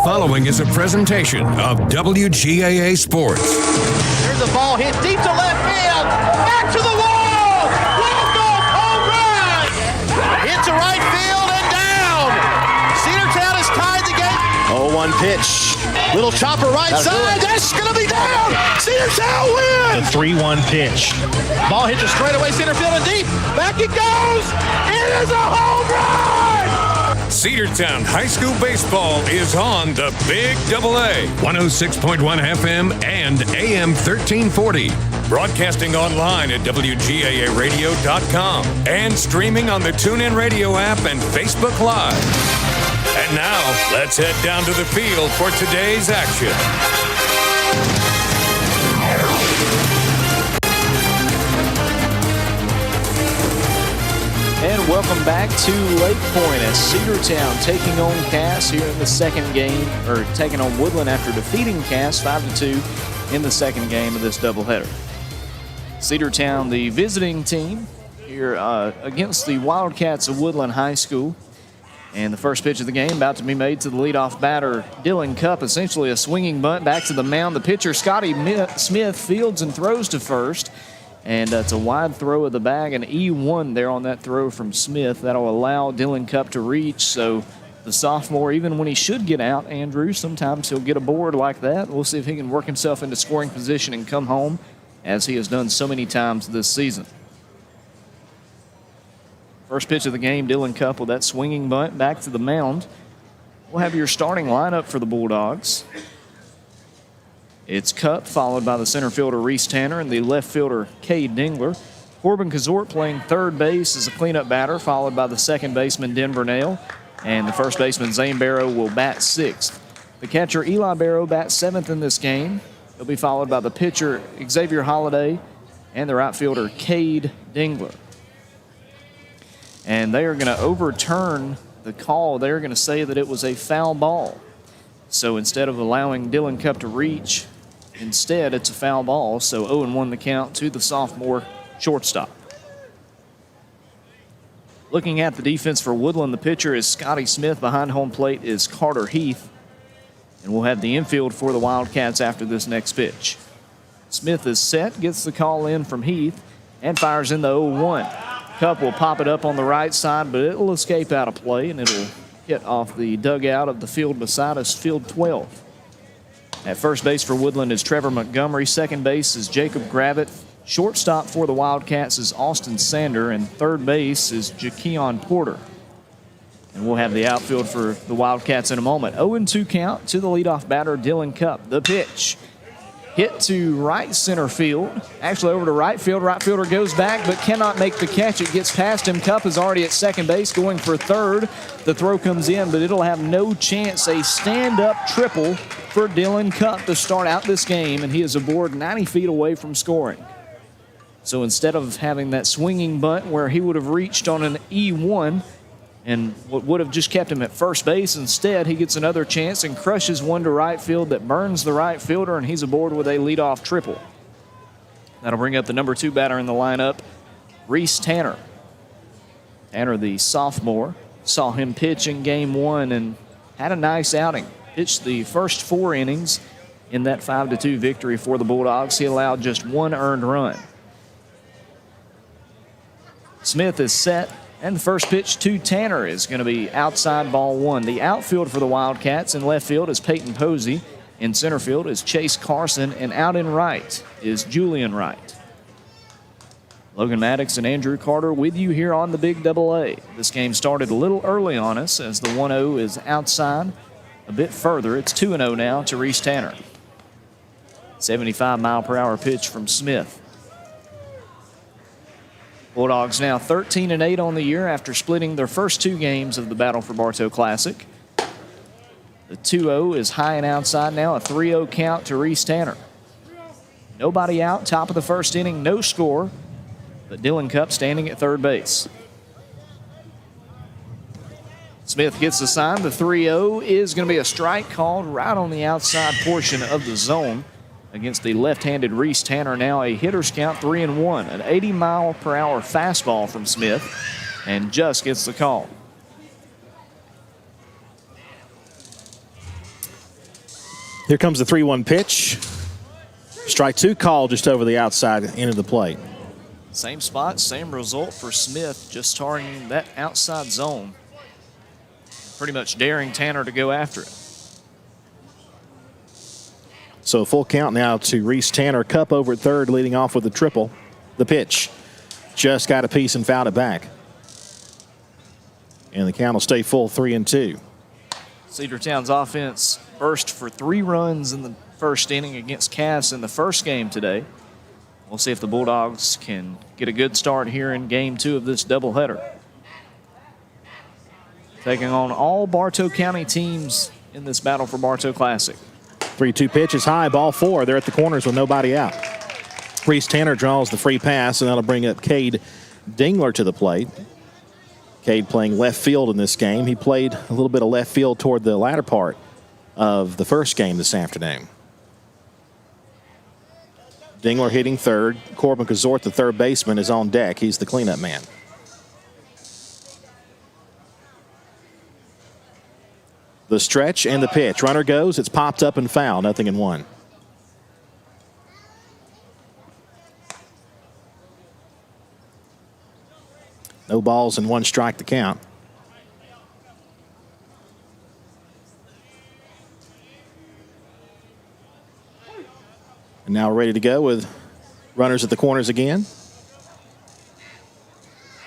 following is a presentation of WGAA Sports. Here's the ball hit deep to left field. Back to the wall. Walk-off home run. Hit to right field and down. Cedartown has tied the game. 0-1 pitch. Little chopper right side. That's going to be down. Cedartown wins. The 3-1 pitch. Ball hits a straightaway center field and deep. Back it goes. It is a home run. Cedartown High School Baseball is on the Big AA, 106.1 FM and AM 1340. Broadcasting online at WGAAradio.com and streaming on the TuneIn Radio app and Facebook Live. And now, let's head down to the field for today's action. And welcome back to Lake Point as Cedartown taking on Cass here in the second game, or taking on Woodland after defeating Cass 5-2 in the second game of this doubleheader. Cedartown, the visiting team here against the Wildcats of Woodland High School. And the first pitch of the game about to be made to the leadoff batter, Dylan Cupp, essentially a swinging bunt back to the mound. The pitcher, Scotty Smith, fields and throws to first. And it's a wide throw of the bag, an E1 there on that throw from Smith. That'll allow Dylan Cupp to reach. So the sophomore, even when he should get out, Andrew, sometimes he'll get a board like that. We'll see if he can work himself into scoring position and come home, as he has done so many times this season. First pitch of the game, Dylan Cupp with that swinging bunt back to the mound. We'll have your starting lineup for the Bulldogs. It's Cupp, followed by the center fielder Reese Tanner and the left fielder Cade Dingler. Corbin Kazort playing third base as a cleanup batter, followed by the second baseman Denver Nail. And the first baseman Zane Barrow will bat sixth. The catcher Eli Barrow bats seventh in this game. He'll be followed by the pitcher Xavier Holliday and the right fielder Cade Dingler. And they are going to overturn the call. They're going to say that it was a foul ball. So instead of allowing Dylan Cupp to reach, instead it's a foul ball. So 0-1 the count to the sophomore shortstop. Looking at the defense for Woodland, the pitcher is Scotty Smith. Behind home plate is Carter Heath. And we'll have the infield for the Wildcats after this next pitch. Smith is set, gets the call in from Heath, and fires in the 0-1. Cupp will pop it up on the right side, but it will escape out of play, and it'll hit off the dugout of the field beside us, field 12. At first base for Woodland is Trevor Montgomery. Second base is Jacob Gravitt. Shortstop for the Wildcats is Austin Sander, and third base is Jaqueon Porter. And we'll have the outfield for the Wildcats in a moment. 0-2 count to the leadoff batter, Dylan Cupp. The pitch. Hit to right center field. Actually over to right field. Right fielder goes back but cannot make the catch. It gets past him. Cupp is already at second base going for third. The throw comes in, but it'll have no chance. A stand-up triple for Dylan Cupp to start out this game, and he is aboard 90 feet away from scoring. So instead of having that swinging bunt where he would have reached on an E1 and what would have just kept him at first base, instead he gets another chance and crushes one to right field that burns the right fielder, and he's aboard with a leadoff triple. That'll bring up the number 2 batter in the lineup, Reese Tanner. Tanner, the sophomore, saw him pitch in game 1 and had a nice outing. Pitched the first 4 innings in that 5-2 victory for the Bulldogs. He allowed just 1 earned run. Smith is set. And the first pitch to Tanner is going to be outside ball 1. The outfield for the Wildcats in left field is Peyton Posey. In center field is Chase Carson. And out in right is Julian Wright. Logan Maddox and Andrew Carter with you here on the Big AA. This game started a little early on us as the 1-0 is outside a bit further. It's 2-0 now to Reese Tanner. 75-mile-per-hour pitch from Smith. Bulldogs now 13-8 on the year after splitting their first 2 games of the Battle for Bartow Classic. The 2-0 is high and outside now, a 3-0 count to Reese Tanner. Nobody out, top of the first inning, no score, but Dylan Cupp standing at third base. Smith gets the sign. The 3-0 is going to be a strike called right on the outside portion of the zone against the left-handed Reese Tanner. Now a hitter's count, 3-1. An 80-mile-per-hour fastball from Smith, and just gets the call. Here comes the 3-1 pitch. Strike two call just over the outside end of the plate. Same spot, same result for Smith, just targeting that outside zone. Pretty much daring Tanner to go after it. So full count now to Reese Tanner. Cup over at third, leading off with a triple. The pitch. Just got a piece and fouled it back. And the count will stay full, 3-2. Cedartown's offense burst for 3 runs in the first inning against Cass in the first game today. We'll see if the Bulldogs can get a good start here in game 2 of this doubleheader. Taking on all Bartow County teams in this Battle for Bartow Classic. 3-2 pitch is high, ball 4. They're at the corners with nobody out. Reese Tanner draws the free pass, and that'll bring up Cade Dingler to the plate. Cade playing left field in this game. He played a little bit of left field toward the latter part of the first game this afternoon. Dingler hitting third. Corbin Kazort, the third baseman, is on deck. He's the cleanup man. The stretch and the pitch. Runner goes. It's popped up and foul. 0-1. No balls and 1 strike to count. And now we're ready to go with runners at the corners again.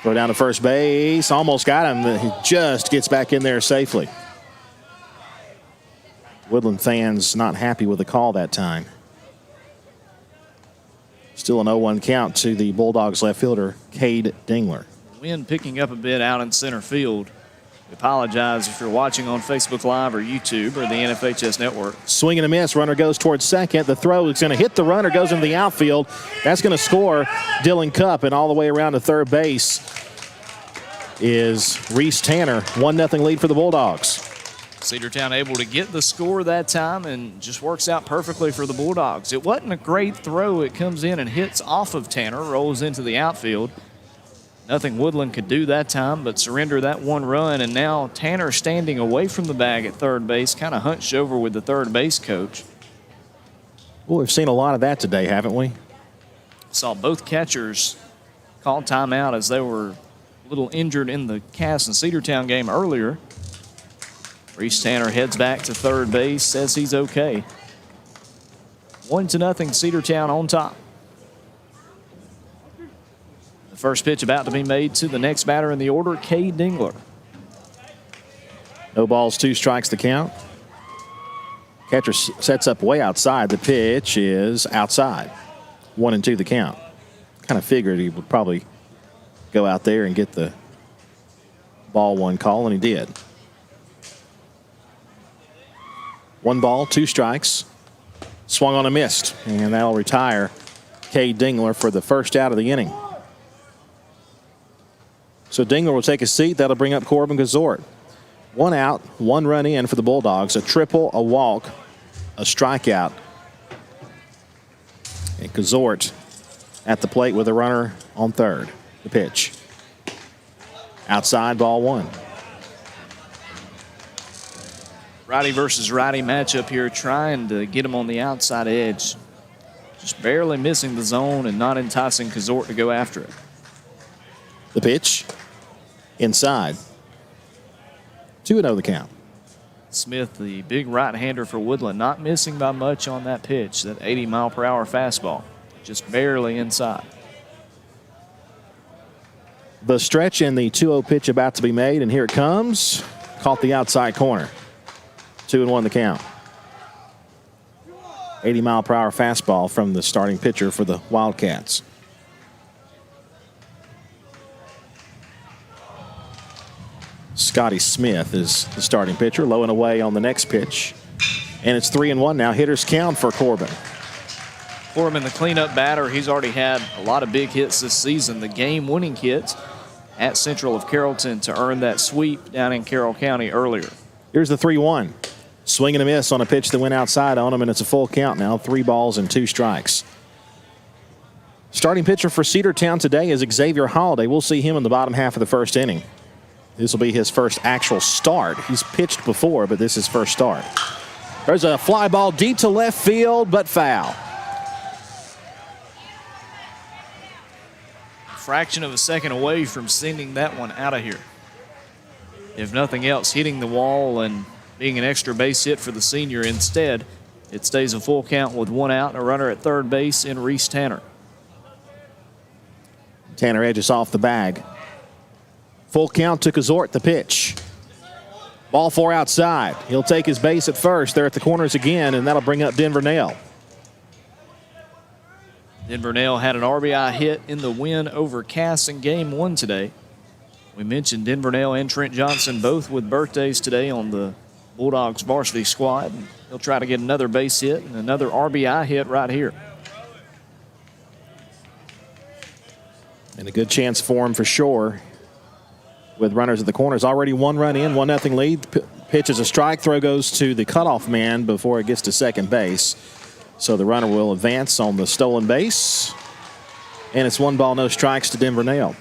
Throw down to first base. Almost got him. He just gets back in there safely. Woodland fans not happy with the call that time. Still an 0-1 count to the Bulldogs left fielder, Cade Dingler. Wind picking up a bit out in center field. We apologize if you're watching on Facebook Live or YouTube or the NFHS Network. Swing and a miss. Runner goes towards second. The throw is going to hit the runner, goes into the outfield. That's going to score Dylan Cupp, and all the way around to third base is Reese Tanner. 1-0 lead for the Bulldogs. Cedartown able to get the score that time and just works out perfectly for the Bulldogs. It wasn't a great throw. It comes in and hits off of Tanner, rolls into the outfield. Nothing Woodland could do that time but surrender that 1 run, and now Tanner standing away from the bag at third base, kind of hunched over with the third base coach. Well, we've seen a lot of that today, haven't we? Saw both catchers call timeout as they were a little injured in the Cass and Cedartown game earlier. Reese Tanner heads back to third base, says he's okay. 1-0 Cedartown on top. The first pitch about to be made to the next batter in the order, Cade Dingler. No balls, 2 strikes to count. Catcher sets up way outside. The pitch is outside. 1-2 the count. Kind of figured he would probably go out there and get the ball 1 call, and he did. 1 ball, 2 strikes. Swung on a missed, and that'll retire Cade Dingler for the first out of the inning. So Dingler will take a seat. That'll bring up Corbin Kazort. 1 out, 1 run in for the Bulldogs. A triple, a walk, a strikeout. And Kazort at the plate with a runner on third. The pitch. Outside, ball 1. Righty versus righty matchup here, trying to get him on the outside edge. Just barely missing the zone and not enticing Kazort to go after it. The pitch. Inside. 2-0 the count. Smith, the big right-hander for Woodland, not missing by much on that pitch, that 80-mile-per-hour fastball. Just barely inside. The stretch and the 2-0 pitch about to be made, and here it comes. Caught the outside corner. 2-1 the count. 80-mile-per-hour fastball from the starting pitcher for the Wildcats. Scotty Smith is the starting pitcher, low and away on the next pitch. And it's 3-1 now. Hitters count for Corbin. Corbin, the cleanup batter, he's already had a lot of big hits this season. The game-winning hit at Central of Carrollton to earn that sweep down in Carroll County earlier. Here's the 3-1. Swing and a miss on a pitch that went outside on him, and it's a full count now. 3 balls and 2 strikes. Starting pitcher for Cedartown today is Xavier Holiday. We'll see him in the bottom half of the first inning. This will be his first actual start. He's pitched before, but this is his first start. There's a fly ball deep to left field, but foul. Fraction of a second away from sending that one out of here. If nothing else, hitting the wall and being an extra base hit for the senior. Instead, it stays a full count with one out and a runner at third base in Reese Tanner. Tanner edges off the bag. Full count to Kazort, the pitch. Ball 4 outside. He'll take his base at first. They're at the corners again, and that'll bring up Denver Nail. Denver Nail had an RBI hit in the win over Cass in Game 1 today. We mentioned Denver Nail and Trent Johnson both with birthdays today on the Bulldogs varsity squad. He'll try to get another base hit and another RBI hit right here. And a good chance for him for sure. With runners at the corners, already 1 run in, 1-0 lead. Pitch is a strike, throw goes to the cutoff man before it gets to second base. So the runner will advance on the stolen base. And it's 1 ball, no strikes to Denver Nail.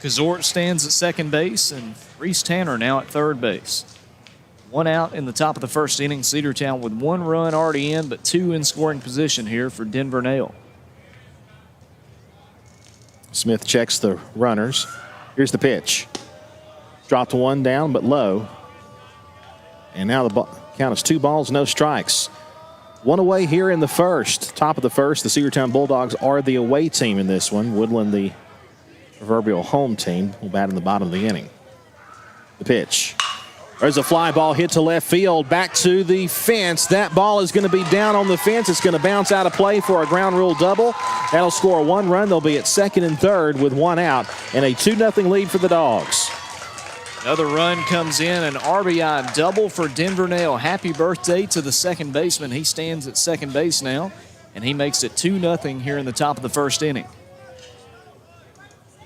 Kazort stands at second base, and Reese Tanner now at third base. 1 out in the top of the first inning. Cedartown with 1 run already in, but 2 in scoring position here for Denver Nail. Smith checks the runners. Here's the pitch. Dropped 1 down, but low. And now the count is 2 balls, no strikes. 1 away here in the first. Top of the first, the Cedartown Bulldogs are the away team in this one. Woodland, the proverbial home team, will bat in the bottom of the inning. The pitch. There's a fly ball hit to left field, back to the fence. That ball is going to be down on the fence. It's going to bounce out of play for a ground rule double. That'll score 1 run. They'll be at second and third with 1 out and a 2-0 lead for the Dogs. Another run comes in, an RBI double for Denver Nail. Happy birthday to the second baseman. He stands at second base now, and he makes it 2-0 here in the top of the first inning.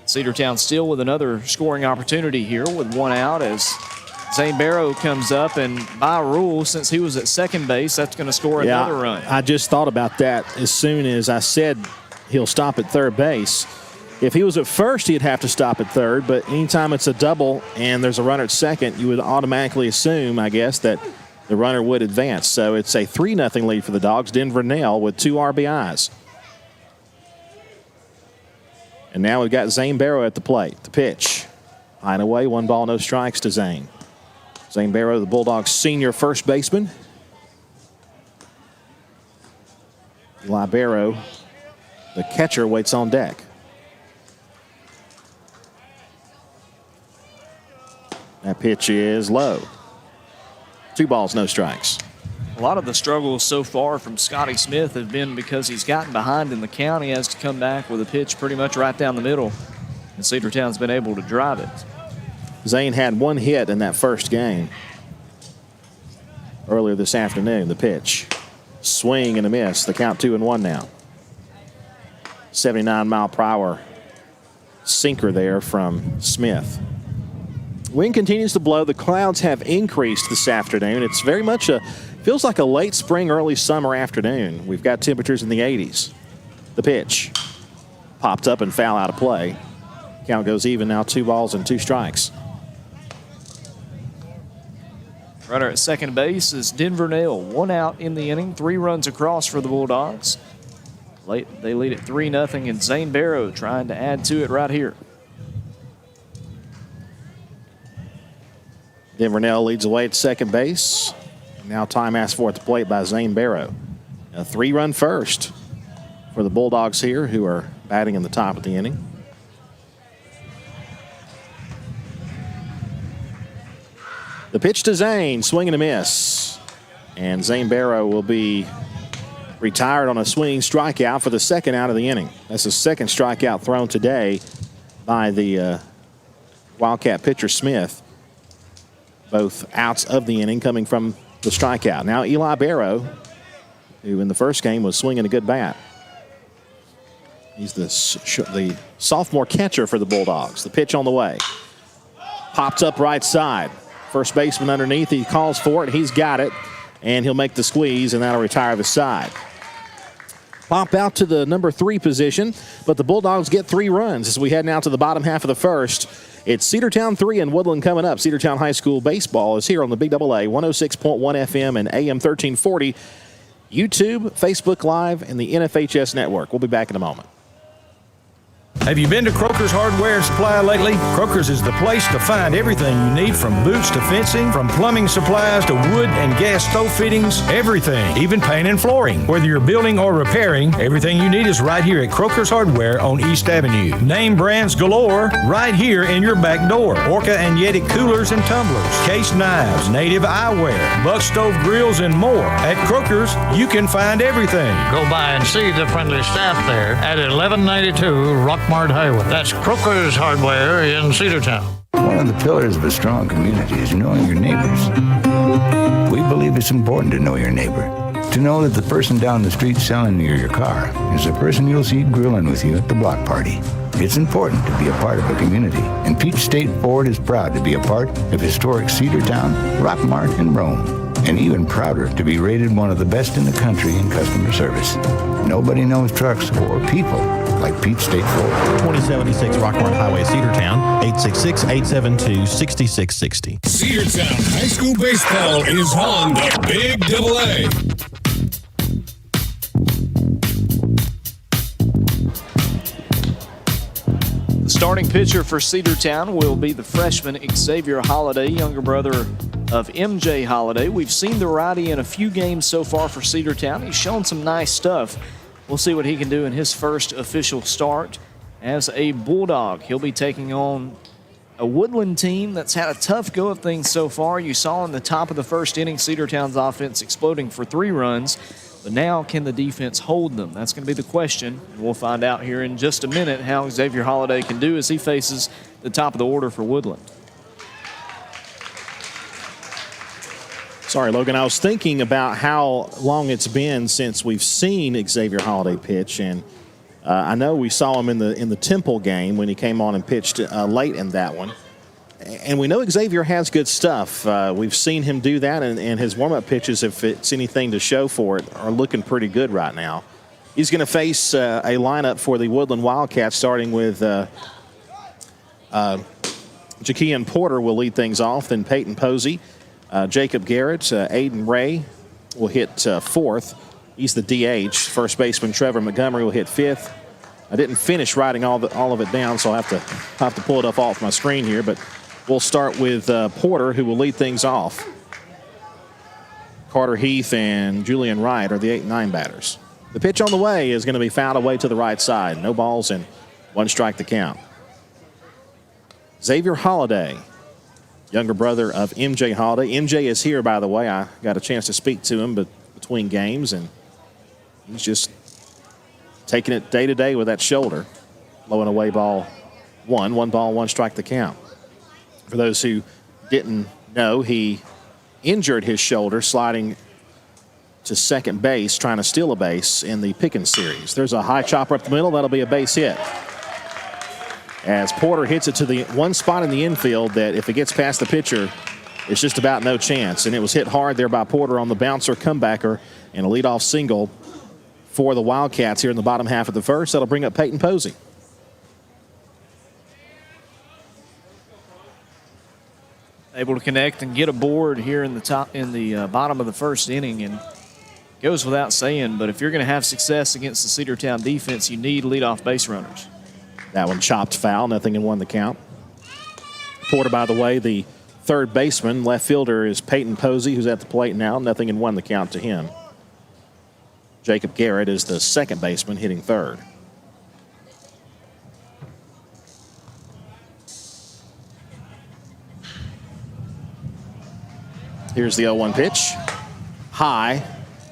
Cedartown still with another scoring opportunity here with 1 out as Zane Barrow comes up, and by rule, since he was at second base, that's going to score another run. I just thought about that as soon as I said he'll stop at third base. If he was at first, he'd have to stop at third, but anytime it's a double and there's a runner at second, you would automatically assume, I guess, that the runner would advance. So it's a 3-0 lead for the Dogs. Denver Nail with 2 RBIs. And now we've got Zane Barrow at the plate. The pitch. High and away, 1 ball, no strikes to Zane. Zane Barrow, the Bulldogs' senior first baseman. Eli Barrow, the catcher, waits on deck. That pitch is low. 2 balls, no strikes. A lot of the struggles so far from Scotty Smith have been because he's gotten behind in the count. He has to come back with a pitch pretty much right down the middle, and Cedartown's been able to drive it. Zane had 1 hit in that first game. Earlier this afternoon, the pitch. Swing and a miss. The count 2-1 now. 79-mile-per-hour sinker there from Smith. Wind continues to blow. The clouds have increased this afternoon. It's very much feels like a late spring, early summer afternoon. We've got temperatures in the 80s. The pitch. Popped up and foul out of play. Count goes even now, 2 balls and 2 strikes. Runner at second base is Denver Nail. 1 out in the inning, 3 runs across for the Bulldogs. They lead at 3-0, and Zane Barrow trying to add to it right here. Denver Nail leads away at second base. Now time asked for at the plate by Zane Barrow. A 3-run first for the Bulldogs here, who are batting in the top of the inning. The pitch to Zane, swing and a miss. And Zane Barrow will be retired on a swinging strikeout for the 2nd out of the inning. That's the 2nd strikeout thrown today by the Wildcat pitcher Smith. Both outs of the inning coming from the strikeout. Now Eli Barrow, who in the first game was swinging a good bat. He's the sophomore catcher for the Bulldogs. The pitch on the way. Popped up right side. First baseman underneath. He calls for it. He's got it. And he'll make the squeeze, and that'll retire the side. Pop out to the number 3 position, but the Bulldogs get 3 runs as we head now to the bottom half of the first. It's Cedartown 3 and Woodland coming up. Cedartown High School baseball is here on the Big Double A, 106.1 FM and AM 1340. YouTube, Facebook Live, and the NFHS Network. We'll be back in a moment. Have you been to Croker's Hardware and Supply lately? Croker's is the place to find everything you need, from boots to fencing, from plumbing supplies to wood and gas stove fittings, everything, even paint and flooring. Whether you're building or repairing, everything you need is right here at Croker's Hardware on East Avenue. Name brands galore right here in your back door. Orca and Yeti coolers and tumblers, case knives, native eyewear, buck stove grills, and more. At Croker's, you can find everything. Go by and see the friendly staff there at 1192 Rockmart Highway. That's Croker's Hardware in Cedartown. One of the pillars of a strong community is knowing your neighbors. We believe it's important to know your neighbor. To know that the person down the street selling you your car is the person you'll see grilling with you at the block party. It's important to be a part of a community, and Peach State Ford is proud to be a part of historic Cedartown, Rockmart, and Rome. And even prouder to be rated one of the best in the country in customer service. Nobody knows trucks or people like Peach State Ford. 2076 Rockmart Highway, Cedartown, 866-872-6660. Cedartown High School baseball is on the Big Double A. The starting pitcher for Cedartown will be the freshman Xavier Holliday, younger brother of MJ Holliday. We've seen the righty in a few games so far for Cedartown. He's shown some nice stuff. We'll see what he can do in his first official start as a Bulldog. He'll be taking on a Woodland team that's had a tough go of things so far. You saw in the top of the first inning, Cedartown's offense exploding for 3 runs. But now, can the defense hold them? That's going to be the question. And we'll find out here in just a minute how Xavier Holliday can do as he faces the top of the order for Woodland. Sorry, Logan. I was thinking about how long it's been since we've seen Xavier Holliday pitch, and I know we saw him in the Temple game when he came on and pitched late in that one. And we know Xavier has good stuff. We've seen him do that, and his warm-up pitches, if it's anything to show for it, are looking pretty good right now. He's going to face a lineup for the Woodland Wildcats, starting with Jakean Porter will lead things off, then Peyton Posey. Jacob Garrett, Aiden Ray will hit 4th. He's the DH. First baseman Trevor Montgomery will hit 5th. I didn't finish writing all of it down, so I'll have to pull it up off my screen here. But we'll start with Porter, who will lead things off. Carter Heath and Julian Wright are the 8 and 9 batters. The pitch on the way is going to be fouled away to the right side. No balls and 1 strike to count. Xavier Holliday, younger brother of MJ Holliday. MJ is here, by the way. I got a chance to speak to him between games, and he's just taking it day to day with that shoulder. Low and away ball 1. 1 ball, 1 strike to count. For those who didn't know, he injured his shoulder sliding to second base, trying to steal a base in the Pickens series. There's a high chopper up the middle. That'll be a base hit, as Porter hits it to the one spot in the infield that if it gets past the pitcher, it's just about no chance. And it was hit hard there by Porter on the bouncer comebacker and a leadoff single for the Wildcats here in the bottom half of the first. That'll bring up Peyton Posey. Able to connect and get a board here in the bottom of the first inning, and goes without saying, but if you're going to have success against the Cedartown defense, you need leadoff base runners. That one chopped foul, nothing in 1 the count. Porter, by the way, the third baseman. Left fielder is Peyton Posey, who's at the plate now. Nothing in 1 the count to him. Jacob Garrett is the second baseman, hitting third. Here's the 0-1 pitch. High.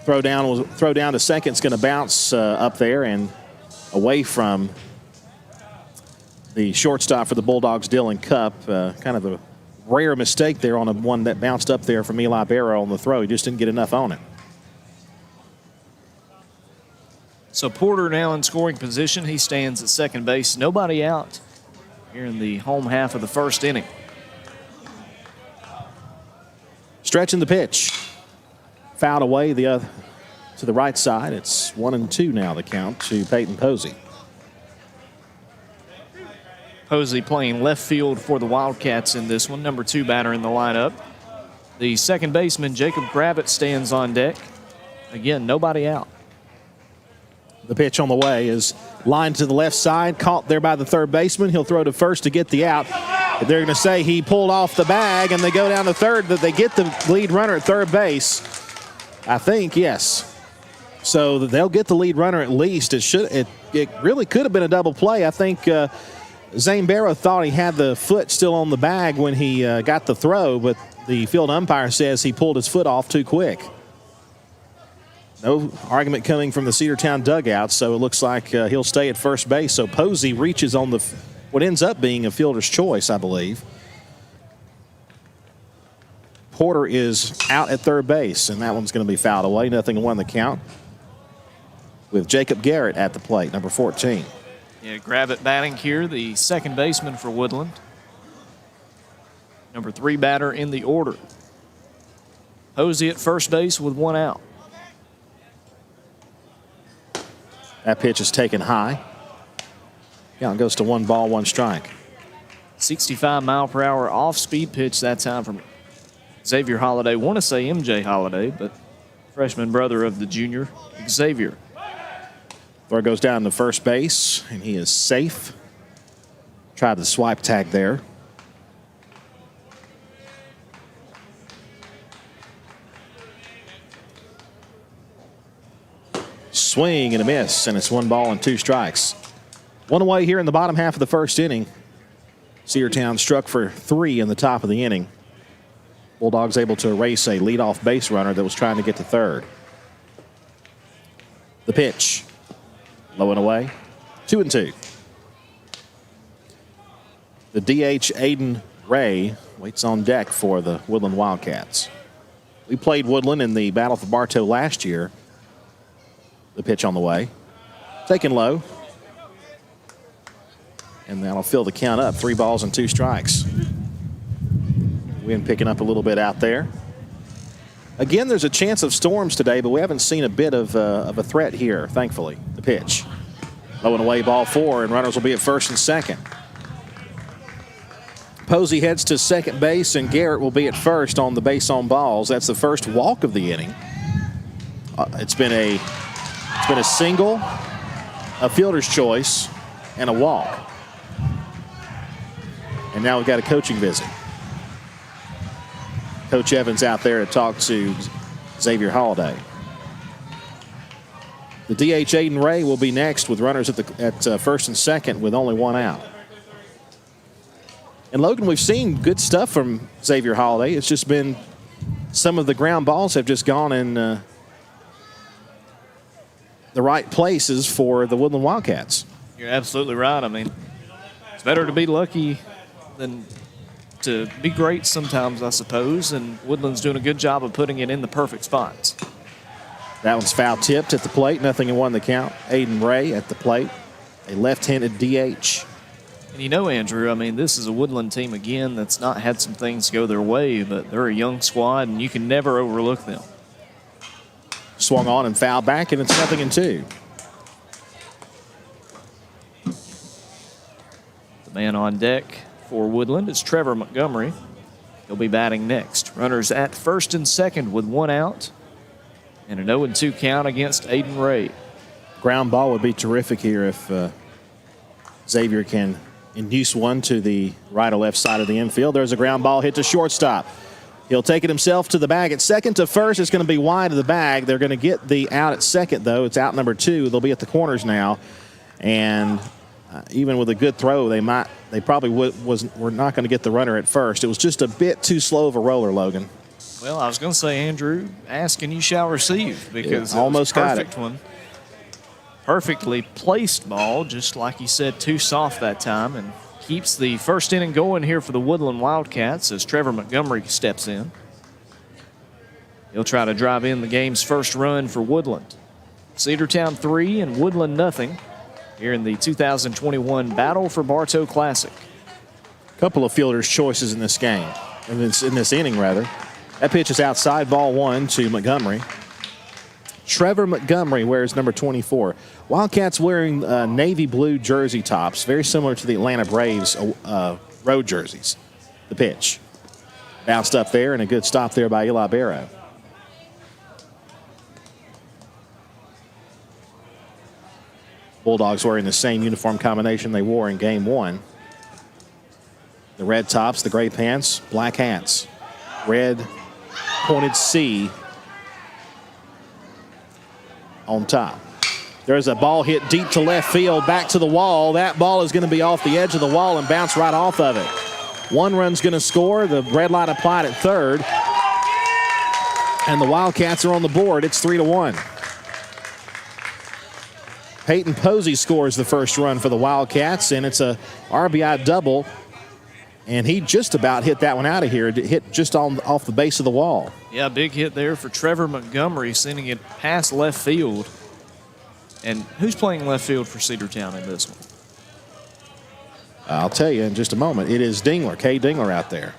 Throw down to second. It's going to bounce up there and away from the shortstop for the Bulldogs, Dylan Cupp. Kind of a rare mistake there on one that bounced up there from Eli Barrow on the throw. He just didn't get enough on it. So Porter now in scoring position. He stands at second base. Nobody out here in the home half of the first inning. Stretching the pitch. Fouled away to the right side. It's 1-2 now, the count to Peyton Posey. Posey playing left field for the Wildcats in this one, number 2 batter in the lineup. The second baseman, Jacob Gravitt, stands on deck. Again, nobody out. The pitch on the way is lined to the left side, caught there by the third baseman. He'll throw to first to get the out. They're going to say he pulled off the bag, and they go down to third, that they get the lead runner at third base. I think, yes. So they'll get the lead runner at least. It really could have been a double play. I think Zane Barrow thought he had the foot still on the bag when he got the throw, but the field umpire says he pulled his foot off too quick. No argument coming from the Cedartown dugout, so it looks like he'll stay at first base. So Posey reaches on what ends up being a fielder's choice, I believe. Porter is out at third base, and that one's going to be fouled away. 0-1 the count, with Jacob Garrett at the plate, number 14. Yeah, Gravitt batting here, the second baseman for Woodland. Number 3 batter in the order. Posey at first base with 1 out. That pitch is taken high. Count goes to 1 ball, 1 strike. 65-mile-per-hour off-speed pitch that time from Xavier Holiday. Want to say MJ Holiday, but freshman brother of the junior, Xavier. Throw goes down to first base, and he is safe. Tried the swipe tag there. Swing and a miss, and it's 1 ball and 2 strikes. 1 away here in the bottom half of the first inning. Cedartown struck for 3 in the top of the inning. Bulldogs able to erase a leadoff base runner that was trying to get to third. The pitch. Low and away. 2-2. The DH, Aiden Ray, waits on deck for the Woodland Wildcats. We played Woodland in the Battle for Bartow last year. The pitch on the way. Taken low. And that'll fill the count up. 3 balls and 2 strikes. Wind picking up a little bit out there. Again, there's a chance of storms today, but we haven't seen a bit of a threat here, thankfully. The pitch. Low and away, ball 4, and runners will be at first and second. Posey heads to second base, and Garrett will be at first on the base on balls. That's the first walk of the inning. It's been a single, a fielder's choice, and a walk. And now we've got a coaching visit. Coach Evans out there to talk to Xavier Holiday. The DH, Aiden Ray, will be next with runners at first and second with only 1 out. And Logan, we've seen good stuff from Xavier Holiday. It's just been some of the ground balls have just gone in the right places for the Woodland Wildcats. You're absolutely right. I mean, it's better to be lucky than to be great sometimes, I suppose, and Woodland's doing a good job of putting it in the perfect spots. That one's foul tipped at the plate. 0-1 the count. Aiden Ray at the plate, a left-handed DH. And you know, Andrew, I mean, this is a Woodland team, again, that's not had some things go their way, but they're a young squad, and you can never overlook them. Swung on and fouled back, and it's 0-2. The man on deck for Woodland is Trevor Montgomery. He'll be batting next. Runners at first and second with 1 out. And an 0-2 count against Aiden Ray. Ground ball would be terrific here if Xavier can induce one to the right or left side of the infield. There's a ground ball hit to shortstop. He'll take it himself to the bag at second. To first, it's going to be wide of the bag. They're going to get the out at second, though. It's out number 2. They'll be at the corners now. And even with a good throw, they probably were not going to get the runner at first. It was just a bit too slow of a roller, Logan. Well, I was going to say, Andrew, ask and you shall receive, because yeah, almost it was a got perfect it. one. Perfectly placed ball, just like you said, too soft that time, and keeps the first inning going here for the Woodland Wildcats as Trevor Montgomery steps in. He'll try to drive in the game's first run for Woodland. Cedartown 3 and Woodland 0 here in the 2021 Battle for Bartow Classic. A couple of fielders' choices in this game, in this inning rather. That pitch is outside, ball 1 to Montgomery. Trevor Montgomery wears number 24. Wildcats wearing navy blue jersey tops, very similar to the Atlanta Braves road jerseys. The pitch. Bounced up there, and a good stop there by Eli Barrow. Bulldogs wearing the same uniform combination they wore in game 1. The red tops, the gray pants, black hats. Red pointed C on top. There's a ball hit deep to left field, back to the wall. That ball is going to be off the edge of the wall and bounce right off of it. 1 run's going to score. The red light applied at third. And the Wildcats are on the board. It's 3-1. Peyton Posey scores the first run for the Wildcats, and it's a RBI double. And he just about hit that one out of here. It hit just off the base of the wall. Yeah, big hit there for Trevor Montgomery, sending it past left field. And who's playing left field for Cedartown in this one? I'll tell you in just a moment. It is Dingler, Cade Dingler out there.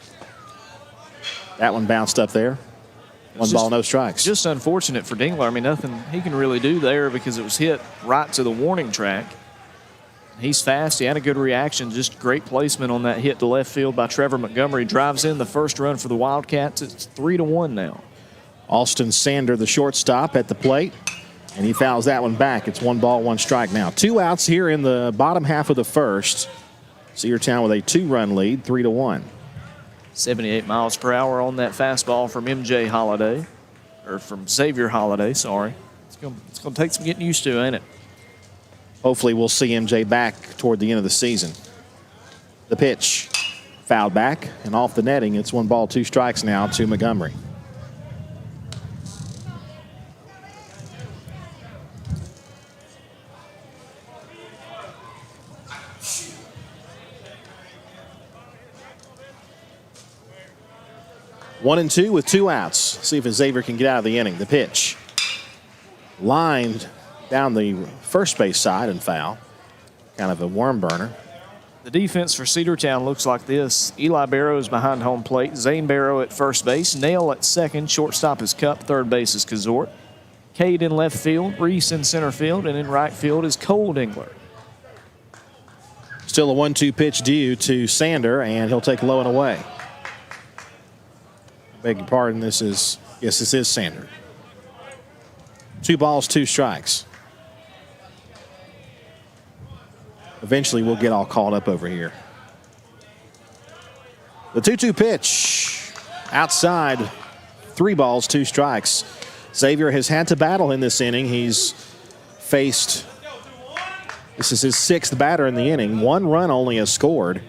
That one bounced up there. 1 ball, no strikes. Just unfortunate for Dingler. I mean, nothing he can really do there because it was hit right to the warning track. He's fast. He had a good reaction. Just great placement on that hit to left field by Trevor Montgomery. Drives in the first run for the Wildcats. It's 3-1 now. Austin Sander, the shortstop, at the plate. And he fouls that one back. It's 1 ball, 1 strike now. 2 outs here in the bottom half of the first. Cedartown with a 2-run lead, 3-1. 78 miles per hour on that fastball from MJ Holiday. Or from Xavier Holiday, sorry. It's going to take some getting used to, ain't it? Hopefully we'll see MJ back toward the end of the season. The pitch. Fouled back and off the netting. It's 1 ball, 2 strikes now to Montgomery. One and 2 with 2 outs. See if Xavier can get out of the inning. The pitch. Lined down the first base side and foul. Kind of a worm burner. The defense for Cedartown looks like this. Eli Barrow is behind home plate. Zane Barrow at first base. Nail at second. Shortstop is Cup. Third base is Kazort. Cade in left field. Reese in center field. And in right field is Cole Dingler. Still a 1-2 pitch due to Sander, and he'll take low and away. Beg your pardon, this is Sander. 2 balls, 2 strikes. Eventually we'll get all caught up over here. The 2-2 pitch. Outside, 3 balls, 2 strikes. Xavier has had to battle in this inning. He's faced, this is his 6th batter in the inning. 1 run only has scored.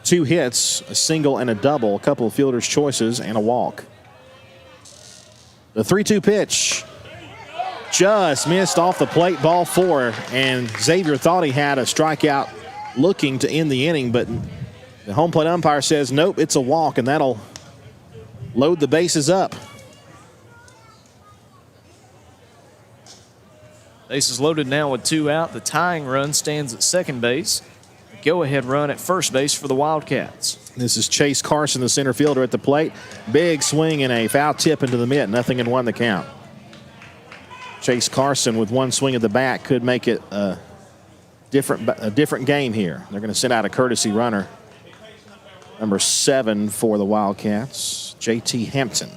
2 hits, a single and a double, a couple of fielder's choices, and a walk. The 3-2 pitch just missed off the plate, ball 4, and Xavier thought he had a strikeout looking to end the inning, but the home plate umpire says, nope, it's a walk, and that'll load the bases up. Bases loaded now with 2 out. The tying run stands at second base. Go-ahead run at first base for the Wildcats. This is Chase Carson, the center fielder at the plate. Big swing and a foul tip into the mitt. 0-1 the count. Chase Carson with 1 swing of the bat could make it a different game here. They're going to send out a courtesy runner. Number 7 for the Wildcats, J.T. Hampton.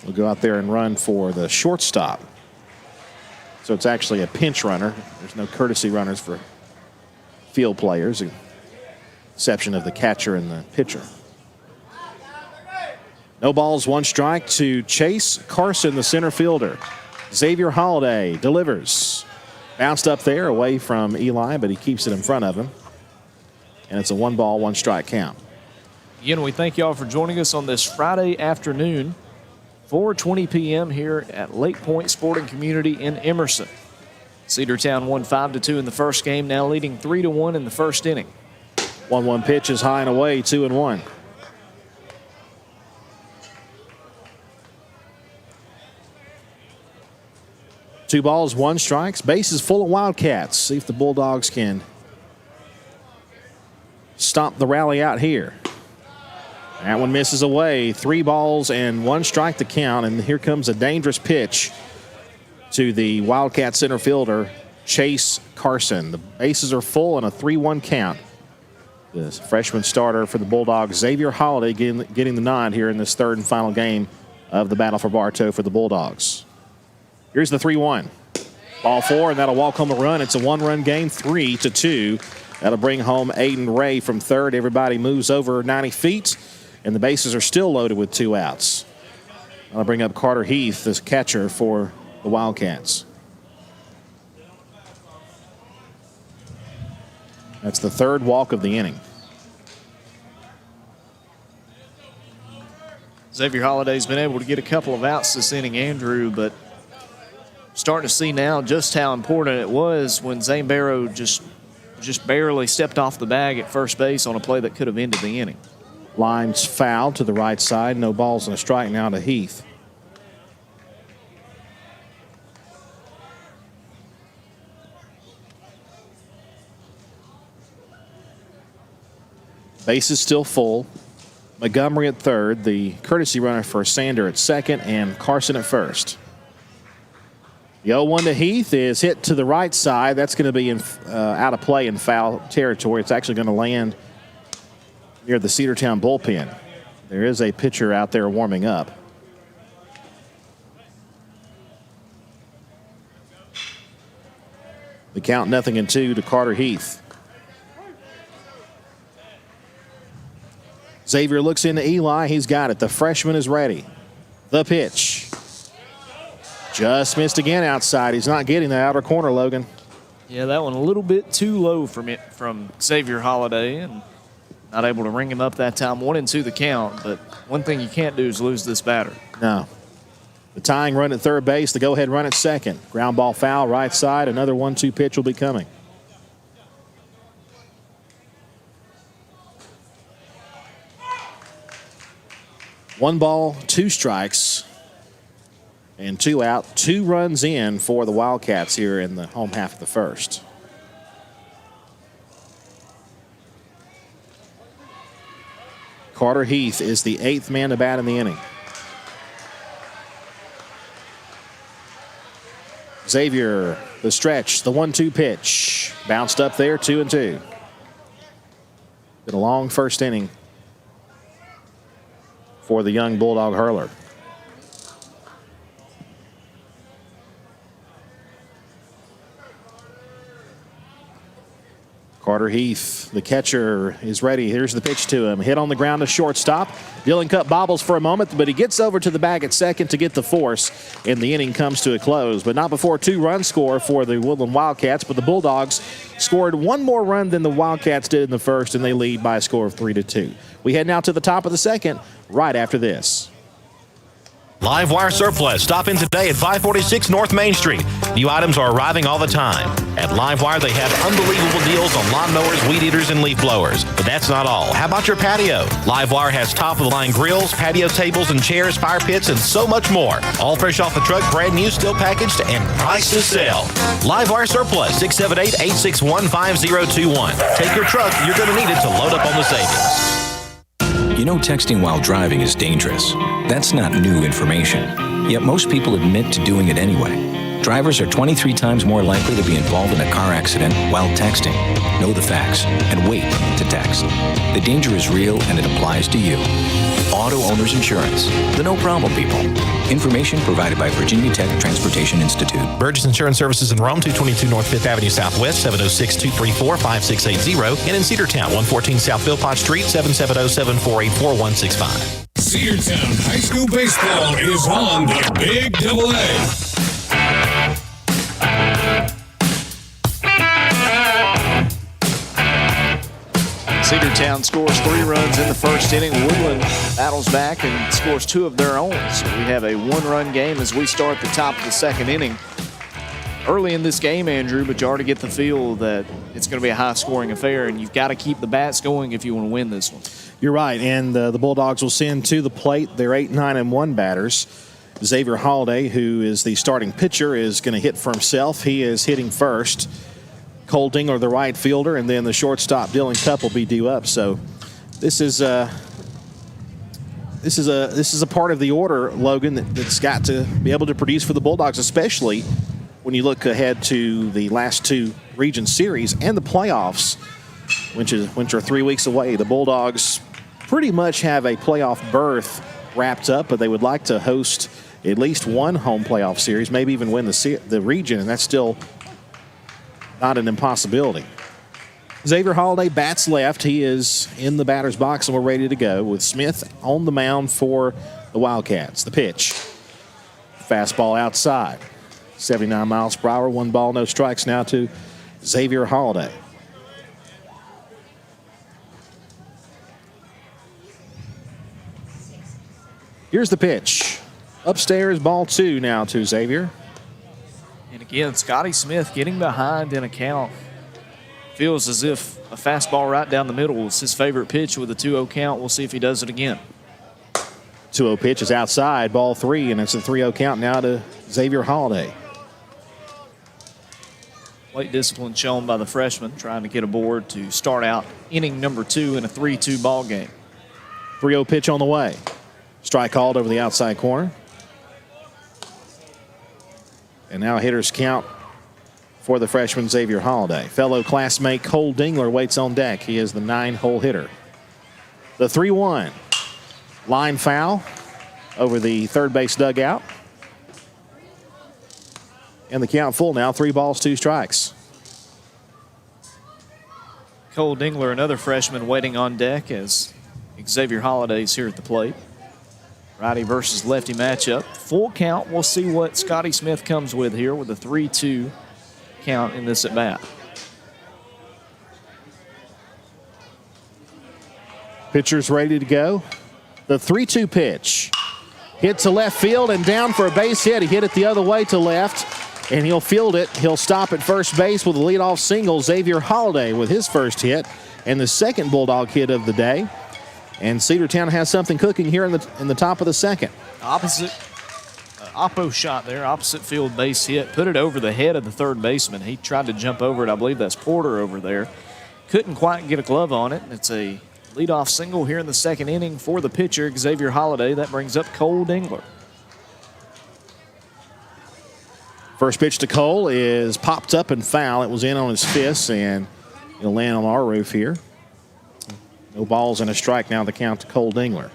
Will go out there and run for the shortstop. So it's actually a pinch runner. There's no courtesy runners for field players, exception of the catcher and the pitcher. No balls, 1 strike to Chase Carson, the center fielder. Xavier Holiday delivers. Bounced up there away from Eli, but he keeps it in front of him. And it's a 1 ball, 1 strike count. Again, we thank y'all for joining us on this Friday afternoon, 4:20 p.m. here at Lake Point Sporting Community in Emerson. Cedartown won 5-2 in the first game, now leading 3-1 in the first inning. 1-1 pitch is high and away, 2-1. Two balls, 1 strike. Bases full of Wildcats. See if the Bulldogs can stomp the rally out here. That one misses away. 3 balls and 1 strike to count, and here comes a dangerous pitch to the Wildcat center fielder, Chase Carson. The bases are full and a 3-1 count. The freshman starter for the Bulldogs, Xavier Holiday, getting the nod here in this third and final game of the battle for Bartow for the Bulldogs. Here's the 3-1. Ball 4, and that'll walk home a run. It's a 1-run game, 3-2. That'll bring home Aiden Ray from third. Everybody moves over 90 feet, and the bases are still loaded with 2 outs. That'll bring up Carter Heath, the catcher for the Wildcats. That's the 3rd walk of the inning. Xavier Holiday's been able to get a couple of outs this inning, Andrew, but starting to see now just how important it was when Zane Barrow just barely stepped off the bag at first base on a play that could have ended the inning. Line's foul to the right side. No balls and a strike now to Heath. Base is still full. Montgomery at third, the courtesy runner for Sander at second, and Carson at first. The 0-1 to Heath is hit to the right side. That's going to be out of play in foul territory. It's actually going to land near the Cedartown bullpen. There is a pitcher out there warming up. The count 0-2 to Carter Heath. Xavier looks into Eli. He's got it. The freshman is ready. The pitch. Just missed again outside. He's not getting the outer corner, Logan. Yeah, that one a little bit too low from Xavier Holiday, and not able to ring him up that time. 1-2 the count, but one thing you can't do is lose this batter. No. The tying run at third base, the go-ahead run at second. Ground ball foul, right side. Another 1-2 pitch will be coming. One ball, 2 strikes, and 2 out. 2 runs in for the Wildcats here in the home half of the first. Carter Heath is the 8th man to bat in the inning. Xavier, the stretch, the 1-2 pitch. Bounced up there, 2-2. Been a long first inning for the young Bulldog hurler. Carter Heath, the catcher, is ready. Here's the pitch to him. Hit on the ground to shortstop. Dylan Cup bobbles for a moment, but he gets over to the bag at second to get the force, and the inning comes to a close. But not before 2 runs score for the Woodland Wildcats, but the Bulldogs scored 1 more run than the Wildcats did in the first, and they lead by a score of 3-2. We head now to the top of the second right after this. Live Wire Surplus. Stop in today at 546 North Main Street. New items are arriving all the time. At Live Wire, they have unbelievable deals on lawnmowers, weed eaters, and leaf blowers. But that's not all. How about your patio? Live Wire has top-of-the-line grills, patio tables and chairs, fire pits, and so much more. All fresh off the truck, brand new, still packaged, and price to sell. Live Wire Surplus, 678-861-5021. Take your truck. You're going to need it to load up on the savings. You know, texting while driving is dangerous. That's not new information. Yet most people admit to doing it anyway. Drivers are 23 times more likely to be involved in a car accident while texting. Know the facts and wait to text. The danger is real and it applies to you. Auto Owners Insurance. The no problem people. Information provided by Virginia Tech Transportation Institute. Burgess Insurance Services in Rome, 222 North 5th Avenue Southwest, 706-234-5680. And in Cedartown, 114 South Philpott Street, 770-748-4165. Cedartown High School Baseball is on the Big Double A. Cedartown scores 3 runs in the first inning. Woodland battles back and scores 2 of their own. So we have a 1-run game as we start the top of the second inning. Early in this game, Andrew, but you already get the feel that it's going to be a high-scoring affair, and you've got to keep the bats going if you want to win this one. You're right, and the Bulldogs will send to the plate their 8, 9, and 1 batters. Xavier Holiday, who is the starting pitcher, is going to hit for himself. He is hitting first. Cole Dingler, the right fielder, and then the shortstop, Dylan Cup, will be due up. So this is this is a part of the order, Logan, that's got to be able to produce for the Bulldogs, especially when you look ahead to the last two region series and the playoffs, which are 3 weeks away. The Bulldogs pretty much have a playoff berth wrapped up, but they would like to host at least one home playoff series, maybe even win the region, and that's still not an impossibility. Xavier Holiday bats left. He is in the batter's box, and we're ready to go with Smith on the mound for the Wildcats. The pitch. Fastball outside. 79 miles per hour. 1 ball, no strikes now to Xavier Holiday. Here's the pitch. Upstairs, ball 2 now to Xavier. And again, Scotty Smith getting behind in a count. Feels as if a fastball right down the middle was his favorite pitch with a 2-0 count. We'll see if he does it again. 2-0 pitch is outside, ball 3, and it's a 3-0 count now to Xavier Holiday. Late discipline shown by the freshman, trying to get aboard to start out inning number 2 in a 3-2 ball game. 3-0 pitch on the way. Strike called over the outside corner. And now hitter's count for the freshman Xavier Holiday. Fellow classmate Cole Dingler waits on deck. He is the 9-hole hitter. The 3-1. Line foul over the third base dugout. And the count full now, 3 balls, 2 strikes. Cole Dingler, another freshman, waiting on deck as Xavier Holiday's here at the plate. Righty versus lefty matchup. Full count. We'll see what Scotty Smith comes with here with a 3-2 count in this at bat. Pitcher's ready to go. The 3-2 pitch. Hit to left field and down for a base hit. He hit it the other way to left, and he'll field it. He'll stop at first base with a leadoff single. Xavier Holiday with his first hit and the second Bulldog hit of the day. And Cedartown has something cooking here in the top of the second. Oppo shot there, opposite field base hit. Put it over the head of the third baseman. He tried to jump over it. I believe that's Porter over there. Couldn't quite get a glove on it. It's a leadoff single here in the second inning for the pitcher, Xavier Holiday. That brings up Cole Dingler. First pitch to Cole is popped up and foul. It was in on his fist, and it'll land on our roof here. No balls and a strike now, the count to Cole Dingler.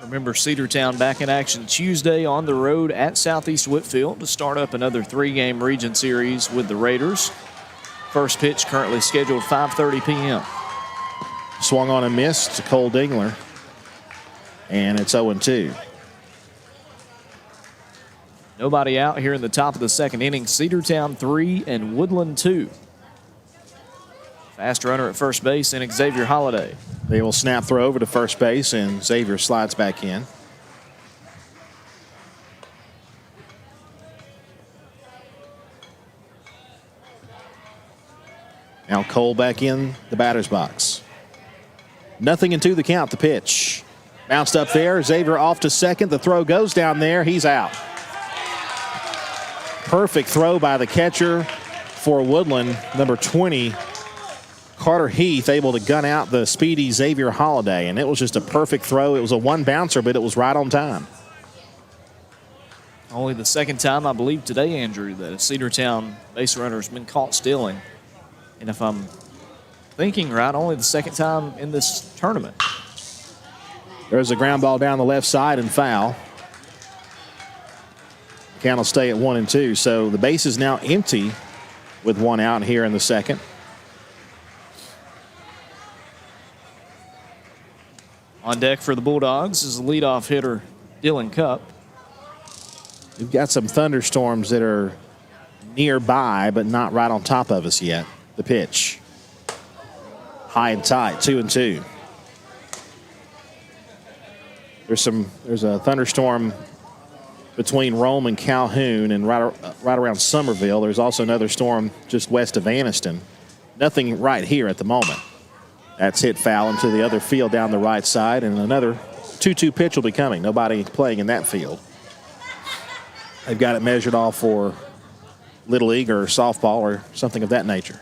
Remember, Cedartown back in action Tuesday on the road at Southeast Whitfield to start up another 3-game region series with the Raiders. First pitch currently scheduled 5:30 p.m. Swung on and missed to Cole Dingler, and it's 0-2. Nobody out here in the top of the second inning. Cedartown 3 and Woodland 2. Fast runner at first base in Xavier Holiday. They will snap throw over to first base, and Xavier slides back in. Now Cole back in the batter's box. 0-2 the count, the pitch. Bounced up there, Xavier off to second. The throw goes down there, he's out. Perfect throw by the catcher for Woodland, number 20. Carter Heath able to gun out the speedy Xavier Holiday, and it was just a perfect throw. It was a one bouncer, but it was right on time. Only the second time, I believe, today, Andrew, that a Cedartown base runner has been caught stealing. And if I'm thinking right, only the second time in this tournament. There's a ground ball down the left side and foul. Count will stay at 1-2, so the base is now empty with 1 out here in the second. On deck for the Bulldogs is the leadoff hitter, Dylan Cupp. We've got some thunderstorms that are nearby, but not right on top of us yet. The pitch. High and tight, 2-2. There's a thunderstorm between Rome and Calhoun and right around Summerville. There's also another storm just west of Anniston. Nothing right here at the moment. That's hit foul into the other field down the right side, and another 2-2 pitch will be coming. Nobody playing in that field. They've got it measured off for Little League or softball or something of that nature.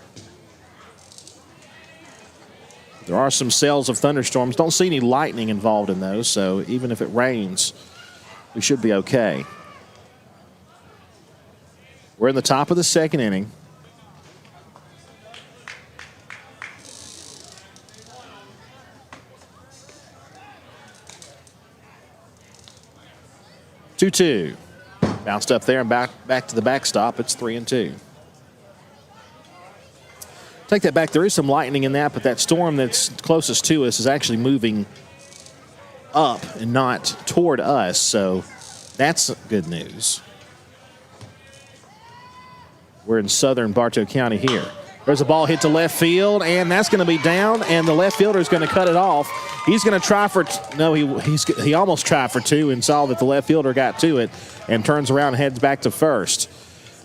There are some cells of thunderstorms. Don't see any lightning involved in those, so even if it rains, we should be okay. We're in the top of the second inning. Two-two. Bounced up there and back to the backstop. It's 3-2. Take that back. There is some lightning in that, but that storm that's closest to us is actually moving up and not toward us, so that's good news. We're in southern Bartow County here. There's a ball hit to left field, and that's going to be down, and the left fielder is going to cut it off. He's going to try for he almost tried for two and saw that the left fielder got to it and turns around and heads back to first.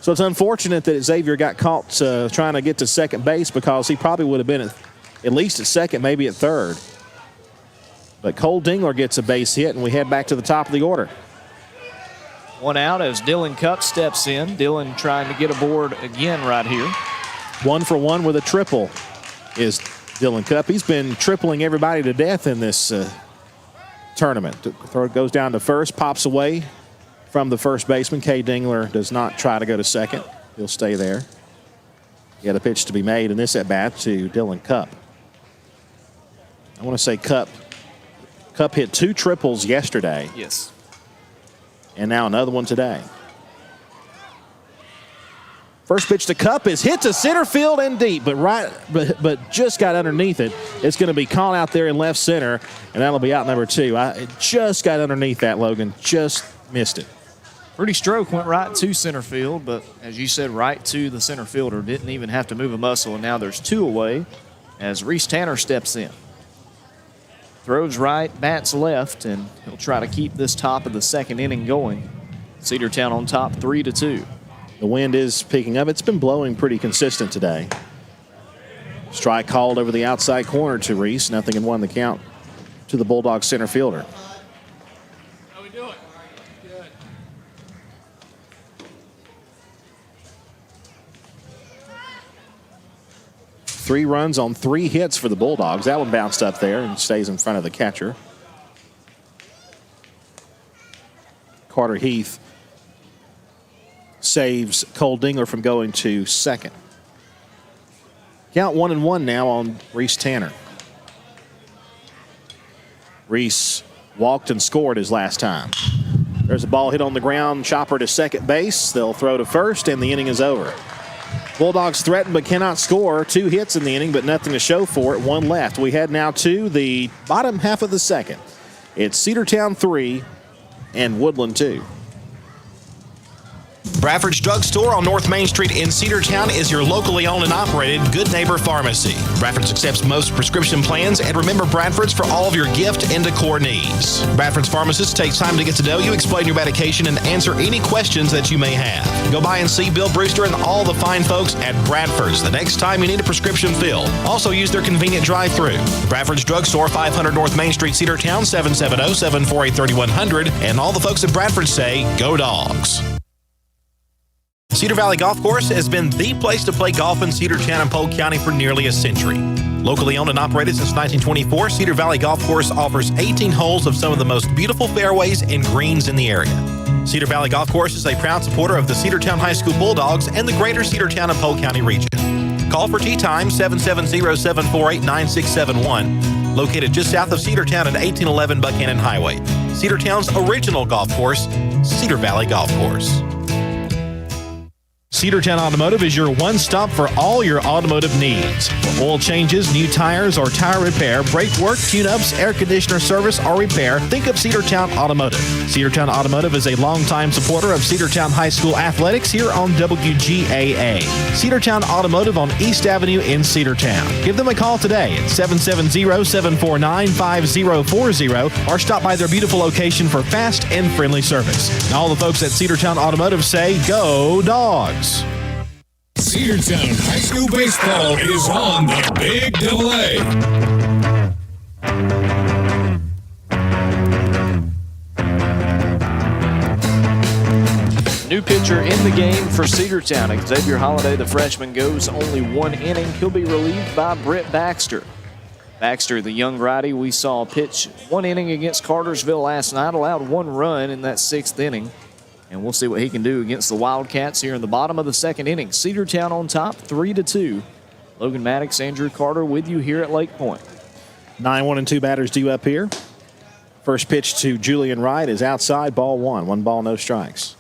So it's unfortunate that Xavier got caught trying to get to second base because he probably would have been at least at second, maybe at third. But Cole Dingler gets a base hit, and we head back to the top of the order. One out as Dylan Cupp steps in. Dylan trying to get aboard again right here. 1 for 1 with a triple is Dylan Cupp. He's been tripling everybody to death in this tournament. The throw goes down to first, pops away from the first baseman. Kay Dingler does not try to go to second. He'll stay there. He had a pitch to be made in this at-bat to Dylan Cupp. I want to say Cupp hit 2 triples yesterday. Yes. And now another one today. First pitch to Cupp is hit to center field and deep, but just got underneath it. It's going to be caught out there in left center, and that'll be out number 2. It just got underneath that, Logan. Just missed it. Pretty stroke went right to center field, but as you said, right to the center fielder. Didn't even have to move a muscle, and now there's 2 away as Reese Tanner steps in. Throws right, bats left, and he'll try to keep this top of the second inning going. Cedartown on top 3-2. The wind is picking up. It's been blowing pretty consistent today. Strike called over the outside corner to Reese. 0-1 the count to the Bulldogs center fielder. How we doing? Good. 3 runs on 3 hits for the Bulldogs. That one bounced up there and stays in front of the catcher. Carter Heath saves Cole Dingler from going to second. Count 1-1 now on Reese Tanner. Reese walked and scored his last time. There's a ball hit on the ground, chopper to second base. They'll throw to first, and the inning is over. Bulldogs threaten but cannot score. 2 hits in the inning, but nothing to show for it. 1 left. We head now to the bottom half of the second. It's Cedartown 3 and Woodland 2. Bradford's Drugstore on North Main Street in Cedartown is your locally owned and operated Good Neighbor Pharmacy. Bradford's accepts most prescription plans, and remember Bradford's for all of your gift and decor needs. Bradford's pharmacist takes time to get to know you, explain your medication, and answer any questions that you may have. Go by and see Bill Brewster and all the fine folks at Bradford's the next time you need a prescription filled. Also use their convenient drive-thru. Bradford's Drugstore, 500 North Main Street, Cedartown, 770-748-3100. And all the folks at Bradford say, go Dogs. Cedar Valley Golf Course has been the place to play golf in Cedartown and Polk County for nearly a century. Locally owned and operated since 1924, Cedar Valley Golf Course offers 18 holes of some of the most beautiful fairways and greens in the area. Cedar Valley Golf Course is a proud supporter of the Cedartown High School Bulldogs and the greater Cedartown and Polk County region. Call for tee time 770-748-9671, located just south of Cedartown at 1811 Buchanan Highway. Cedartown's original golf course, Cedar Valley Golf Course. Cedartown Automotive is your one-stop for all your automotive needs. For oil changes, new tires, or tire repair, brake work, tune-ups, air conditioner service, or repair, think of Cedartown Automotive. Cedartown Automotive is a longtime supporter of Cedartown High School athletics here on WGAA. Cedartown Automotive on East Avenue in Cedartown. Give them a call today at 770-749-5040 or stop by their beautiful location for fast and friendly service. And all the folks at Cedartown Automotive say, go Dogs! Cedartown High School Baseball is on the Big Double A. New pitcher in the game for Cedartown. Xavier Holliday, the freshman, goes only 1 inning. He'll be relieved by Britt Baxter. Baxter, the young righty, we saw pitch 1 inning against Cartersville last night, allowed 1 run in that 6th inning. And we'll see what he can do against the Wildcats here in the bottom of the 2nd inning. Cedartown on top, 3-2. Logan Maddox, Andrew Carter with you here at Lake Point. 9-1-2 batters due up here. First pitch to Julian Wright is outside, ball 1. 1 ball, no strikes.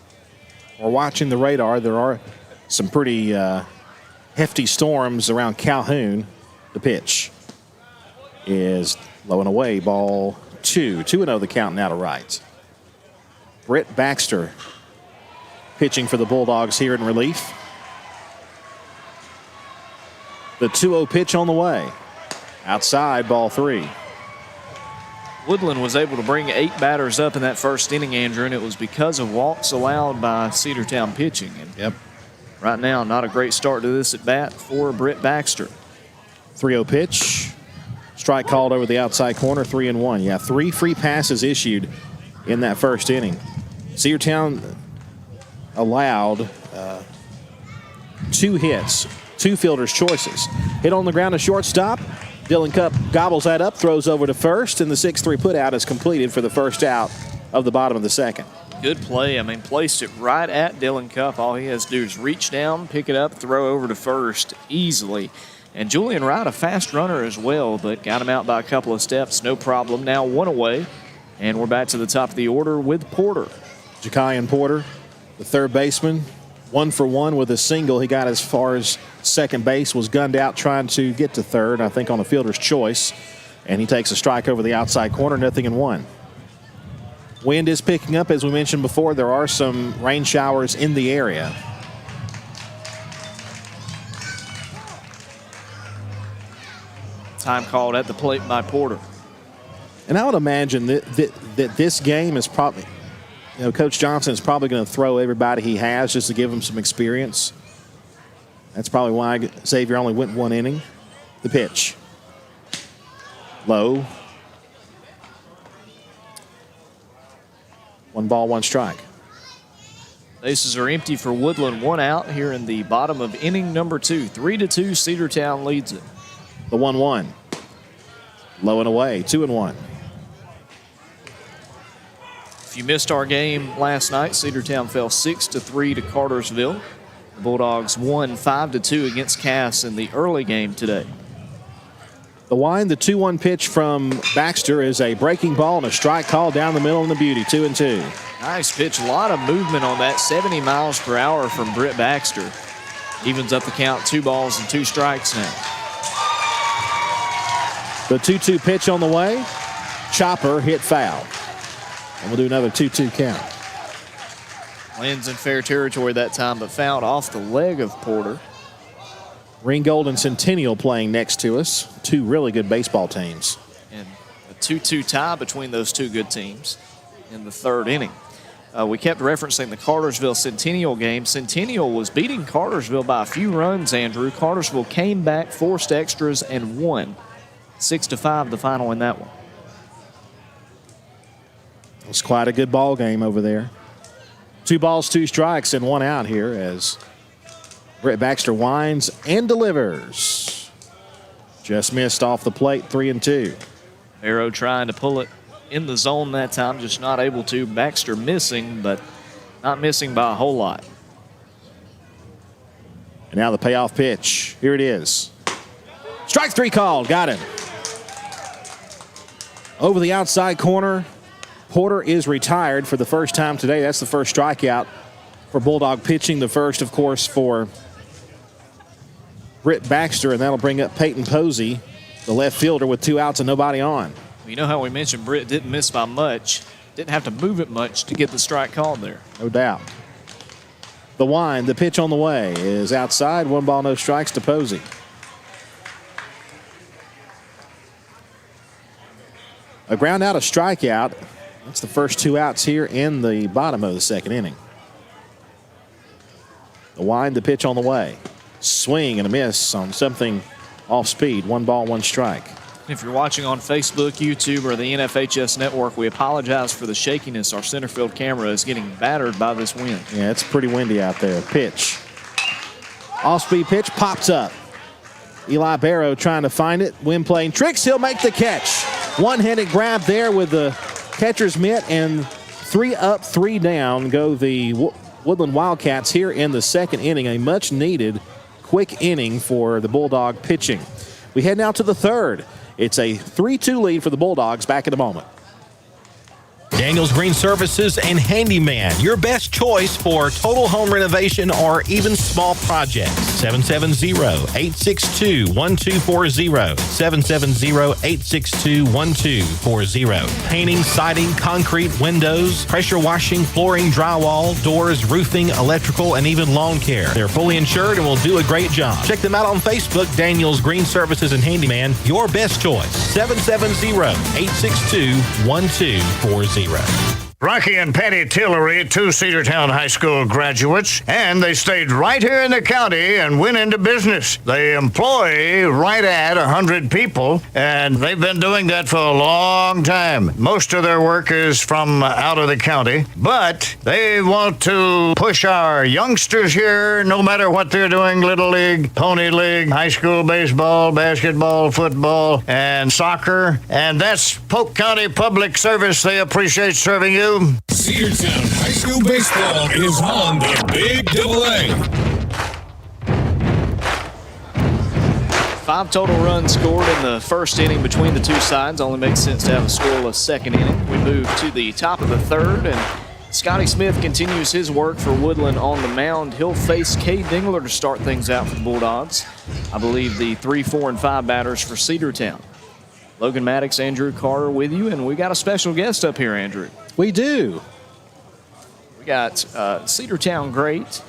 We're watching the radar. There are some pretty hefty storms around Calhoun. The pitch is low and away, ball 2. 2-0 the count now to Wright. Britt Baxter pitching for the Bulldogs here in relief. The 2-0 pitch on the way. Outside, ball 3. Woodland was able to bring 8 batters up in that 1st inning, Andrew, and it was because of walks allowed by Cedartown pitching. And right now, not a great start to this at bat for Britt Baxter. 3-0 pitch. Strike called over the outside corner, 3-1. Yeah, 3 free passes issued in that 1st inning. Cedartown allowed 2 hits, 2 fielders' choices. Hit on the ground to shortstop. Dylan Cupp gobbles that up, throws over to first, and the 6-3 putout is completed for the first out of the bottom of the 2nd. Good play. I mean, placed it right at Dylan Cupp. All he has to do is reach down, pick it up, throw over to first easily. And Julian Wright, a fast runner as well, but got him out by a couple of steps, no problem. Now 1 away, and we're back to the top of the order with Porter. Ja'Kian Porter, the 3rd baseman, 1 for 1 with a single. He got as far as second base, was gunned out trying to get to 3rd, I think on a fielder's choice. And he takes a strike over the outside corner, 0-1. Wind is picking up, as we mentioned before. There are some rain showers in the area. Time called at the plate by Porter. And I would imagine that this game is probably, Coach Johnson is probably going to throw everybody he has just to give him some experience. That's probably why Xavier only went 1 inning. The pitch. Low. 1 ball, 1 strike. Bases are empty for Woodland. 1 out here in the bottom of inning number 2. 3-2, Cedartown leads it. The 1-1. Low and away, 2-1. If you missed our game last night, Cedartown fell 6-3 to Cartersville. The Bulldogs won 5-2 against Cass in the early game today. The wind, the 2-1 pitch from Baxter is a breaking ball and a strike call down the middle in the beauty, 2-2. Nice pitch, a lot of movement on that, 70 miles per hour from Britt Baxter. Evens up the count, 2 balls and 2 strikes now. The 2-2 pitch on the way. Chopper hit foul. And we'll do another 2-2 count. Lands in fair territory that time, but fouled off the leg of Porter. Ringgold and Centennial playing next to us. 2 really good baseball teams. And a 2-2 tie between those 2 good teams in the 3rd inning. We kept referencing the Cartersville-Centennial game. Centennial was beating Cartersville by a few runs, Andrew. Cartersville came back, forced extras, and won. 6-5 the final in that one. It was quite a good ball game over there. 2 balls, 2 strikes, and 1 out here as Britt Baxter winds and delivers. Just missed off the plate, 3-2. Arrow trying to pull it in the zone that time, just not able to. Baxter missing, but not missing by a whole lot. And now the payoff pitch. Here it is. Strike 3 called. Got him. Over the outside corner. Porter is retired for the first time today. That's the first strikeout for Bulldog pitching. The first, of course, for Britt Baxter, and that'll bring up Peyton Posey, the left fielder, with 2 outs and nobody on. You know how we mentioned Britt didn't miss by much. Didn't have to move it much to get the strike called there. No doubt. The wind, the pitch on the way is outside. 1 ball, no strikes to Posey. A ground out, a strikeout. That's the first 2 outs here in the bottom of the 2nd inning. The wind, the pitch on the way. Swing and a miss on something off speed. 1 ball, 1 strike. If you're watching on Facebook, YouTube, or the NFHS network, we apologize for the shakiness. Our center field camera is getting battered by this wind. Yeah, it's pretty windy out there. Pitch. Off-speed pitch pops up. Eli Barrow trying to find it. Win playing tricks. He'll make the catch. One-handed grab there with the catcher's mitt, and 3 up, 3 down go the Woodland Wildcats here in the second inning. A much-needed quick inning for the Bulldog pitching. We head now to the third. It's a 3-2 lead for the Bulldogs. Back in a moment. Daniels Green Services and Handyman, your best choice for total home renovation or even small projects. 770-862-1240. 770-862-1240. Painting, siding, concrete, windows, pressure washing, flooring, drywall, doors, roofing, electrical, and even lawn care. They're fully insured and will do a great job. Check them out on Facebook, Daniels Green Services and Handyman, your best choice. 770-862-1240. Rocky and Patty Tillery, 2 Cedartown High School graduates, and they stayed right here in the county and went into business. They employ right at 100 people, and they've been doing that for a long time. Most of their work is from out of the county, but they want to push our youngsters here, no matter what they're doing, Little League, Pony League, high school baseball, basketball, football, and soccer, and that's Polk County Public Service. They appreciate serving you. Cedartown High School Baseball is on the Big AA. 5 total runs scored in the first inning between the two sides. Only makes sense to have a scoreless second inning. We move to the top of the third, and Scotty Smith continues his work for Woodland on the mound. He'll face Cade Dingler to start things out for the Bulldogs. I believe the 3, 4, and 5 batters for Cedartown. Logan Maddox, Andrew Carter with you, and we got a special guest up here, Andrew. We do. We got Cedartown great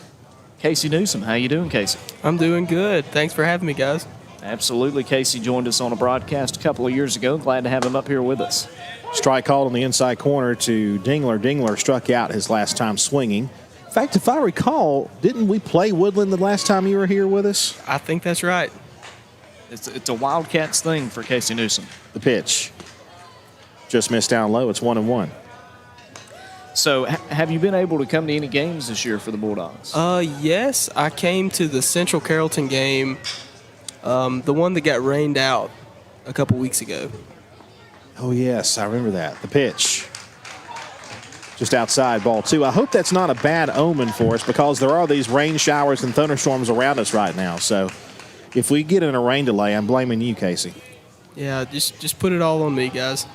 Casey Newsom. How you doing, Casey? I'm doing good. Thanks for having me, guys. Absolutely. Casey joined us on a broadcast a couple of years ago. Glad to have him up here with us. Strike called on the inside corner to Dingler. Dingler struck out his last time swinging. In fact, if I recall, didn't we play Woodland the last time you were here with us? I think that's right. It's a Wildcats thing for Casey Newsom. The pitch. Just missed down low. It's 1-1. So, have you been able to come to any games this year for the Bulldogs? Yes. I came to the Central Carrollton game, the one that got rained out a couple weeks ago. Oh, yes. I remember that. The pitch. Just outside, ball 2. I hope that's not a bad omen for us because there are these rain showers and thunderstorms around us right now. So, if we get in a rain delay, I'm blaming you, Casey. Yeah, just put it all on me, guys.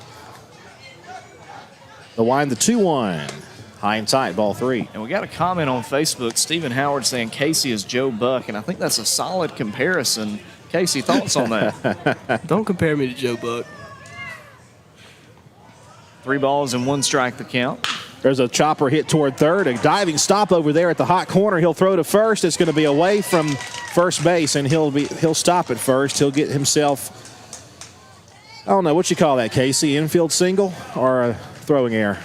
The wind, the 2-1. High and tight, ball 3. And we got a comment on Facebook, Stephen Howard saying Casey is Joe Buck, and I think that's a solid comparison. Casey, thoughts on that? Don't compare me to Joe Buck. 3 balls and 1 strike the count. There's a chopper hit toward third. A diving stop over there at the hot corner. He'll throw to first. It's going to be away from first base, and he'll stop at first. He'll get himself, I don't know, what you call that, Casey? Infield single or a throwing error?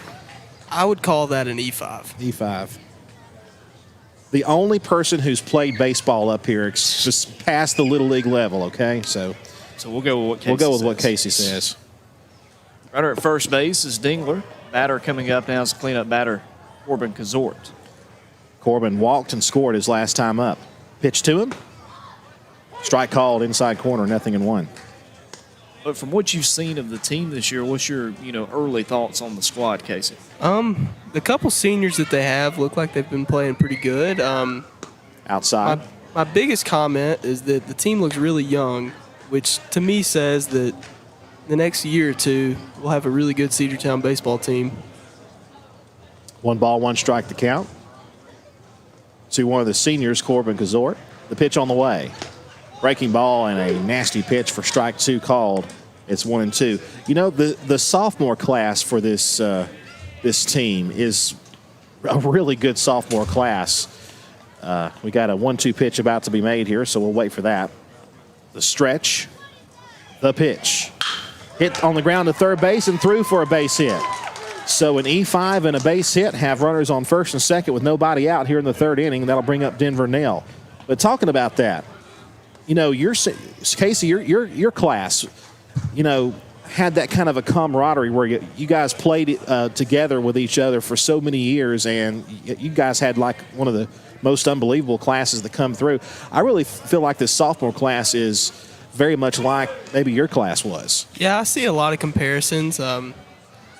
I would call that an E5. E5. The only person who's played baseball up here just past the Little League level, okay? So we'll go with what Casey We'll go with says. what Casey says. Runner at first base is Dingler. Batter coming up now is cleanup batter Corbin Kazort. Corbin walked and scored his last time up. Pitch to him. Strike called inside corner, 0-1. But from what you've seen of the team this year, what's your early thoughts on the squad, Casey? The couple seniors that they have look like they've been playing pretty good. Outside. My biggest comment is that the team looks really young, which to me says that the next year or two we'll have a really good Cedartown baseball team. 1 ball, 1 strike to count. To one of the seniors, Corbin Kazort. The pitch on the way. Breaking ball and a nasty pitch for strike 2 called. It's 1-2. You know, the sophomore class for this team is a really good sophomore class. We got a 1-2 pitch about to be made here, so we'll wait for that. The stretch. The pitch. Hit on the ground to third base and through for a base hit. So an E5 and a base hit, have runners on first and second with nobody out here in the third inning. That'll bring up Denver Nell. But talking about that, Casey, your class, had that kind of a camaraderie where you guys played together with each other for so many years, and you guys had like one of the most unbelievable classes that come through. I really feel like this sophomore class is very much like maybe your class was. Yeah, I see a lot of comparisons.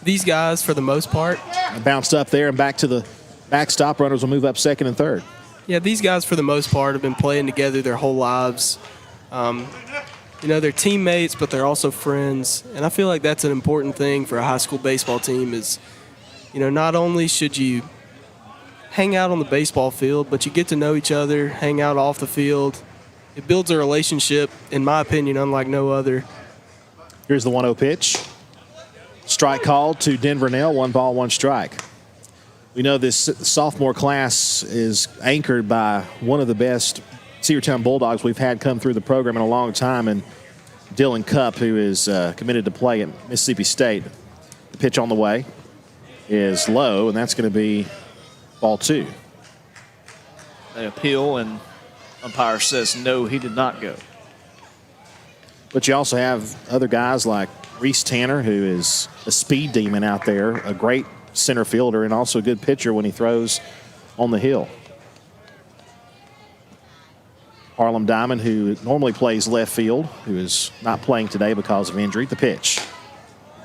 These guys, for the most part, bounced up there and back to the backstop. Runners will move up second and third. Yeah, these guys, for the most part, have been playing together their whole lives. They're teammates, but they're also friends. And I feel like that's an important thing for a high school baseball team is, not only should you hang out on the baseball field, but you get to know each other, hang out off the field. It builds a relationship, in my opinion, unlike no other. Here's the 1-0 pitch. Strike called to Denver Nell, 1 ball, 1 strike. We know this sophomore class is anchored by one of the best Cedartown Bulldogs we've had come through the program in a long time, and Dylan Cupp, who is committed to play at Mississippi State. The pitch on the way is low, and that's going to be ball 2. They appeal, and umpire says no, he did not go. But you also have other guys like Reese Tanner, who is a speed demon out there, a great center fielder, and also a good pitcher when he throws on the hill. Harlem Diamond, who normally plays left field, who is not playing today because of injury. The pitch.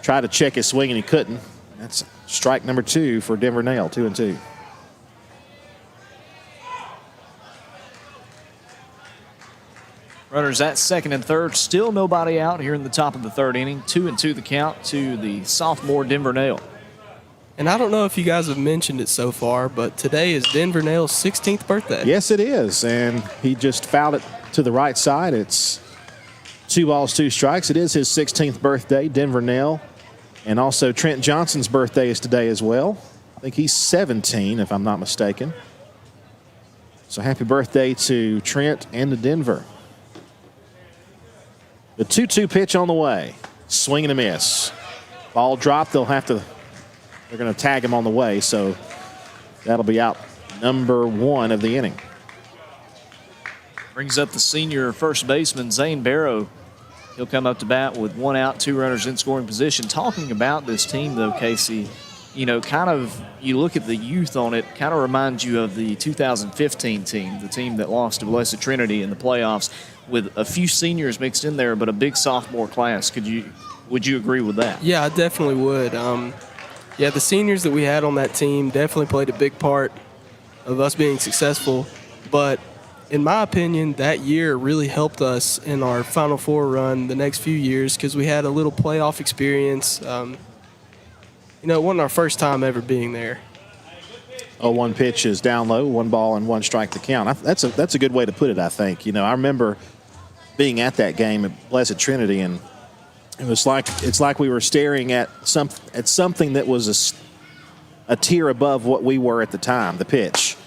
Tried to check his swing, and he couldn't. That's strike number 2 for Denver Nell, 2-2. Runners at second and third. Still nobody out here in the top of the third inning. 2-2 the count to the sophomore Denver Nell. And I don't know if you guys have mentioned it so far, but today is Denver Nell's 16th birthday. Yes, it is. And he just fouled it to the right side. It's 2 balls, 2 strikes. It is his 16th birthday, Denver Nell. And also Trent Johnson's birthday is today as well. I think he's 17, if I'm not mistaken. So happy birthday to Trent and to Denver. The 2-2 pitch on the way. Swing and a miss. Ball dropped. They're going to tag him on the way, so that'll be out number 1 of the inning. Brings up the senior first baseman, Zane Barrow. He'll come up to bat with 1 out, 2 runners in scoring position. Talking about this team, though, Casey, you look at the youth on it, kind of reminds you of the 2015 team, the team that lost to Blessed Trinity in the playoffs, with a few seniors mixed in there, but a big sophomore class. Would you agree with that? Yeah, I definitely would. The seniors that we had on that team definitely played a big part of us being successful. But in my opinion, that year really helped us in our Final Four run the next few years because we had a little playoff experience. It wasn't our first time ever being there. 0-1 pitch is down low, 1 ball and 1 strike to count. That's a good way to put it, I think. I remember being at that game at Blessed Trinity, and it's like we were staring at something that was a tier above what we were at the time. The pitch,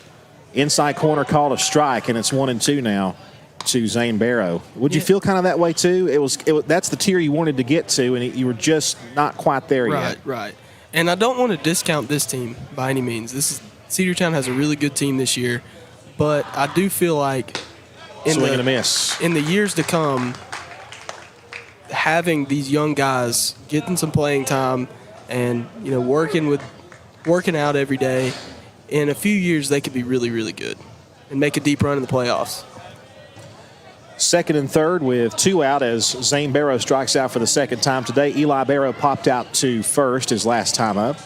inside corner, called a strike, and it's 1-2 now to Zane Barrow. Would you feel kind of that way too? That's the tier you wanted to get to, and you were just not quite there yet. Right. And I don't want to discount this team by any means. Cedartown has a really good team this year, but I do feel like swing and a miss in the years to come, having these young guys getting some playing time and working out every day, in a few years they could be really, really good and make a deep run in the playoffs. Second and third with 2 out as Zane Barrow strikes out for the second time today. Eli Barrow popped out to first his last time up,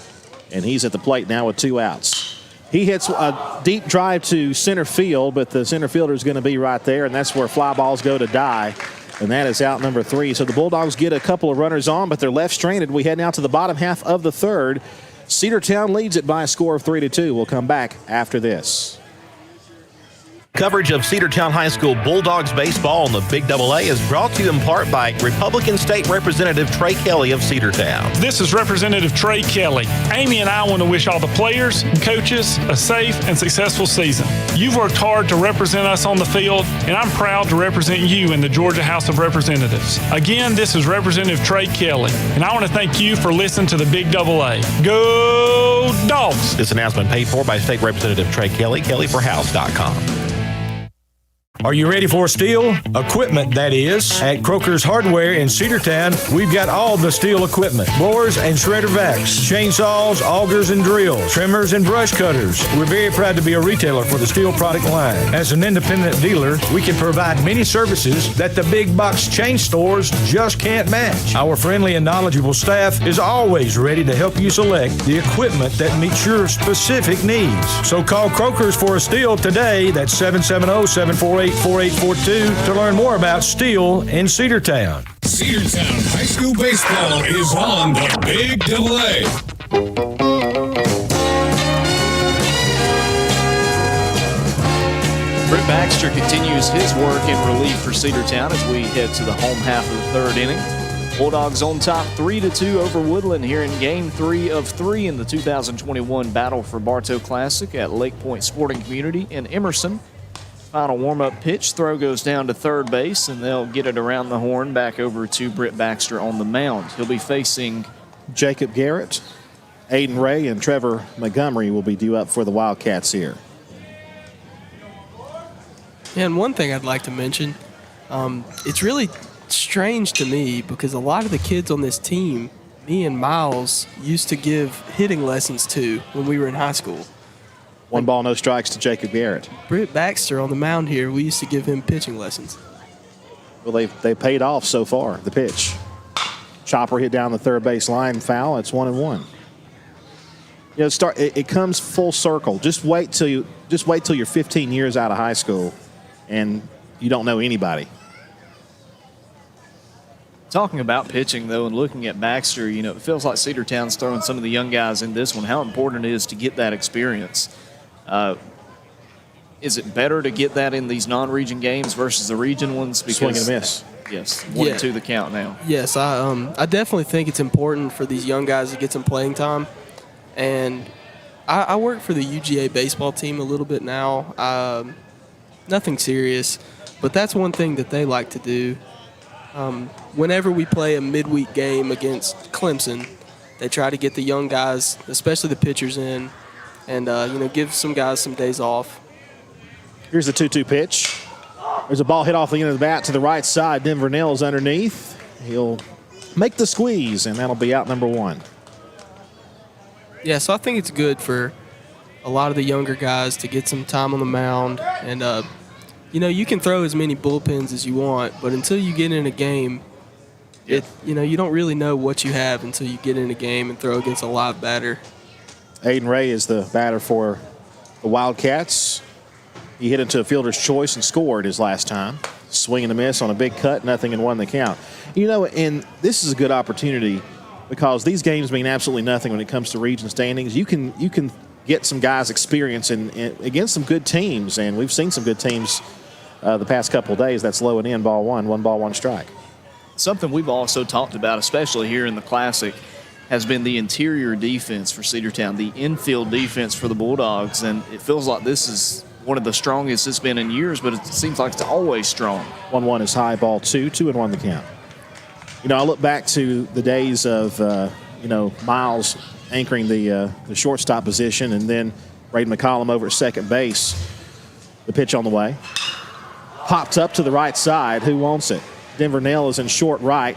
and he's at the plate now with 2 outs. He hits a deep drive to center field, but the center fielder is going to be right there, and that's where fly balls go to die, and that is out number 3. So the Bulldogs get a couple of runners on, but they're left stranded. We head now to the bottom half of the third. Cedartown leads it by a score of 3-2. We'll come back after this. Coverage of Cedartown High School Bulldogs baseball on the Big AA is brought to you in part by Republican State Representative Trey Kelly of Cedartown. This is Representative Trey Kelly. Amy and I want to wish all the players and coaches a safe and successful season. You've worked hard to represent us on the field, and I'm proud to represent you in the Georgia House of Representatives. Again, this is Representative Trey Kelly, and I want to thank you for listening to the Big AA. Go Dogs! This announcement paid for by State Representative Trey Kelly, kellyforhouse.com. Are you ready for steel equipment, that is? At Croker's Hardware in Cedartown, we've got all the steel equipment. Blowers and shredder vacs, chainsaws, augers and drills, trimmers and brush cutters. We're very proud to be a retailer for the steel product line. As an independent dealer, we can provide many services that the big box chain stores just can't match. Our friendly and knowledgeable staff is always ready to help you select the equipment that meets your specific needs. So call Croker's for a steel today. That's 770-748-4842 to learn more about steel in Cedartown. Cedartown High School Baseball is on the Big Double A. Britt Baxter continues his work in relief for Cedartown as we head to the home half of the third inning. Bulldogs on top 3-2 over Woodland here in Game 3 of 3 in the 2021 Battle for Bartow Classic at Lake Point Sporting Community in Emerson. Final warm-up pitch, throw goes down to third base, and they'll get it around the horn back over to Britt Baxter on the mound. He'll be facing Jacob Garrett, Aiden Ray, and Trevor Montgomery will be due up for the Wildcats here. Yeah, and one thing I'd like to mention, it's really strange to me because a lot of the kids on this team, me and Miles used to give hitting lessons to when we were in high school. One ball, no strikes to Jacob Garrett. Britt Baxter on the mound here, we used to give him pitching lessons. Well, they paid off so far, the pitch. Chopper hit down the third base line, foul, it's 1-1. You know, it comes full circle. Just wait till you're 15 years out of high school and you don't know anybody. Talking about pitching, though, and looking at Baxter, you know, it feels like Cedartown's throwing some of the young guys in this one. How important it is to get that experience. Is it better to get that in these non-region games versus the region ones? Because, swing and a miss. Yes, 1-2 the count now. Yes, I definitely think it's important for these young guys to get some playing time. And I work for the UGA baseball team a little bit now. Nothing serious, but that's one thing that they like to do. Whenever we play a midweek game against Clemson, they try to get the young guys, especially the pitchers, in and give some guys some days off. Here's the 2-2 pitch. There's a ball hit off the end of the bat to the right side. Denver Nell's underneath. He'll make the squeeze, and that'll be out number 1. Yeah, so I think it's good for a lot of the younger guys to get some time on the mound. And, you can throw as many bullpens as you want, but until you get in a game, you don't really know what you have until you get in a game and throw against a live batter. Aiden Ray is the batter for the Wildcats. He hit into a fielder's choice and scored his last time. Swing and a miss on a big cut, nothing, and won the count. You know, and this is a good opportunity because these games mean absolutely nothing when it comes to region standings. You can get some guys experience in against some good teams, and we've seen some good teams the past couple of days. That's low and in, ball one, 1 ball, 1 strike. Something we've also talked about, especially here in the Classic, has been the interior defense for Cedartown, the infield defense for the Bulldogs, and it feels like this is one of the strongest it's been in years, but it seems like it's always strong. 1-1 is high, ball 2, 2-1 the count. You know, I look back to the days of, Miles anchoring the shortstop position and then Braden McCollum over at second base. The pitch on the way. Popped up to the right side. Who wants it? Denver Nell is in short right.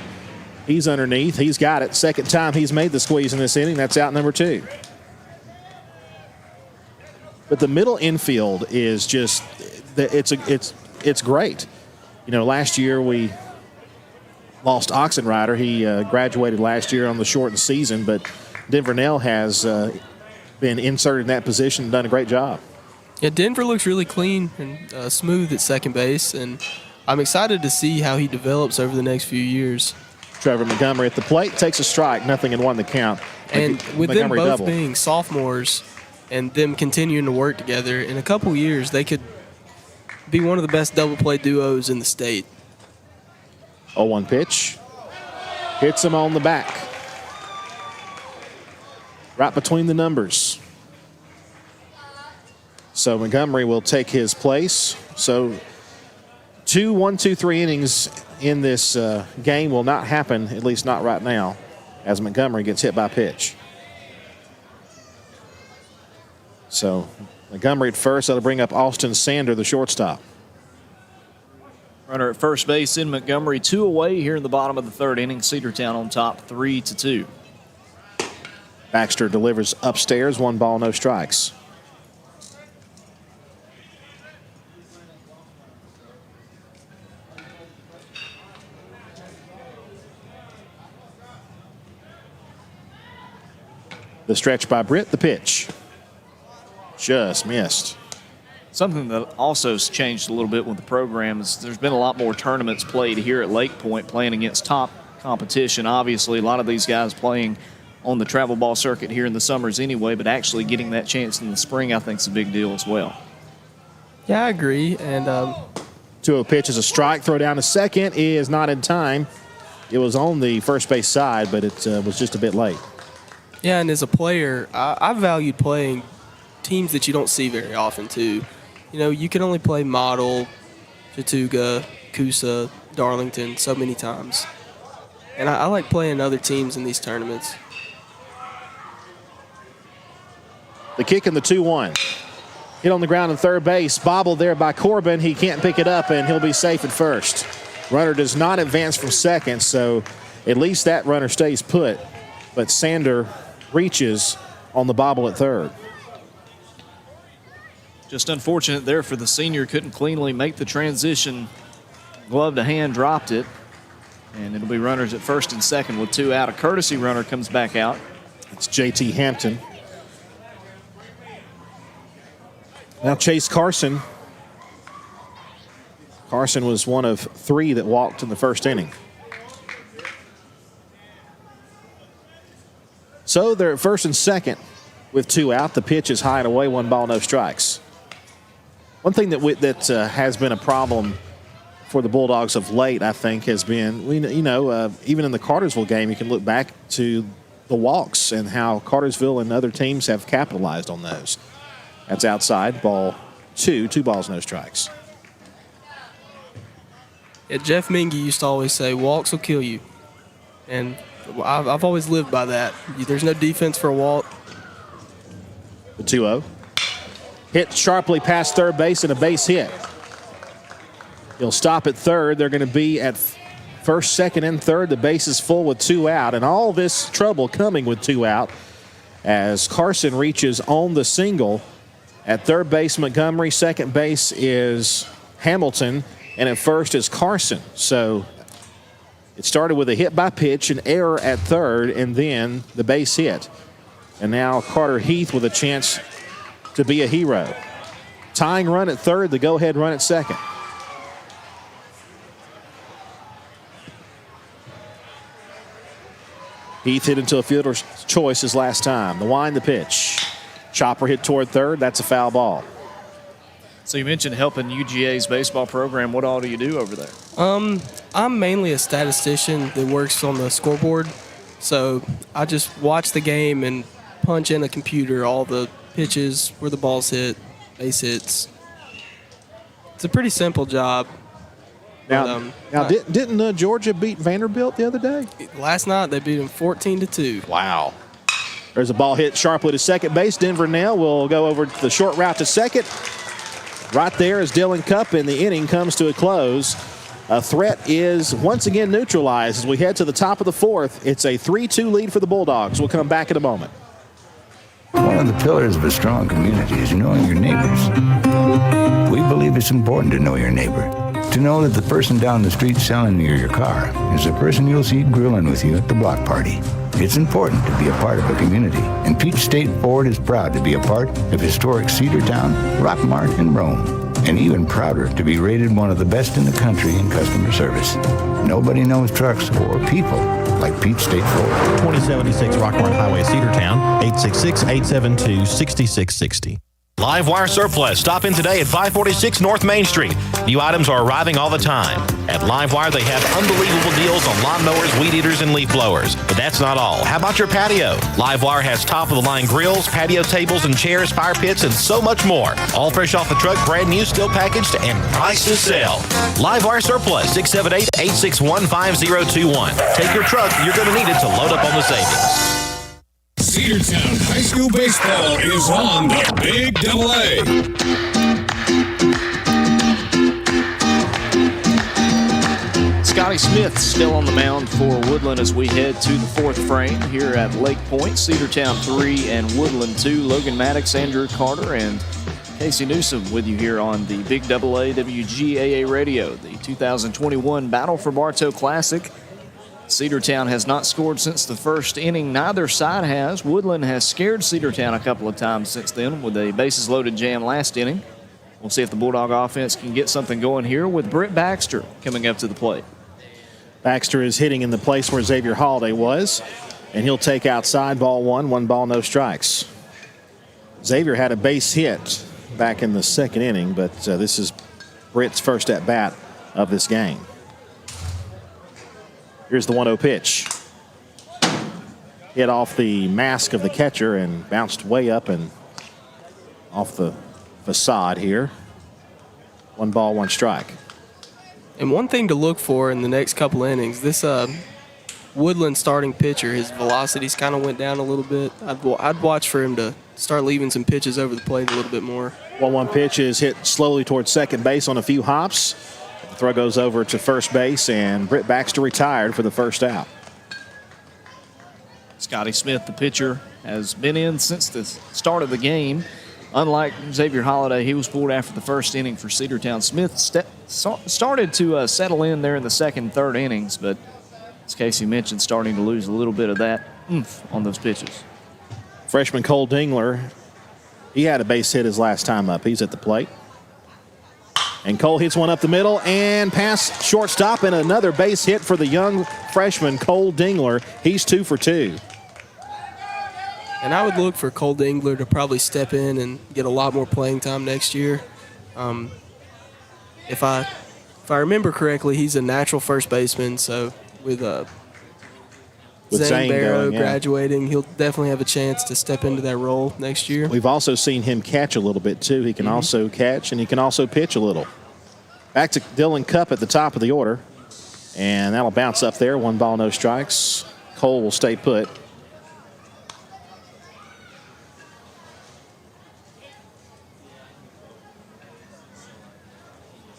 He's underneath. He's got it. Second time he's made the squeeze in this inning. That's out number 2. But the middle infield is just it's great. You know, last year we lost Oxenrider. He graduated last year on the shortened season, but Denver Nell has been inserted in that position and done a great job. Yeah, Denver looks really clean and smooth at second base, and I'm excited to see how he develops over the next few years. Trevor Montgomery at the plate takes a strike, 0-1 the count. And with them both double. being sophomores and them continuing to work together, in a couple years they could be one of the best double play duos in the state. 0-1 pitch. Hits him on the back. Right between the numbers. So Montgomery will take his place. So 2 1-2-3 innings in this game will not happen, at least not right now, as Montgomery gets hit by pitch. So Montgomery at first. That'll bring up Austin Sander, the shortstop. Runner at first base in Montgomery, 2 away here in the bottom of the third inning. Cedartown on top 3-2. Baxter delivers upstairs, 1 ball, no strikes. The stretch by Britt, the pitch. Just missed. Something that also has changed a little bit with the program is there's been a lot more tournaments played here at Lake Point, playing against top competition. Obviously, a lot of these guys playing on the travel ball circuit here in the summers anyway, but actually getting that chance in the spring I think is a big deal as well. Yeah, I agree. And 2-0 pitch is a strike. Throw down to second is not in time. It was on the first base side, but it was just a bit late. Yeah, and as a player, I valued playing teams that you don't see very often, too. You know, you can only play Model, Chattooga, Coosa, Darlington so many times. And I like playing other teams in these tournaments. The kick in the 2-1. Hit on the ground in third base. Bobbled there by Corbin. He can't pick it up, and he'll be safe at first. Runner does not advance from second, so at least that runner stays put. But Sander reaches on the bobble at third. Just unfortunate there for the senior. Couldn't cleanly make the transition. Glove to hand, dropped it. And it'll be runners at first and second with 2 out. A courtesy runner comes back out. It's J.T. Hampton. Now Chase Carson. Carson was one of 3 that walked in the first inning. So they're at first and second with 2 out. The pitch is high and away, 1 ball, no strikes. One thing that has been a problem for the Bulldogs of late, I think, has been, even in the Cartersville game, you can look back to the walks and how Cartersville and other teams have capitalized on those. That's outside, ball 2, 2 balls, no strikes. Yeah, Jeff Mingy used to always say, walks will kill you. And I've always lived by that. There's no defense for a walk. The 2-0. Hit sharply past third base and a base hit. He'll stop at third. They're going to be at first, second, and third. The base is full with 2 out, and all this trouble coming with 2 out as Carson reaches on the single. At third base, Montgomery. Second base is Hamilton, and at first is Carson. So it started with a hit by pitch, an error at third, and then the base hit. And now Carter Heath with a chance to be a hero. Tying run at third, the go-ahead run at second. Heath hit into a fielder's choice his last time. The wind, the pitch. Chopper hit toward third. That's a foul ball. So you mentioned helping UGA's baseball program. What all do you do over there? I'm mainly a statistician that works on the scoreboard. So I just watch the game and punch in a computer all the pitches, where the ball's hit, base hits. It's a pretty simple job. Now, didn't Georgia beat Vanderbilt the other day? Last night they beat them 14-2. Wow. There's a ball hit sharply to second base. Denver Nail will go over the short route to second. Right there as Dylan Cupp, and the inning comes to a close. A threat is once again neutralized as we head to the top of the fourth. It's a 3-2 lead for the Bulldogs. We'll come back in a moment. One of the pillars of a strong community is knowing your neighbors. We believe it's important to know your neighbor. To know that the person down the street selling you your car is the person you'll see grilling with you at the block party. It's important to be a part of a community, and Peach State Ford is proud to be a part of historic Cedartown, Rockmart, and Rome, and even prouder to be rated one of the best in the country in customer service. Nobody knows trucks or people like Peach State Ford. 2076 Rockmart Highway, Cedartown, 866-872-6660. Live Wire Surplus. Stop in today at 546 North Main Street. New items are arriving all the time. At Live Wire, they have unbelievable deals on lawnmowers, weed eaters, and leaf blowers. But that's not all. How about your patio? Live Wire has top-of-the-line grills, patio tables and chairs, fire pits, and so much more. All fresh off the truck, brand new, still packaged, and price to sell. Live Wire Surplus, 678-861-5021. Take your truck. You're going to need it to load up on the savings. Cedartown High School baseball is on the Big Double A. Scotty Smith still on the mound for Woodland as we head to the fourth frame here at Lake Point. Cedartown 3 and Woodland 2. Logan Maddox, Andrew Carter, and Casey Newsom with you here on the Big AA WGAA Radio, the 2021 Battle for Bartow Classic. Cedartown has not scored since the first inning. Neither side has. Woodland has scared Cedartown a couple of times since then with a bases-loaded jam last inning. We'll see if the Bulldog offense can get something going here with Britt Baxter coming up to the plate. Baxter is hitting in the place where Xavier Holiday was, and he'll take outside, ball one ball, no strikes. Xavier had a base hit back in the second inning, but this is Britt's first at-bat of this game. Here's the 1-0 pitch. Hit off the mask of the catcher and bounced way up and off the facade here. 1 ball, 1 strike. And one thing to look for in the next couple innings, this Woodland starting pitcher, his velocities kind of went down a little bit. I'd watch for him to start leaving some pitches over the plate a little bit more. 1-1 pitch is hit slowly towards second base on a few hops. The throw goes over to first base, and Britt Baxter retired for the first out. Scotty Smith, the pitcher, has been in since the start of the game. Unlike Xavier Holiday, he was pulled after the first inning for Cedartown. Smith started to settle in there in the second, third innings, but as Casey mentioned, starting to lose a little bit of that oomph on those pitches. Freshman Cole Dingler, he had a base hit his last time up. He's at the plate. And Cole hits one up the middle and past shortstop, and another base hit for the young freshman Cole Dingler. He's 2 for 2. And I would look for Cole Dingler to probably step in and get a lot more playing time next year. If I remember correctly, he's a natural first baseman, so with Zane Barrow graduating, he'll definitely have a chance to step into that role next year. We've also seen him catch a little bit, too. He can also catch, and he can also pitch a little. Back to Dylan Cupp at the top of the order, and that'll bounce up there. 1 ball, no strikes. Cole will stay put.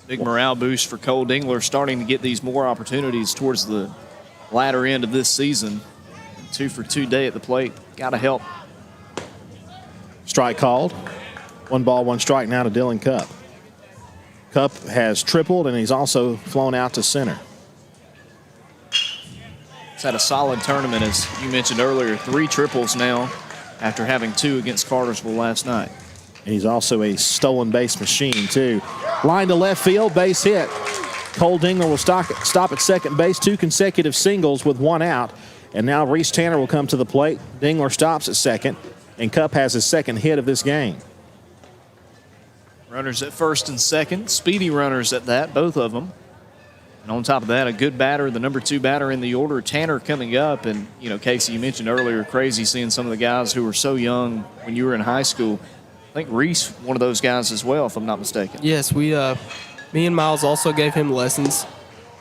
Big morale boost for Cole Dingler, starting to get these more opportunities towards the latter end of this season. 2 for 2 day at the plate. Got to help. Strike called. 1 ball, 1 strike now to Dylan Cupp. Cupp has tripled, and he's also flown out to center. He's had a solid tournament, as you mentioned earlier. 3 triples now after having 2 against Cartersville last night. And he's also a stolen base machine, too. Line to left field, base hit. Cole Dingler will stop at second base, 2 consecutive singles with 1 out. And now Reese Tanner will come to the plate. Dingler stops at second, and Cupp has his second hit of this game. Runners at first and second, speedy runners at that, both of them. And on top of that, a good batter, the number 2 batter in the order, Tanner, coming up. And, you know, Casey, you mentioned earlier, crazy seeing some of the guys who were so young when you were in high school. I think Reese, one of those guys as well, if I'm not mistaken. Yes, me and Miles also gave him lessons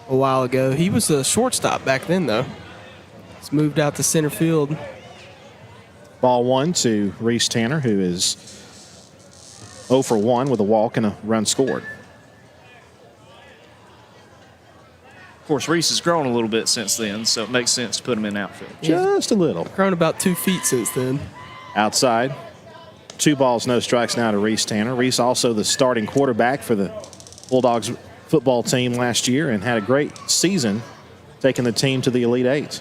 a while ago. He was a shortstop back then, though. He's moved out to center field. Ball 1 to Reese Tanner, who is 0 for 1 with a walk and a run scored. Of course, Reese has grown a little bit since then, so it makes sense to put him in outfield. Just a little. Grown about 2 feet since then. Outside. 2 balls, no strikes now to Reese Tanner. Reese also the starting quarterback for the Bulldogs football team last year and had a great season taking the team to the Elite 8.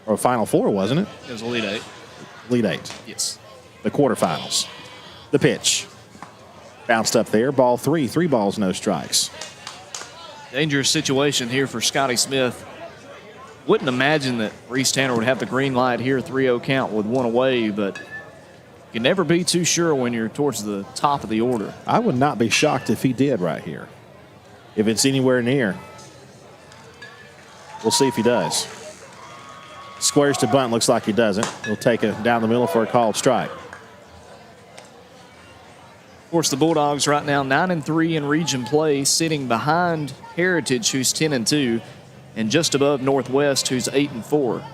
Or Final 4, wasn't it? It was Elite 8. Elite 8. Yes. The quarterfinals. The pitch. Bounced up there. Ball 3. 3 balls, no strikes. Dangerous situation here for Scotty Smith. Wouldn't imagine that Reese Tanner would have the green light here, 3-0 count with 1 away, but you can never be too sure when you're towards the top of the order. I would not be shocked if he did right here. If it's anywhere near. We'll see if he does. Squares to bunt, looks like he doesn't. He'll take it down the middle for a called strike. Of course, the Bulldogs right now 9-3 in region play, sitting behind Heritage, who's 10-2, and just above Northwest, who's 8-4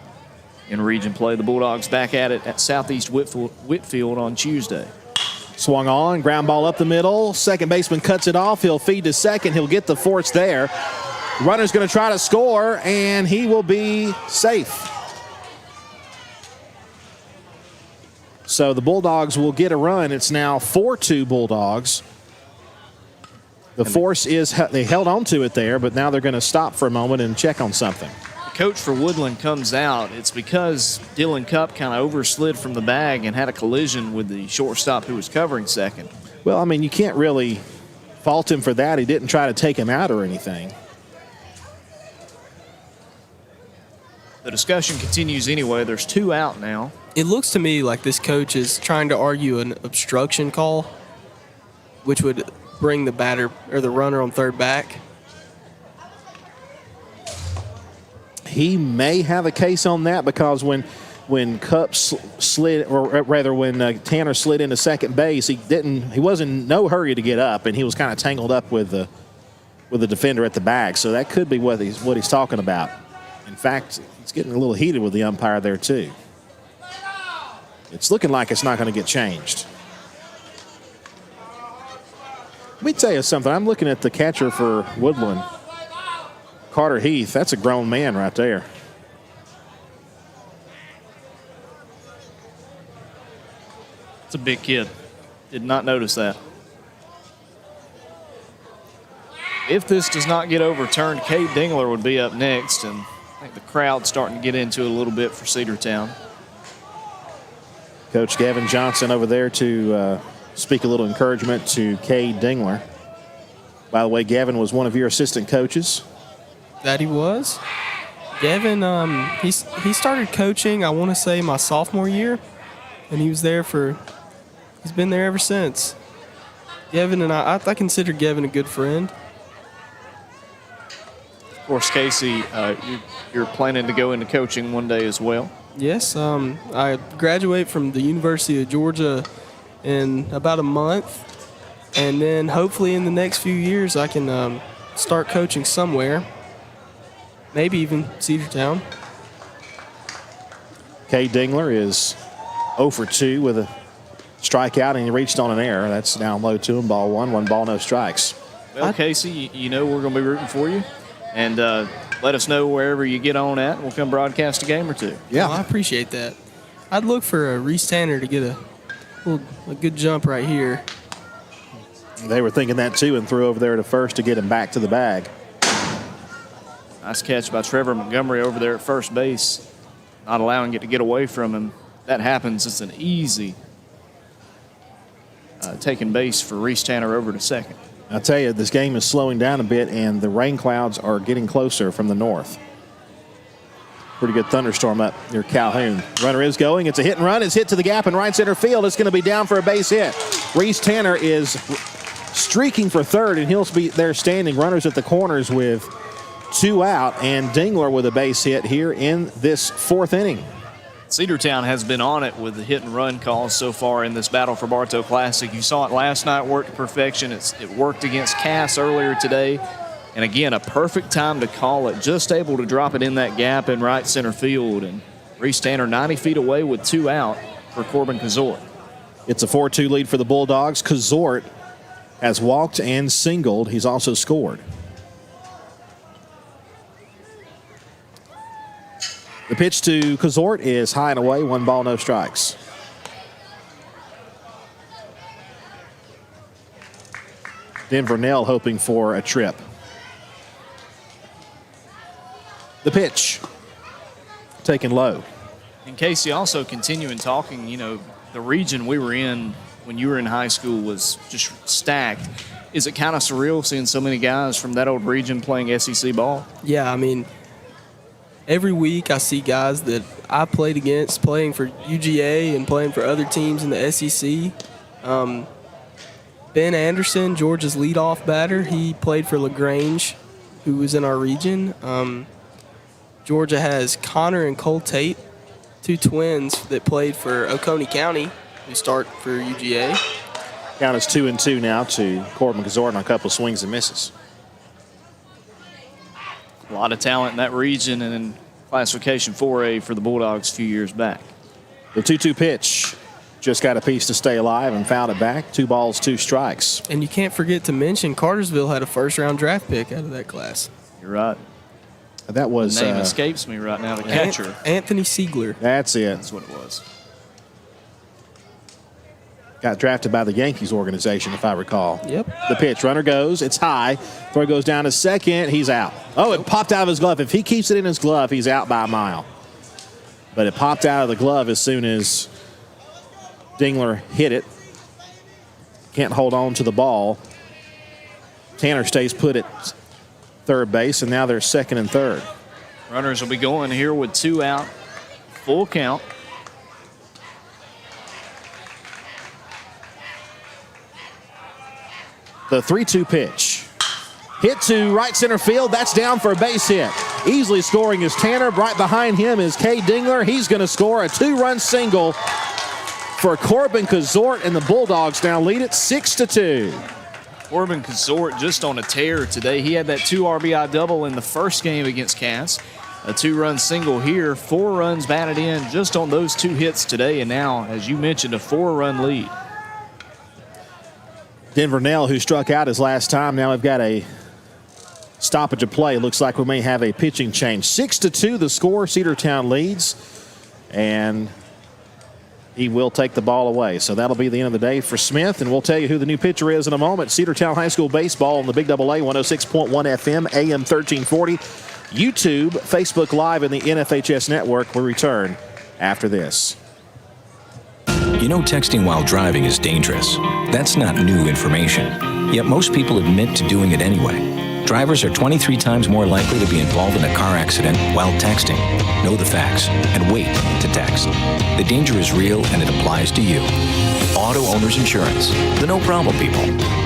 in region play. The Bulldogs back at it at Southeast Whitfield on Tuesday. Swung on, ground ball up the middle. Second baseman cuts it off. He'll feed to second. He'll get the force there. Runner's going to try to score, and he will be safe. So the Bulldogs will get a run. It's now 4-2 Bulldogs. The force is they held on to it there, but now they're going to stop for a moment and check on something. The coach for Woodland comes out. It's because Dylan Cupp kind of overslid from the bag and had a collision with the shortstop who was covering second. Well, I mean, you can't really fault him for that. He didn't try to take him out or anything. The discussion continues anyway. There's 2 out now. It looks to me like this coach is trying to argue an obstruction call, which would bring the batter or the runner on third back. He may have a case on that because when Cupp slid, or rather when Tanner slid into second base, he wasn't in no hurry to get up, and he was kind of tangled up with the defender at the bag. So that could be what he's talking about. In fact, he's getting a little heated with the umpire there too. It's looking like it's not going to get changed. Let me tell you something. I'm looking at the catcher for Woodland, Carter Heath. That's a grown man right there. It's a big kid. Did not notice that. If this does not get overturned, Cade Dingler would be up next, and I think the crowd's starting to get into it a little bit for Cedartown. Coach Gavin Johnson over there to speak a little encouragement to Cade Dingler. By the way, Gavin was one of your assistant coaches. That he was. Gavin, he started coaching, I want to say, my sophomore year, and he's been there ever since. Gavin and I consider Gavin a good friend. Of course, Casey, you're planning to go into coaching one day as well. Yes, I graduate from the University of Georgia in about a month, and then hopefully in the next few years I can start coaching somewhere, maybe even Cedartown. Cade Dingler is 0 for 2 with a strikeout, and he reached on an error. That's down low to him, ball 1 ball, no strikes. Well, Casey, you know we're going to be rooting for you, and let us know wherever you get on at, and we'll come broadcast a game or two. Yeah, I appreciate that. I'd look for Reese Tanner to get a good jump right here. They were thinking that too and threw over there to first to get him back to the bag. Nice catch by Trevor Montgomery over there at first base, not allowing it to get away from him. That happens. It's an easy taking base for Reese Tanner over to second. I'll tell you, this game is slowing down a bit, and the rain clouds are getting closer from the north. Pretty good thunderstorm up near Calhoun. Runner is going. It's a hit and run. It's hit to the gap in right center field. It's going to be down for a base hit. Reese Tanner is streaking for third, and he'll be there standing. Runners at the corners with 2 out, and Dingler with a base hit here in this 4th inning. Cedartown has been on it with the hit and run calls so far in this Battle for Bartow Classic. You saw it last night, worked to perfection. It worked against Cass earlier today. And again, a perfect time to call it. Just able to drop it in that gap in right center field. And Reese Tanner 90 feet away with 2 out for Corbin Kazort. It's a 4-2 lead for the Bulldogs. Kazort has walked and singled. He's also scored. The pitch to Kazort is high and away, 1 ball, no strikes. Denver Nell hoping for a trip. The pitch, taken low. And Casey, also continuing talking, the region we were in when you were in high school was just stacked. Is it kind of surreal seeing so many guys from that old region playing SEC ball? Yeah, I mean, every week I see guys that I played against playing for UGA and playing for other teams in the SEC. Ben Anderson, Georgia's leadoff batter, he played for LaGrange, who was in our region. Georgia has Connor and Cole Tate, 2 twins that played for Oconee County, who start for UGA. Count is 2-2 now to Corbin Kazort on a couple of swings and misses. A lot of talent in that region and in classification 4A for the Bulldogs a few years back. The 2-2 pitch just got a piece to stay alive and fouled it back. 2 balls, 2 strikes. And you can't forget to mention Cartersville had a first-round draft pick out of that class. You're right. That was the name escapes me right now. The catcher, Anthony Siegler. That's it. That's what it was. Got drafted by the Yankees organization, if I recall. Yep. The pitch, runner goes, it's high. Throw goes down to second, he's out. Oh, it popped out of his glove. If he keeps it in his glove, he's out by a mile. But it popped out of the glove as soon as Dingler hit it. Can't hold on to the ball. Tanner stays put at third base, and now they're second and third. Runners will be going here with 2 out. Full count. The 3-2 pitch. Hit to right center field. That's down for a base hit. Easily scoring is Tanner. Right behind him is Cade Dingler. He's going to score a 2-run single for Corbin Kazort, and the Bulldogs now lead it 6-2. Corbin Kazort just on a tear today. He had that 2 RBI double in the first game against Cass. A 2-run single here. 4 runs batted in just on those 2 hits today, and now, as you mentioned, a 4-run lead. Denver Nell, who struck out his last time, now we've got a stoppage of play. Looks like we may have a pitching change. 6-2 the score. Cedartown leads, and he will take the ball away. So that'll be the end of the day for Smith, and we'll tell you who the new pitcher is in a moment. Cedartown High School baseball on the Big AA, 106.1 FM, AM 1340, YouTube, Facebook Live, and the NFHS Network will return after this. You know texting while driving is dangerous. That's not new information. Yet most people admit to doing it anyway. Drivers are 23 times more likely to be involved in a car accident while texting. Know the facts and wait to text. The danger is real and it applies to you. Auto Owners Insurance. The no problem people.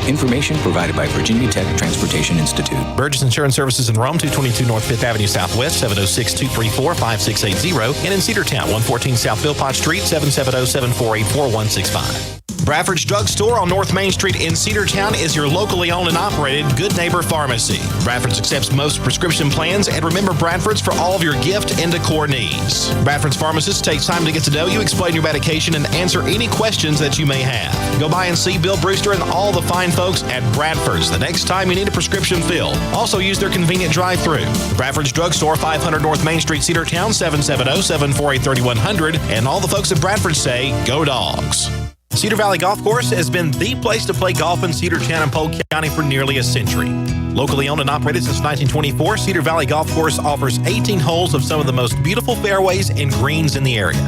Information provided by Virginia Tech Transportation Institute. Burgess Insurance Services in Rome, 222 North 5th Avenue Southwest, 706-234-5680. And in Cedartown, 114 South Philpott Street, 770-748-4165. Bradford's Drugstore on North Main Street in Cedartown is your locally owned and operated Good Neighbor Pharmacy. Bradford's accepts most prescription plans, and remember Bradford's for all of your gift and decor needs. Bradford's pharmacist takes time to get to know you, explain your medication, and answer any questions that you may have. Go by and see Bill Brewster and all the fine folks at Bradford's the next time you need a prescription filled. Also use their convenient drive-thru. Bradford's Drugstore, 500 North Main Street, Cedartown, 770-748-3100. And all the folks at Bradford say, go Dogs. Cedar Valley Golf Course has been the place to play golf in Cedartown and Polk County for nearly a century. Locally owned and operated since 1924, Cedar Valley Golf Course offers 18 holes of some of the most beautiful fairways and greens in the area.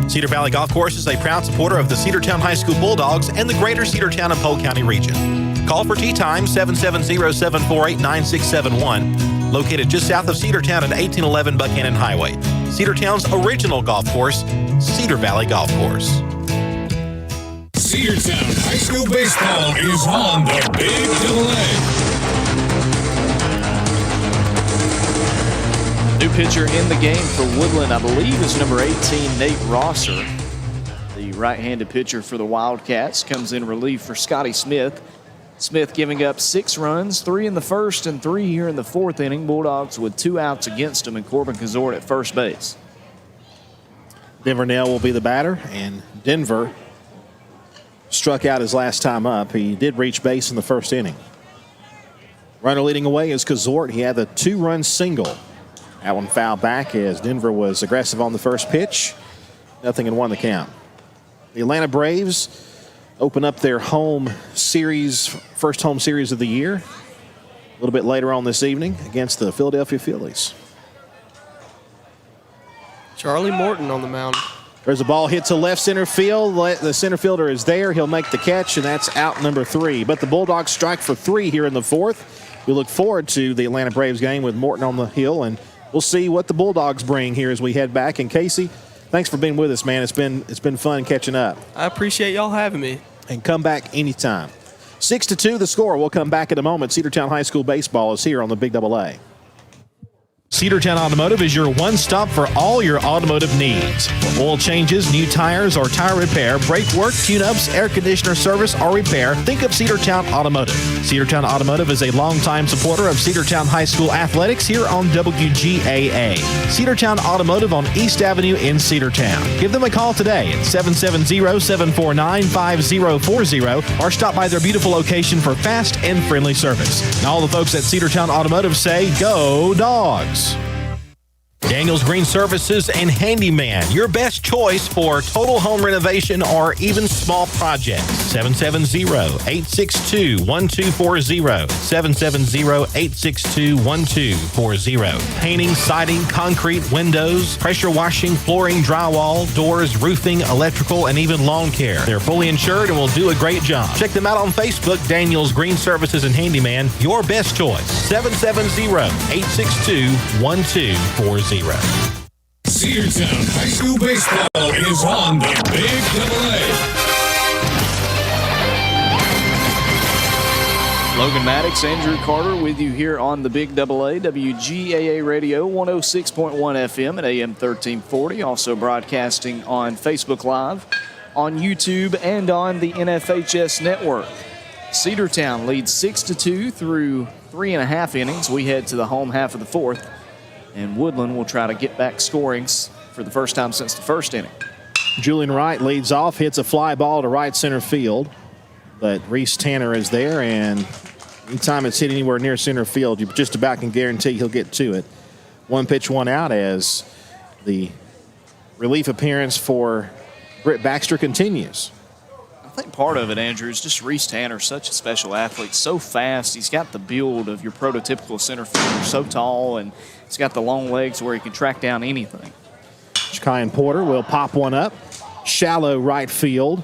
Cedar Valley Golf Course is a proud supporter of the Cedartown High School Bulldogs and the greater Cedartown and Polk County region. Call for tee time, 770-748-9671, located just south of Cedartown at 1811 Buchanan Highway. Cedartown's original golf course, Cedar Valley Golf Course. Cedartown High School baseball is on the Big AA. New pitcher in the game for Woodland, I believe, is number 18, Nate Rosser. The right-handed pitcher for the Wildcats comes in relief for Scotty Smith. Smith giving up 6 runs, 3 in the first and 3 here in the 4th inning. Bulldogs with 2 outs against them, and Corbin Kazort at first base. Denver Nell will be the batter, and Denver struck out his last time up. He did reach base in the first inning. Runner leading away is Kazort. He had the 2-run single. That one fouled back as Denver was aggressive on the first pitch. 0-1 the count. The Atlanta Braves open up their home series, first home series of the year, a little bit later on this evening against the Philadelphia Phillies. Charlie Morton on the mound. There's a ball hit to left center field. The center fielder is there. He'll make the catch, and that's out number 3. But the Bulldogs strike for 3 here in the 4th. We look forward to the Atlanta Braves game with Morton on the hill, and we'll see what the Bulldogs bring here as we head back. And Casey, thanks for being with us, man. It's been fun catching up. I appreciate y'all having me. And come back anytime. 6-2 the score. We'll come back in a moment. Cedartown High School baseball is here on the Big AA. Cedartown Automotive is your one-stop for all your automotive needs. Oil changes, new tires, or tire repair, brake work, tune-ups, air conditioner service, or repair, think of Cedartown Automotive. Cedartown Automotive is a longtime supporter of Cedartown High School athletics here on WGAA. Cedartown Automotive on East Avenue in Cedartown. Give them a call today at 770-749-5040 or stop by their beautiful location for fast and friendly service. And all the folks at Cedartown Automotive say, go Dogs! Daniels Green Services and Handyman, your best choice for total home renovation or even small projects. 770-862-1240. 770-862-1240. Painting, siding, concrete, windows, pressure washing, flooring, drywall, doors, roofing, electrical, and even lawn care. They're fully insured and will do a great job. Check them out on Facebook, Daniels Green Services and Handyman, your best choice. 770-862-1240. Cedartown High School Baseball is on the Big AA. Logan Maddox, Andrew Carter with you here on the Big AA, WGAA Radio, 106.1 FM at AM 1340. Also broadcasting on Facebook Live, on YouTube, and on the NFHS Network. Cedartown leads 6-2 through 3.5 innings. We head to the home half of the fourth. And Woodland will try to get back scorings for the first time since the first inning. Julian Wright leads off, hits a fly ball to right center field. But Reese Tanner is there, and anytime it's hit anywhere near center field, you just about can guarantee he'll get to it. 1 pitch, 1 out as the relief appearance for Britt Baxter continues. I think part of it, Andrew, is just Reese Tanner, such a special athlete, so fast. He's got the build of your prototypical center fielder, so tall, and he's got the long legs where he can track down anything. Chakayan Porter will pop one up, shallow right field,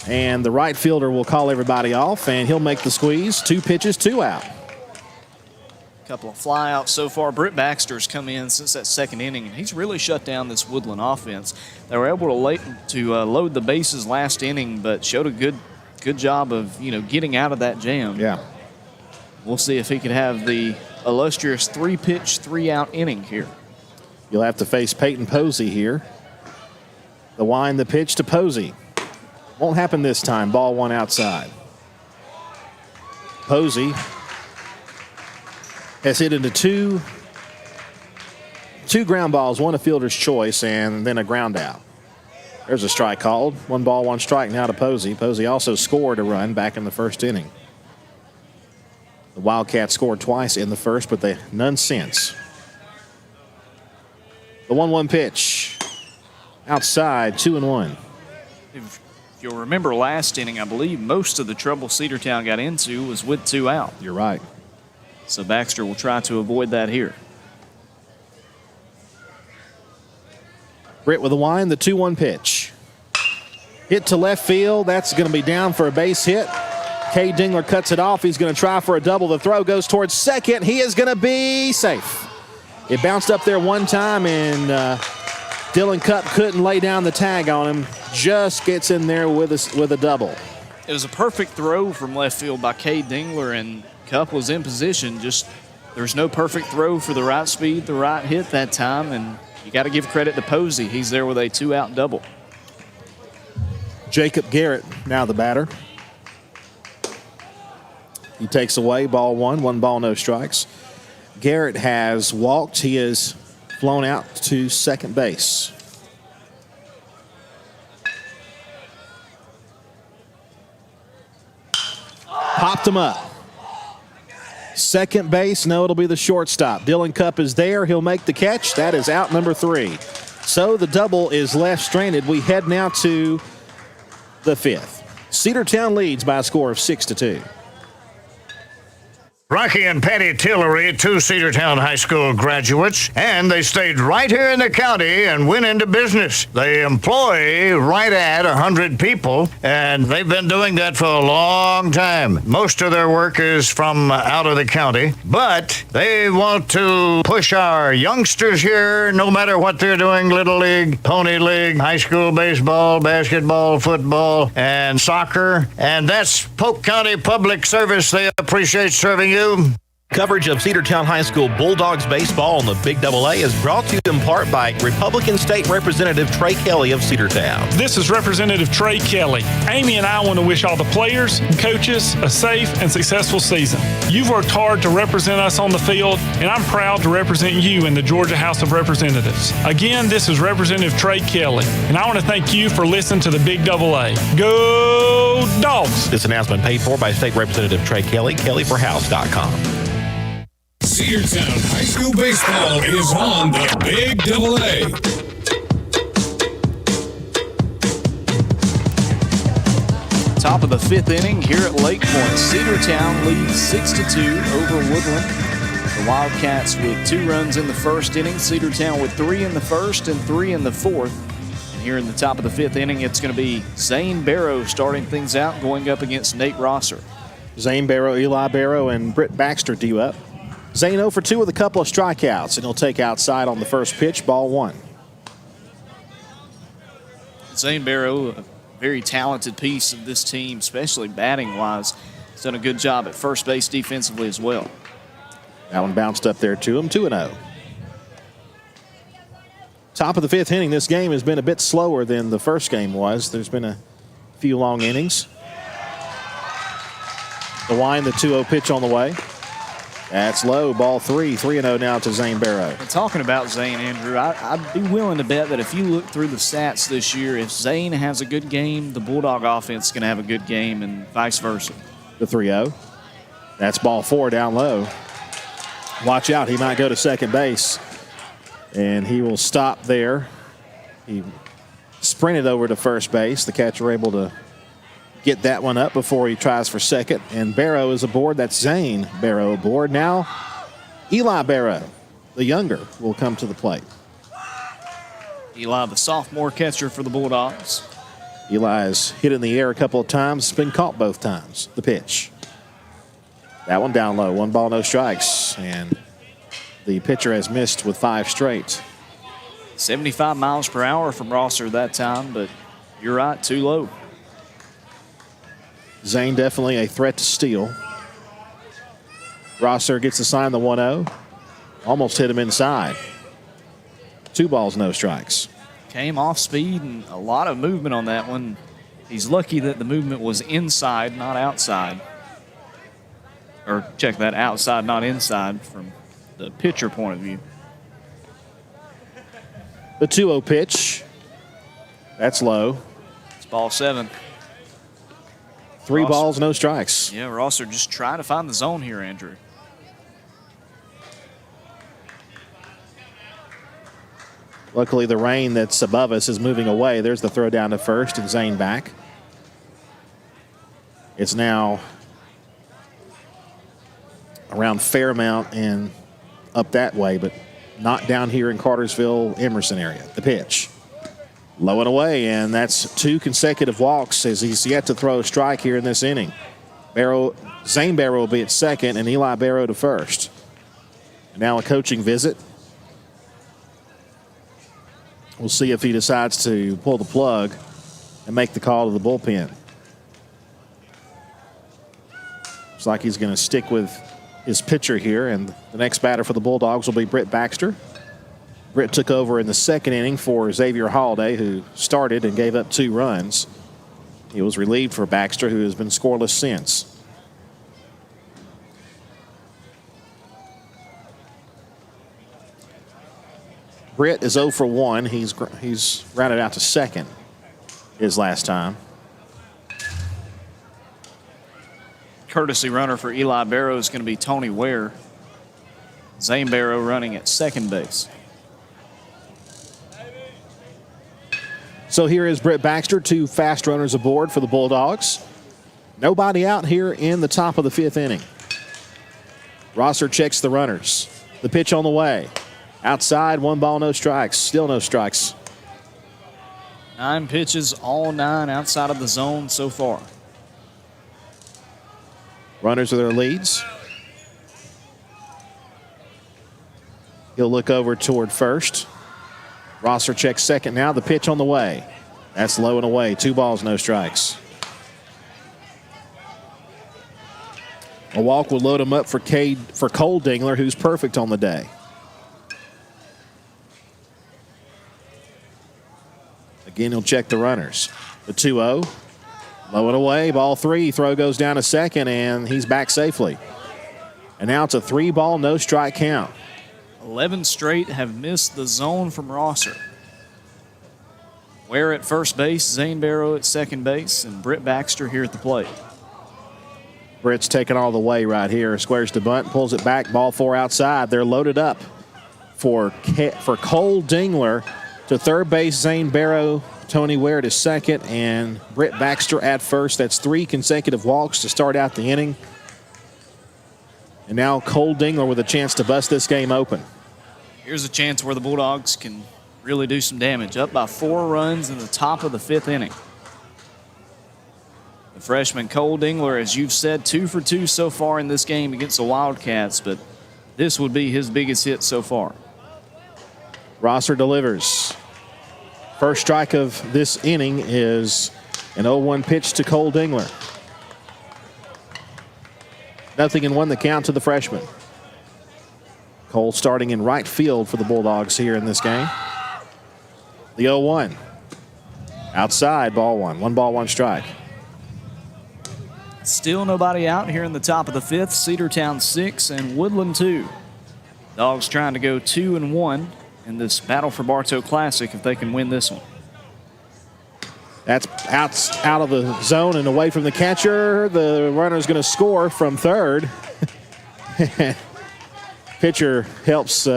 and the right fielder will call everybody off, and he'll make the squeeze. 2 pitches, 2 out. Couple of flyouts so far. Britt Baxter's come in since that second inning, and he's really shut down this Woodland offense. They were able to load the bases last inning, but showed a good job of getting out of that jam. Yeah. We'll see if he can have the illustrious 3-pitch, 3-out inning here. You'll have to face Peyton Posey here. The wind, the pitch to Posey. Won't happen this time. Ball 1 outside. Posey has hit into two ground balls, 1 a fielder's choice, and then a ground out. There's a strike called. 1 ball, 1 strike now to Posey. Posey also scored a run back in the first inning. The Wildcats scored twice in the first, but none since. The 1-1 pitch. Outside, 2-1. If you'll remember last inning, I believe most of the trouble Cedartown got into was with 2 out. You're right. So Baxter will try to avoid that here. Britt with a wind, the 2-1 pitch. Hit to left field. That's going to be down for a base hit. Cade Dingler cuts it off. He's going to try for a double. The throw goes towards second. He is going to be safe. It bounced up there one time, and Dylan Cupp couldn't lay down the tag on him. Just gets in there with a double. It was a perfect throw from left field by Cade Dingler, and Cupp was in position. Just there's no perfect throw for the right speed, the right hit that time, and you got to give credit to Posey. He's there with a 2-out double. Jacob Garrett now the batter. He takes away ball 1, 1 ball, no strikes. Garrett has walked. He has flown out to second base. Popped him up. Second base, no, it'll be the shortstop. Dylan Cupp is there. He'll make the catch. That is out number 3. So the double is left stranded. We head now to the 5th. Cedartown leads by a score of 6-2. Rocky and Patty Tillery, 2 Cedartown High School graduates, and they stayed right here in the county and went into business. They employ right at 100 people, and they've been doing that for a long time. Most of their work is from out of the county, but they want to push our youngsters here, no matter what they're doing, Little League, Pony League, high school baseball, basketball, football, and soccer, and that's Polk County Public Service. They appreciate serving you. Coverage of Cedartown High School Bulldogs baseball on the Big AA is brought to you in part by Republican State Representative Trey Kelly of Cedartown. This is Representative Trey Kelly. Amy and I want to wish all the players and coaches a safe and successful season. You've worked hard to represent us on the field, and I'm proud to represent you in the Georgia House of Representatives. Again, this is Representative Trey Kelly, and I want to thank you for listening to the Big AA. Go Dogs! This announcement paid for by State Representative Trey Kelly, kellyforhouse.com. Cedartown High School baseball is on the Big AA. Top of the fifth inning here at Lake Point. Cedartown leads 6-2 over Woodland. The Wildcats with 2 runs in the first inning. Cedartown with 3 in the first and 3 in the fourth. And here in the top of the fifth inning, it's going to be Zane Barrow starting things out, going up against Nate Rosser. Zane Barrow, Eli Barrow, and Britt Baxter due up. Zane 0 for 2 with a couple of strikeouts, and he'll take outside on the first pitch, ball 1. Zane Barrow, a very talented piece of this team, especially batting-wise. He's done a good job at first base defensively as well. That one bounced up there to him, 2-0. Top of the fifth inning, this game has been a bit slower than the first game was. There's been a few long innings. The wind, the 2-0 pitch on the way. That's low, ball 3, 3-0 now to Zane Barrow. And talking about Zane, Andrew, I'd be willing to bet that if you look through the stats this year, if Zane has a good game, the Bulldog offense is going to have a good game and vice versa. The 3-0. That's ball 4 down low. Watch out, he might go to second base. And he will stop there. He sprinted over to first base. The catcher able to get that one up before he tries for second. And Barrow is aboard. That's Zane Barrow aboard. Now, Eli Barrow, the younger, will come to the plate. Eli, the sophomore catcher for the Bulldogs. Eli has hit in the air a couple of times. Been caught both times. The pitch. That one down low. 1 ball, no strikes. And the pitcher has missed with 5 straight. 75 miles per hour from Rosser that time, but you're right, too low. Zane definitely a threat to steal. Rosser gets assigned the 1-0. Almost hit him inside. 2 balls, no strikes. Came off speed and a lot of movement on that one. He's lucky that the movement was inside, not outside. Or check that, outside, not inside from the pitcher point of view. The 2-0 pitch. That's low. It's ball 7. 3 balls, no strikes. Yeah, Rosser just trying to find the zone here, Andrew. Luckily, the rain that's above us is moving away. There's the throw down to first and Zane back. It's now around Fairmount and up that way, but not down here in Cartersville, Emerson area. The pitch. Low and away, and that's 2 consecutive walks as he's yet to throw a strike here in this inning. Zane Barrow will be at second and Eli Barrow to first. And now a coaching visit. We'll see if he decides to pull the plug and make the call to the bullpen. Looks like he's going to stick with his pitcher here, and the next batter for the Bulldogs will be Britt Baxter. Britt took over in the second inning for Xavier Holiday, who started and gave up 2 runs. He was relieved for Baxter, who has been scoreless since. Britt is 0 for 1. He's rounded out to second his last time. Courtesy runner for Eli Barrow is going to be Tony Ware. Zane Barrow running at second base. So here is Britt Baxter, 2 fast runners aboard for the Bulldogs. Nobody out here in the top of the 5th inning. Rosser checks the runners. The pitch on the way. Outside, 1 ball, no strikes. Still no strikes. 9 pitches, all 9 outside of the zone so far. Runners are their leads. He'll look over toward first. Rosser checks second now. The pitch on the way. That's low and away. 2 balls, no strikes. A walk will load him up for Cole Dingler, who's perfect on the day. Again, he'll check the runners. The 2-0. Low and away, ball 3. Throw goes down to second, and he's back safely. And now it's a 3-ball, no strike count. 11 straight have missed the zone from Rosser. Ware at first base, Zane Barrow at second base, and Britt Baxter here at the plate. Britt's taking all the way right here. Squares to bunt, pulls it back, ball 4 outside. They're loaded up for Cole Dingler to third base, Zane Barrow, Tony Ware to second, and Britt Baxter at first. That's 3 consecutive walks to start out the inning. And now Cole Dingler with a chance to bust this game open. Here's a chance where the Bulldogs can really do some damage. Up by 4 runs in the top of the 5th inning. The freshman Cole Dingler, as you've said, 2 for 2 so far in this game against the Wildcats, but this would be his biggest hit so far. Rosser delivers. First strike of this inning is an 0-1 pitch to Cole Dingler. 0-1 the count to the freshman. Cole starting in right field for the Bulldogs here in this game. The 0-1. Outside, ball 1. 1 ball, 1 strike. Still nobody out here in the top of the 5th. Cedartown 6 and Woodland 2. Dogs trying to go 2-1 in this Battle for Bartow Classic if they can win this one. That's out of the zone and away from the catcher. The runner's going to score from third. Pitcher helps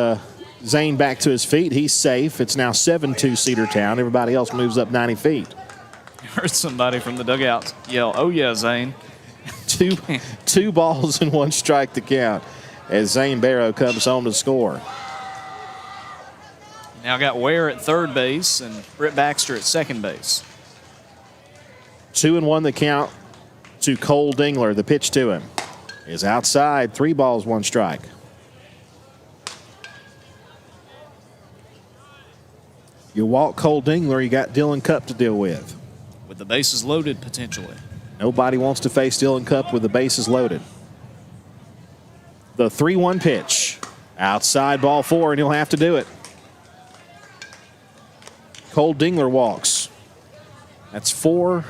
Zane back to his feet. He's safe. It's now 7-2 Cedartown. Everybody else moves up 90 feet. I heard somebody from the dugout yell, "Oh yeah, Zane." Two balls and 1 strike to count as Zane Barrow comes home to score. Now got Ware at third base and Britt Baxter at second base. 2-1 the count to Cole Dingler. The pitch to him is outside. 3 balls, 1 strike. You walk Cole Dingler, you got Dylan Cupp to deal with. With the bases loaded potentially. Nobody wants to face Dylan Cupp with the bases loaded. The 3-1 pitch. Outside, ball 4, and he'll have to do it. Cole Dingler walks. That's 4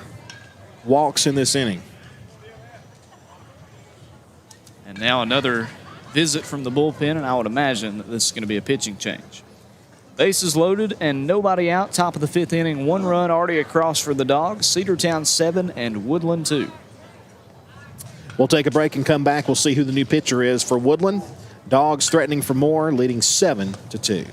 walks in this inning. And now another visit from the bullpen, and I would imagine that this is going to be a pitching change. Bases loaded and nobody out. Top of the 5th inning. 1 run already across for the Dogs. Cedartown 7 and Woodland 2. We'll take a break and come back. We'll see who the new pitcher is for Woodland. Dogs threatening for more, leading 7-2.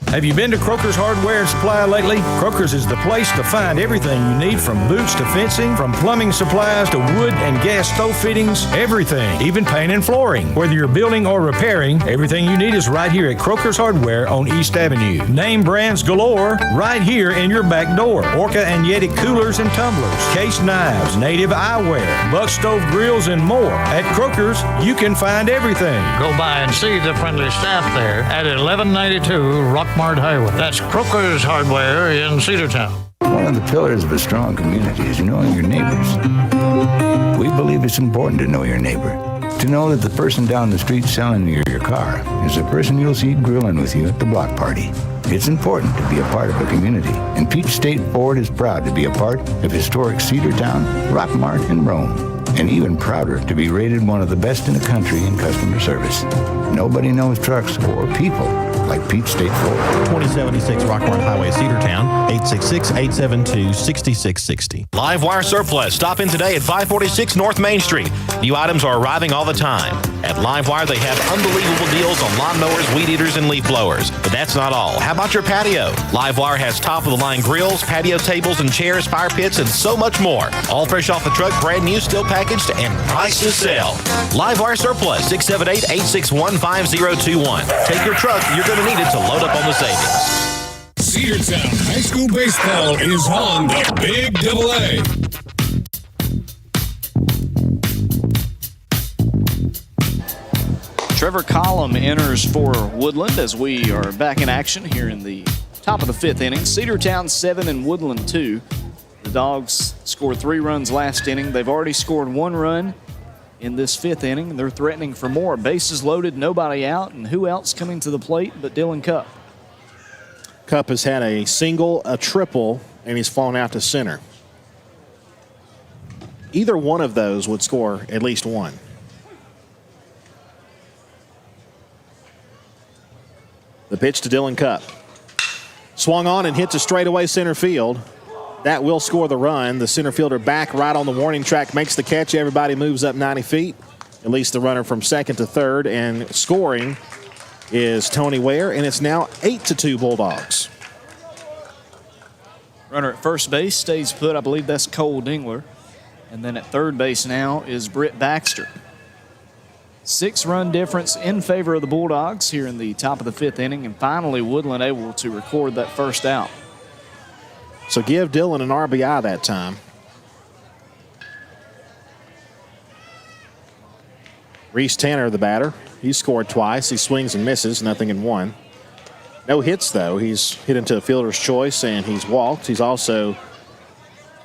Have you been to Croker's Hardware and Supply lately? Croker's is the place to find everything you need, from boots to fencing, from plumbing supplies to wood and gas stove fittings, everything, even paint and flooring. Whether you're building or repairing, everything you need is right here at Croker's Hardware on East Avenue. Name brands galore right here in your back door. Orca and Yeti coolers and tumblers, case knives, native eyewear, buck stove grills, and more. At Croker's, you can find everything. Go by and see the friendly staff there at 1192 Rockmart Highway. That's Croker's Hardware in Cedartown. One of the pillars of a strong community is knowing your neighbors. We believe it's important to know your neighbor. To know that the person down the street selling you your car is the person you'll see grilling with you at the block party. It's important to be a part of a community, and Peach State Ford is proud to be a part of historic Cedartown, Rockmart, and Rome. And even prouder to be rated one of the best in the country in customer service. Nobody knows trucks or people like Peach State Ford. 2076 Rockmart Highway, Cedartown, 866-872-6660. Livewire Surplus. Stop in today at 546 North Main Street. New items are arriving all the time. At Livewire, they have unbelievable deals on lawnmowers, weed eaters, and leaf blowers. But that's not all. How about your patio? Livewire has top-of-the-line grills, patio tables and chairs, fire pits, and so much more. All fresh off the truck, brand new, still packaged, and price to sell. Livewire Surplus, 678-861-5021. Take your truck. You're going to need it to load up on the savings. Cedartown High School Baseball is on the Big Double A. Trevor Collum enters for Woodland as we are back in action here in the top of the 5th inning. Cedartown 7 and Woodland 2. The Dogs scored 3 runs last inning. They've already scored 1 run in this 5th inning. They're threatening for more. Bases loaded, nobody out, and who else coming to the plate but Dylan Cupp? Cupp has had a single, a triple, and he's flown out to center. Either one of those would score at least one. The pitch to Dylan Cupp. Swung on and hits a straightaway center field. That will score the run. The center fielder back right on the warning track makes the catch. Everybody moves up 90 feet. At least the runner from second to third. And scoring is Tony Ware, and it's now 8-2 Bulldogs. Runner at first base stays put. I believe that's Cole Dingler. And then at third base now is Britt Baxter. 6-run difference in favor of the Bulldogs here in the top of the 5th inning. And finally, Woodland able to record that first out. So give Dylan an RBI that time. Reese Tanner, the batter. He's scored twice. He swings and misses, nothing in one. No hits, though. He's hit into a fielder's choice, and he's walked. He's also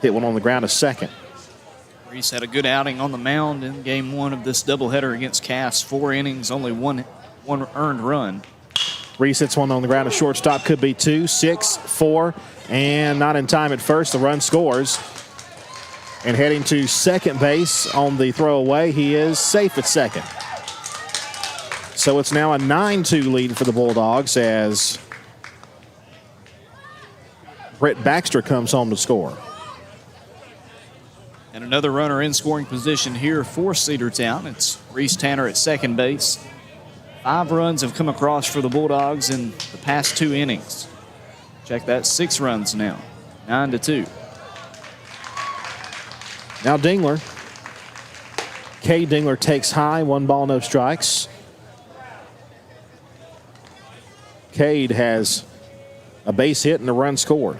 hit one on the ground to second. Reese had a good outing on the mound in game 1 of this doubleheader against Cass. 4 innings, only one earned run. Reese hits one on the ground to shortstop. Could be 2, 6, 4, and not in time at first. The run scores. And heading to second base on the throwaway, he is safe at second. So it's now a 9-2 lead for the Bulldogs as Britt Baxter comes home to score. And another runner in scoring position here for Cedartown. It's Reese Tanner at second base. 5 runs have come across for the Bulldogs in the past 2 innings. Check that, 6 runs now, 9-2. Now Dingler. Cade Dingler takes high, 1 ball, no strikes. Cade has a base hit and a run scored.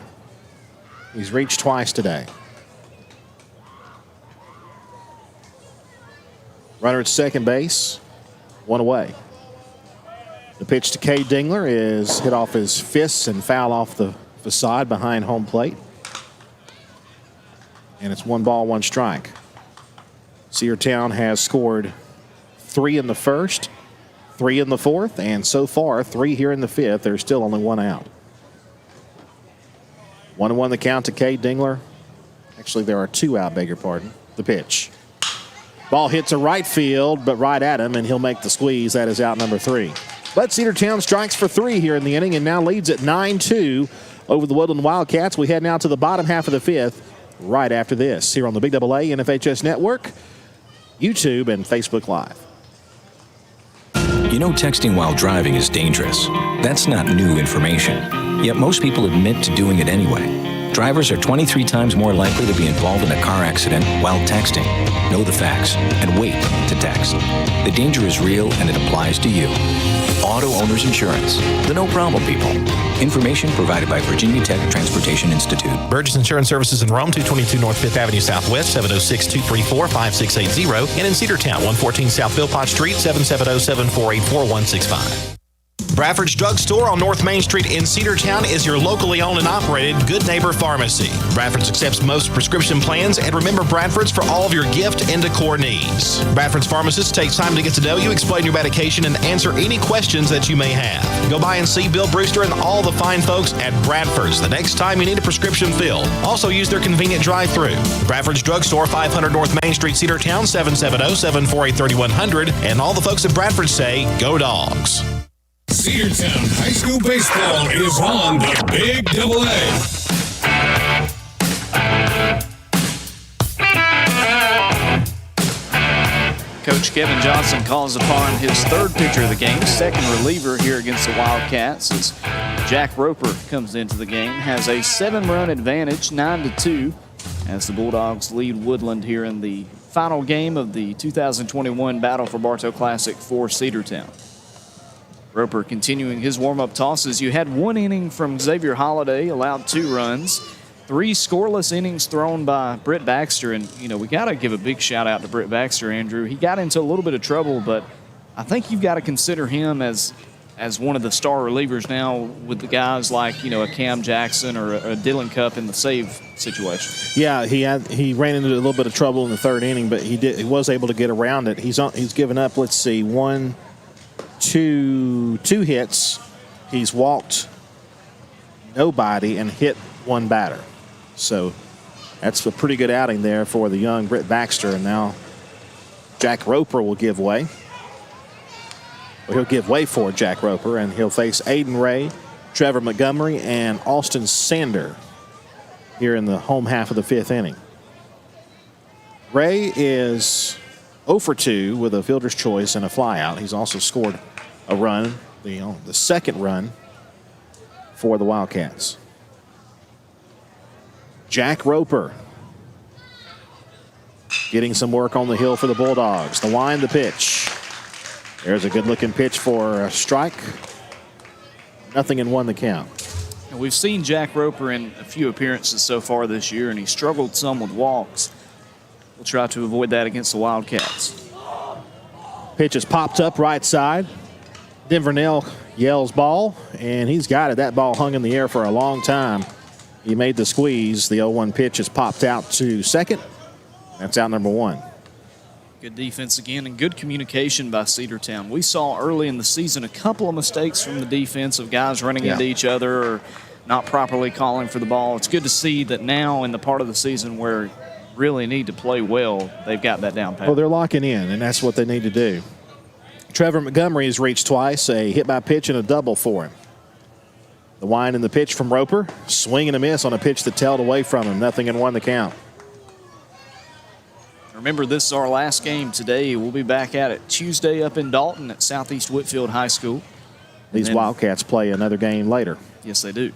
He's reached twice today. Runner at second base, 1 away. The pitch to Cade Dingler is hit off his fists and foul off the facade behind home plate. And it's 1 ball, 1 strike. Cedartown has scored 3 in the first, 3 in the fourth, and so far 3 here in the 5th. There's still only 1 out. 1-1 the count to Cade Dingler. Actually, there are 2 out, beg your pardon. The pitch. Ball hits a right field, but right at him, and he'll make the squeeze. That is out number 3. But Cedartown strikes for 3 here in the inning and now leads at 9-2 over the Woodland Wildcats. We head now to the bottom half of the 5th right after this here on the Big AA NFHS Network, YouTube, and Facebook Live. You know texting while driving is dangerous. That's not new information. Yet most people admit to doing it anyway. Drivers are 23 times more likely to be involved in a car accident while texting. Know the facts and wait to text. The danger is real and it applies to you. Auto Owners Insurance. The no problem people. Information provided by Virginia Tech Transportation Institute. Burgess Insurance Services in Rome, 222 North 5th Avenue Southwest, 706-234-5680. And in Cedartown, 114 South Philpott Street, 770-748-4165. Bradford's Drug Store on North Main Street in Cedartown is your locally owned and operated Good Neighbor Pharmacy. Bradford's accepts most prescription plans, and remember Bradford's for all of your gift and decor needs. Bradford's pharmacist takes time to get to know you, explain your medication, and answer any questions that you may have. Go by and see Bill Brewster and all the fine folks at Bradford's the next time you need a prescription filled. Also use their convenient drive-thru. Bradford's Drug Store, 500 North Main Street, Cedartown, 770-748-3100. And all the folks at Bradford say, go Dogs. Cedartown High School Baseball is on the Big AA. Coach Kevin Johnson calls upon his 3rd pitcher of the game, 2nd reliever here against the Wildcats, as Jack Roper comes into the game, has a 7-run advantage, 9-2, as the Bulldogs lead Woodland here in the final game of the 2021 Battle for Bartow Classic for Cedartown. Roper continuing his warm-up tosses. You had 1 inning from Xavier Holiday, allowed 2 runs. 3 scoreless innings thrown by Britt Baxter. And, you know, we got to give a big shout-out to Britt Baxter, Andrew. He got into a little bit of trouble, but I think you've got to consider him as as one of the star relievers now with the guys like, a Cam Jackson or a Dylan Cupp in the save situation. Yeah, he ran into a little bit of trouble in the third inning, but he was able to get around it. He's given up, let's see, two hits. He's walked nobody and hit one batter. So that's a pretty good outing there for the young Britt Baxter. And now Jack Roper will give way. He'll give way for Jack Roper, and he'll face Aiden Ray, Trevor Montgomery, and Austin Sander here in the home half of the fifth inning. Ray is 0 for 2 with a fielder's choice and a flyout. He's also scored a run, the second run for the Wildcats. Jack Roper getting some work on the hill for the Bulldogs. The wind, the pitch. There's a good-looking pitch for a strike. 0-1 the count. And we've seen Jack Roper in a few appearances so far this year, and he struggled some with walks. We'll try to avoid that against the Wildcats. Pitch is popped up right side. Denver Nell yells ball, and he's got it. That ball hung in the air for a long time. He made the squeeze. The 0-1 pitch is popped out to second. That's out number 1. Good defense again and good communication by Cedartown. We saw early in the season a couple of mistakes from the defense of guys running into each other or not properly calling for the ball. It's good to see that now in the part of the season where really need to play well, they've got that down pat. Well, they're locking in, and that's what they need to do. Trevor Montgomery has reached twice, a hit by pitch and a double for him. The wind and the pitch from Roper. Swing and a miss on a pitch that tailed away from him. 0-1 the count. Remember, this is our last game today. We'll be back at it Tuesday up in Dalton at Southeast Whitfield High School. These Wildcats play another game later. Yes, they do.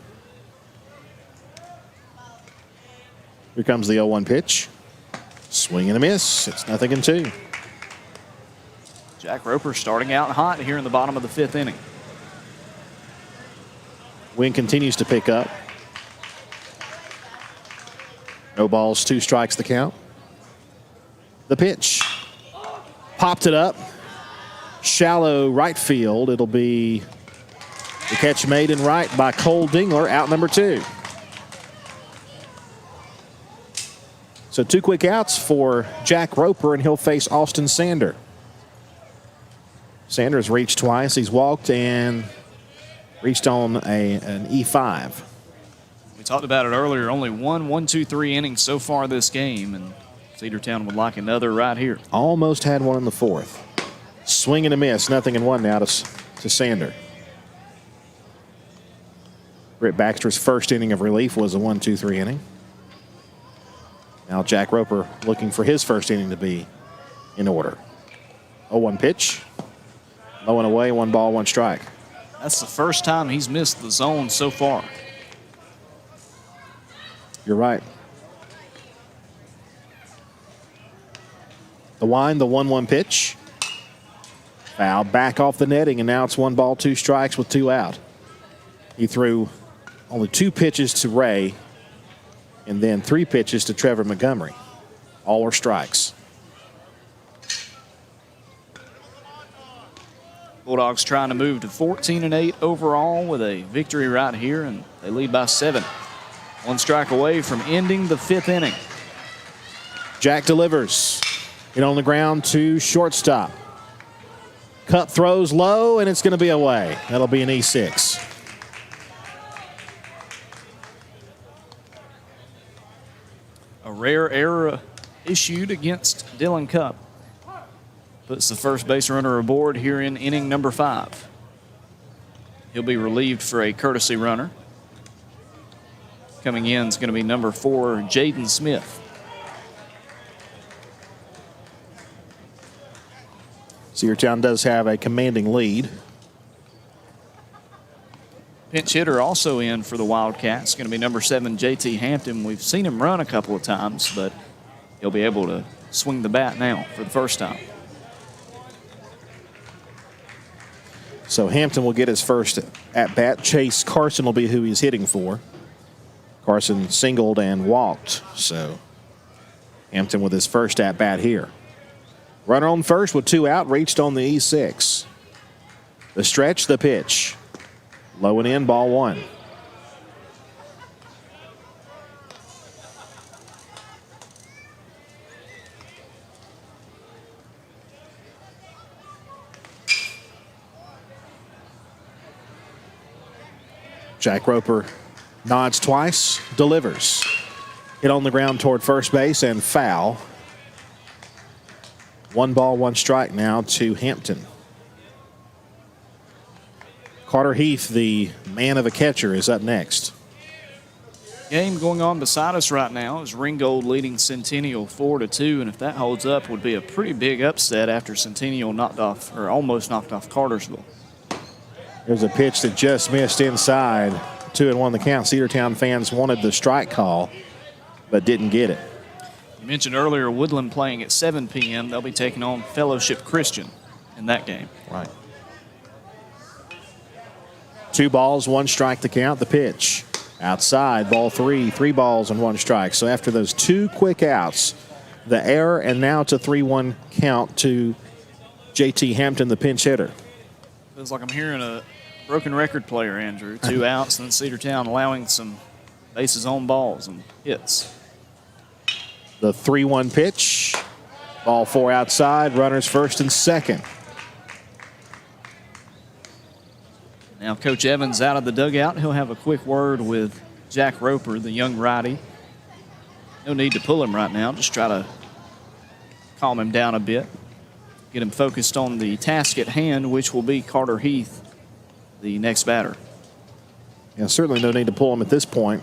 Here comes the 0-1 pitch. Swing and a miss. It's 0-2. Jack Roper starting out hot here in the bottom of the fifth inning. Wind continues to pick up. No balls, 2 strikes the count. The pitch. Popped it up. Shallow right field. It'll be the catch made in right by Cole Dingler, out number 2. So 2 quick outs for Jack Roper, and he'll face Austin Sander. Sanders reached twice. He's walked and reached on an E5. We talked about it earlier. Only 1-2-3 innings so far this game, and Cedartown would like another right here. Almost had one in the fourth. Swing and a miss. 0-1 now to Sander. Britt Baxter's first inning of relief was a 1-2-3 inning. Now Jack Roper looking for his first inning to be in order. 0-1 pitch. Low and away, 1 ball, 1 strike. That's the first time he's missed the zone so far. You're right. The wind, the 1-1 pitch. Foul back off the netting, and now it's 1 ball, 2 strikes with 2 out. He threw only 2 pitches to Ray and then 3 pitches to Trevor Montgomery. All were strikes. Bulldogs trying to move to 14-8 overall with a victory right here, and they lead by 7. 1 strike away from ending the 5th inning. Jack delivers. Hit on the ground to shortstop. Cup throws low, and it's going to be away. That'll be an E6. A rare error issued against Dylan Cupp. Puts the first base runner aboard here in inning number 5. He'll be relieved for a courtesy runner. Coming in is going to be number 4, Jaden Smith. Cedartown does have a commanding lead. Pinch hitter also in for the Wildcats. Going to be number 7, JT Hampton. We've seen him run a couple of times, but he'll be able to swing the bat now for the first time. So Hampton will get his first at-bat. Chase Carson will be who he's hitting for. Carson singled and walked, so Hampton with his first at-bat here. Runner on first with 2 out, reached on the E6. The stretch, the pitch. Low and in, ball one. Jack Roper nods twice, delivers. Hit on the ground toward first base and foul. 1 ball, 1 strike now to Hampton. Carter Heath, the man of a catcher, is up next. Game going on beside us right now is Ringgold leading Centennial 4-2, and if that holds up, would be a pretty big upset after Centennial almost knocked off Cartersville. There's a pitch that just missed inside. 2-1 the count. Cedartown fans wanted the strike call, but didn't get it. You mentioned earlier Woodland playing at 7 p.m. They'll be taking on Fellowship Christian in that game. Right. 2 balls, 1 strike the count. The pitch. Outside, ball 3. 3 balls and 1 strike. So after those 2 quick outs, the error, and now it's a 3-1 count to J.T. Hampton, the pinch hitter. Feels like I'm hearing a broken record player, Andrew. 2 outs, and then Cedartown allowing some bases on balls and hits. The 3-1 pitch. Ball 4 outside. Runners first and second. Now Coach Evans out of the dugout. He'll have a quick word with Jack Roper, the young righty. No need to pull him right now. Just try to calm him down a bit. Get him focused on the task at hand, which will be Carter Heath, the next batter. Yeah, certainly no need to pull him at this point.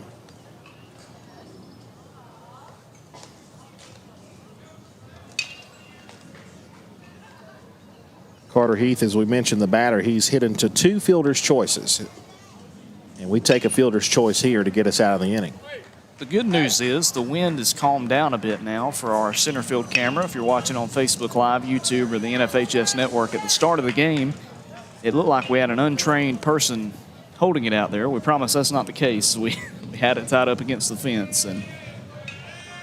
Carter Heath, as we mentioned, the batter, he's hit into 2 fielder's choices. And we take a fielder's choice here to get us out of the inning. The good news is the wind has calmed down a bit now for our center field camera. If you're watching on Facebook Live, YouTube, or the NFHS network, at the start of the game, it looked like we had an untrained person holding it out there. We promise that's not the case. We had it tied up against the fence, and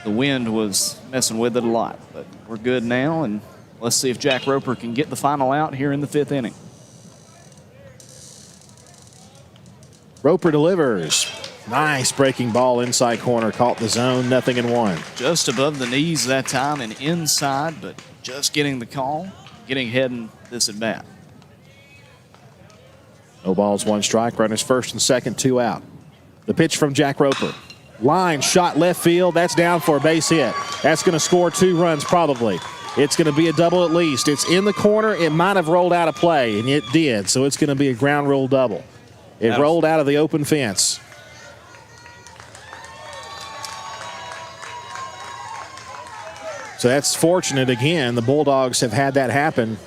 the wind was messing with it a lot. But we're good now, and let's see if Jack Roper can get the final out here in the 5th inning. Roper delivers. Nice breaking ball inside corner. Caught the zone. 0-1. Just above the knees that time and inside, but just getting the call, getting ahead in this at bat. No balls, 1 strike. Runners first and second, 2 out. The pitch from Jack Roper. Line shot left field. That's down for a base hit. That's going to score 2 runs probably. It's going to be a double at least. It's in the corner. It might have rolled out of play, and it did. So it's going to be a ground rule double. It rolled out of the open fence. So that's fortunate again. The Bulldogs have had that happen.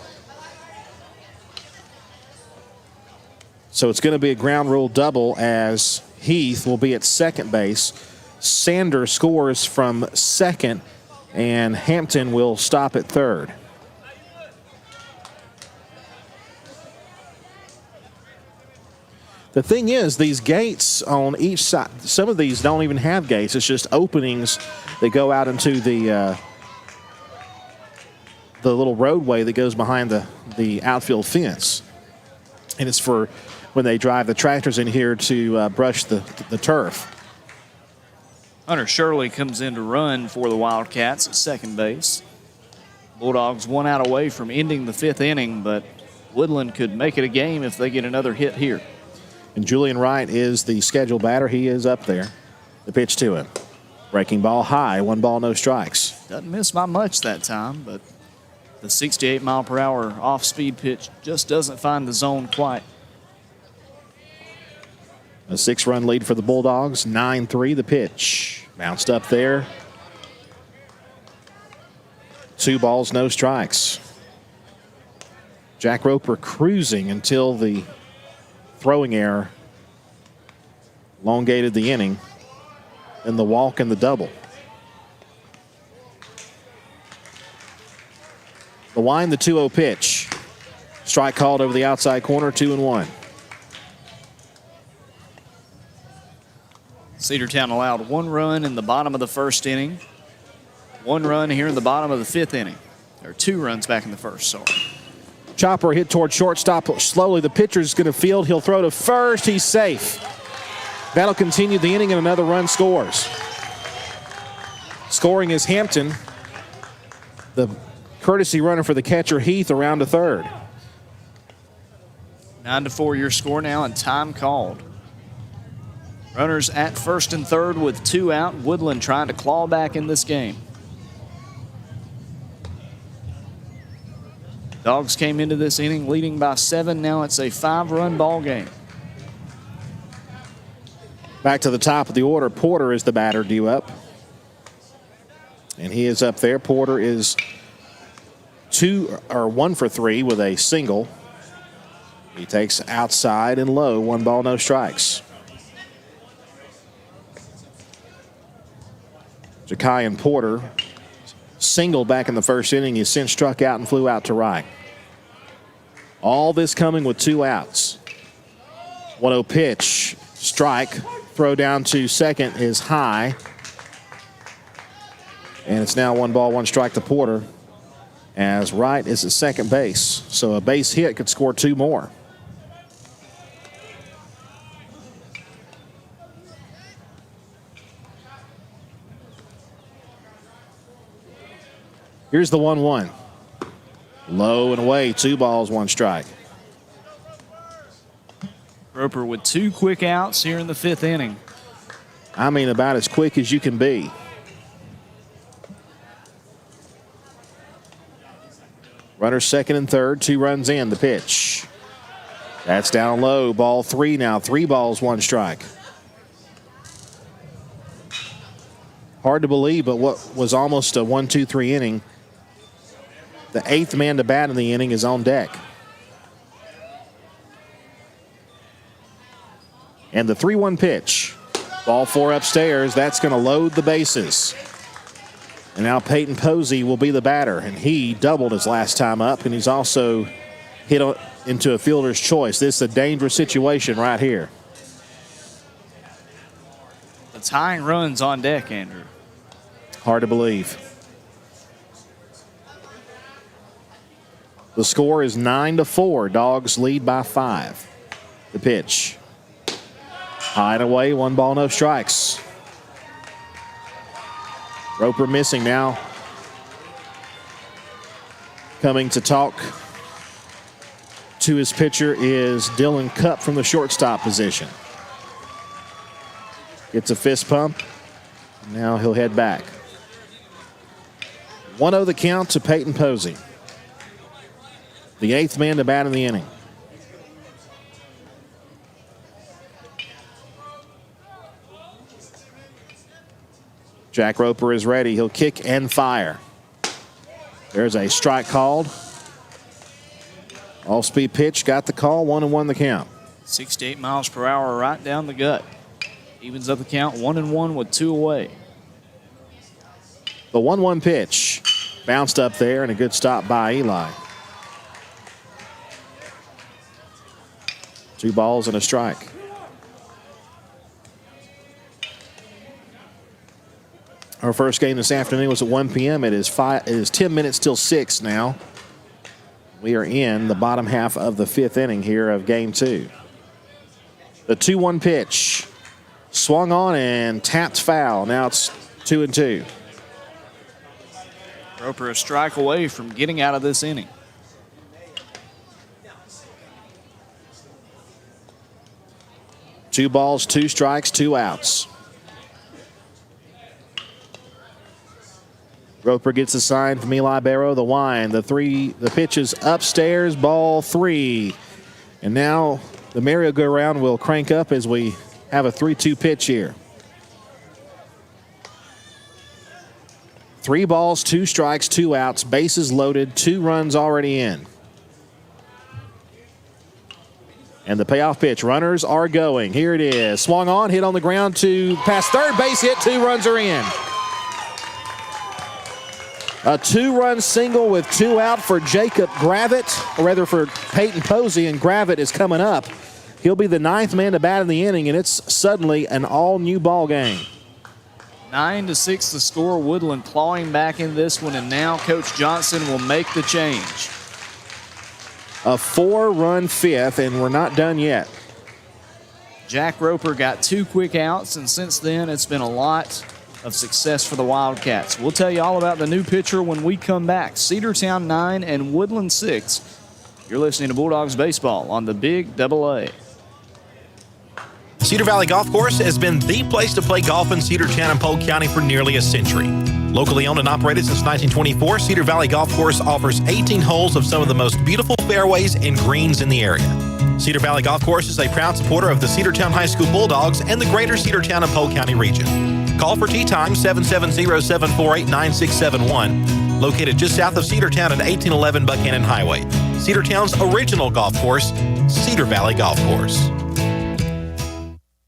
So it's going to be a ground rule double as Heath will be at second base. Sander scores from second, and Hampton will stop at third. The thing is, these gates on each side, some of these don't even have gates. It's just openings that go out into the little roadway that goes behind the outfield fence. And it's for when they drive the tractors in here to brush the turf. Hunter Shirley comes in to run for the Wildcats at second base. Bulldogs 1 out away from ending the 5th inning, but Woodland could make it a game if they get another hit here. And Julian Wright is the scheduled batter. He is up there. The pitch to him. Breaking ball high. 1 ball, no strikes. Doesn't miss by much that time, but the 68-mile-per-hour off-speed pitch just doesn't find the zone quite. A 6-run lead for the Bulldogs. 9-3 the pitch. Bounced up there. 2 balls, no strikes. Jack Roper cruising until the throwing error elongated the inning, and the walk and the double. The wind, the 2-0 pitch. Strike called over the outside corner, 2-1. Cedartown allowed 1 run in the bottom of the 1st inning. 1 run here in the bottom of the 5th inning. Or 2 runs back in the 1st, sorry. Chopper hit toward shortstop slowly. The pitcher's going to field. He'll throw to first. He's safe. That'll continue the inning, and another run scores. Scoring is Hampton. The courtesy runner for the catcher, Heath, around to third. 9-4 your score now, and time called. Runners at first and third with 2 out. Woodland trying to claw back in this game. Dogs came into this inning leading by 7. Now it's a 5-run ball game. Back to the top of the order. Porter is the batter due up. And he is up there. Porter is 1 for 3 with a single. He takes outside and low. 1 ball, no strikes. Ja'Kian Porter singled back in the first inning. He since struck out and flew out to right. All this coming with 2 outs. 1-0 pitch. Strike. Throw down to second is high. And it's now 1 ball, 1 strike to Porter, as Wright is at second base. So a base hit could score 2 more. Here's the 1-1. Low and away, 2 balls, 1 strike. Roper with 2 quick outs here in the 5th inning. I mean, about as quick as you can be. Runners second and third, 2 runs in. The pitch. That's down low. Ball 3 now. 3 balls, 1 strike. Hard to believe, but what was almost a 1-2-3 inning, the 8th man to bat in the inning is on deck. And the 3-1 pitch. Ball 4 upstairs. That's going to load the bases. And now Peyton Posey will be the batter, and he doubled his last time up, and he's also hit into a fielder's choice. This is a dangerous situation right here. The tying runs on deck, Andrew. Hard to believe. The score is 9-4. Dogs lead by 5. The pitch. High and away, 1 ball, no strikes. Roper missing now. Coming to talk to his pitcher is Dylan Cupp from the shortstop position. Gets a fist pump. Now he'll head back. 1-0 the count to Peyton Posey. The 8th man to bat in the inning. Jack Roper is ready. He'll kick and fire. There's a strike called. All-speed pitch, got the call, 1-1 the count. 68 miles per hour right down the gut. Evens up the count, 1-1 with 2 away. The 1-1 pitch. Bounced up there and a good stop by Eli. 2 balls and a strike. Our first game this afternoon was at 1 p.m. It is 10 minutes till 6 now. We are in the bottom half of the 5th inning here of game 2. The 2-1 pitch. Swung on and tapped foul. Now it's 2-2. Roper a strike away from getting out of this inning. Two balls, 2 strikes, 2 outs. Roper gets a sign from Eli Barrow. The wind, the pitch is upstairs, ball 3. And now the merry-go-round will crank up as we have a 3-2 pitch here. 3 balls, 2 strikes, 2 outs, bases loaded, 2 runs already in. And the payoff pitch, runners are going. Here it is. Swung on, hit on the ground to past third base hit, 2 runs are in. A 2-run single with 2 out for Jacob Gravitt, or rather for Peyton Posey, and Gravitt is coming up. He'll be the 9th man to bat in the inning, and it's suddenly an all-new ball game. 9-6 the score. Woodland clawing back in this one, and now Coach Johnson will make the change. a 4-run fifth, and we're not done yet. Jack Roper got 2 quick outs, and since then it's been a lot of success for the Wildcats. We'll tell you all about the new pitcher when we come back. Cedartown 9 and Woodland 6. You're listening to Bulldogs Baseball on the Big Double A. Cedar Valley Golf Course has been the place to play golf in Cedartown and Polk County for nearly a century. Locally owned and operated since 1924, Cedar Valley Golf Course offers 18 holes of some of the most beautiful fairways and greens in the area. Cedar Valley Golf Course is a proud supporter of the Cedartown High School Bulldogs and the greater Cedartown and Polk County region. Call for tee time 770-748-9671, located just south of Cedartown at 1811 Buchanan Highway. Cedartown's original golf course, Cedar Valley Golf Course.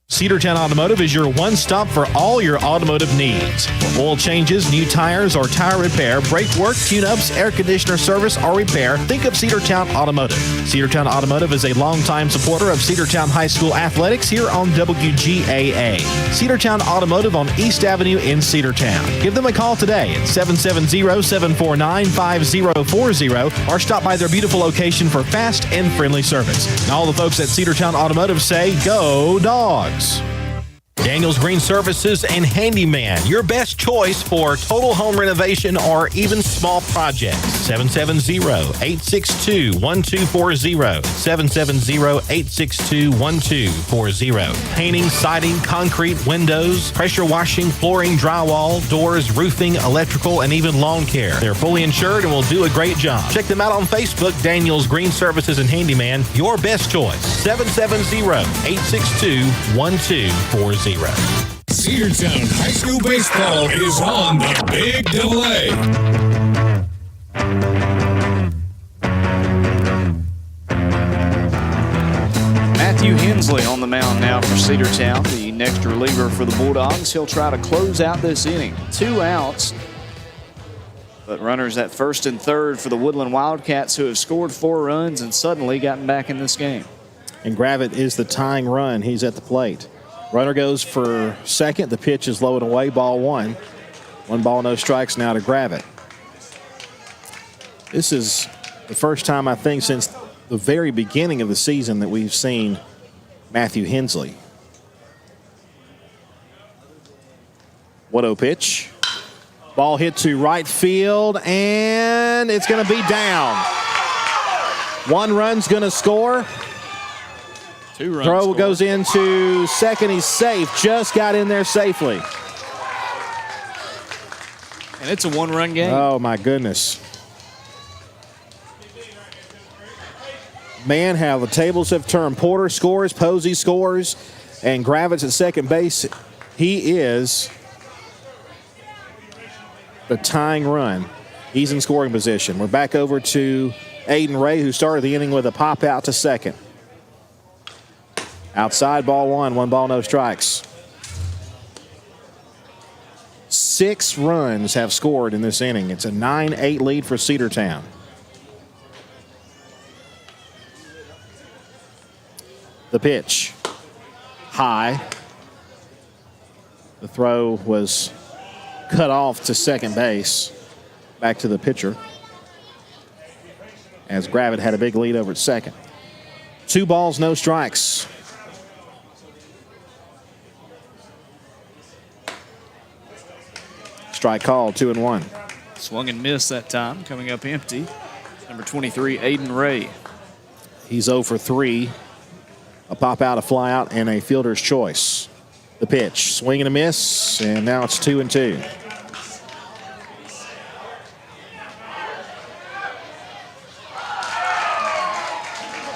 Cedartown Automotive is your one-stop for all your automotive needs. Oil changes, new tires, or tire repair, brake work, tune-ups, air conditioner service, or repair, think of Cedartown Automotive. Cedartown Automotive is a longtime supporter of Cedartown High School athletics here on WGAA. Cedartown Automotive on East Avenue in Cedartown. Give them a call today at 770-749-5040 or stop by their beautiful location for fast and friendly service. And all the folks at Cedartown Automotive say, go Dogs! Daniel's Green Services and Handyman, your best choice for total home renovation or even small projects. 770-862-1240. 770-862-1240. Painting, siding, concrete, windows, pressure washing, flooring, drywall, doors, roofing, electrical, and even lawn care. They're fully insured and will do a great job. Check them out on Facebook, Daniel's Green Services and Handyman, your best choice. 770-862-1240. Cedartown High School Baseball is on the Big Double A. Matthew Hensley on the mound now for Cedartown, the next reliever for the Bulldogs. He'll try to close out this inning. 2 outs, but runners at first and third for the Woodland Wildcats, who have scored 4 runs and suddenly gotten back in this game. And Gravitt is the tying run. He's at the plate. Runner goes for second. The pitch is low and away. Ball 1. 1 ball, no strikes now to Gravitt. This is the first time, I think, since the very beginning of the season that we've seen Matthew Hensley. 1-0 pitch. Ball hit to right field, and it's going to be down. 1 run's going to score. 2 runs. Throw scored. goes into second. He's safe. Just got in there safely. And it's a 1-run game. Oh, my goodness. Man, how the tables have turned. Porter scores, Posey scores, and Gravitt's at second base. He is the tying run. He's in scoring position. We're back over to Aiden Ray, who started the inning with a pop out to second. Outside, ball 1. 1 ball, no strikes. 6 runs have scored in this inning. It's a 9-8 lead for Cedartown. The pitch. High. The throw was cut off to second base. Back to the pitcher, as Gravitt had a big lead over at second. 2 balls, no strikes. Strike call, 2-1. Swung and missed that time, coming up empty. Number 23, Aiden Ray. He's 0 for 3. A pop out, a fly out, and a fielder's choice. The pitch, swing and a miss, and now it's 2-2.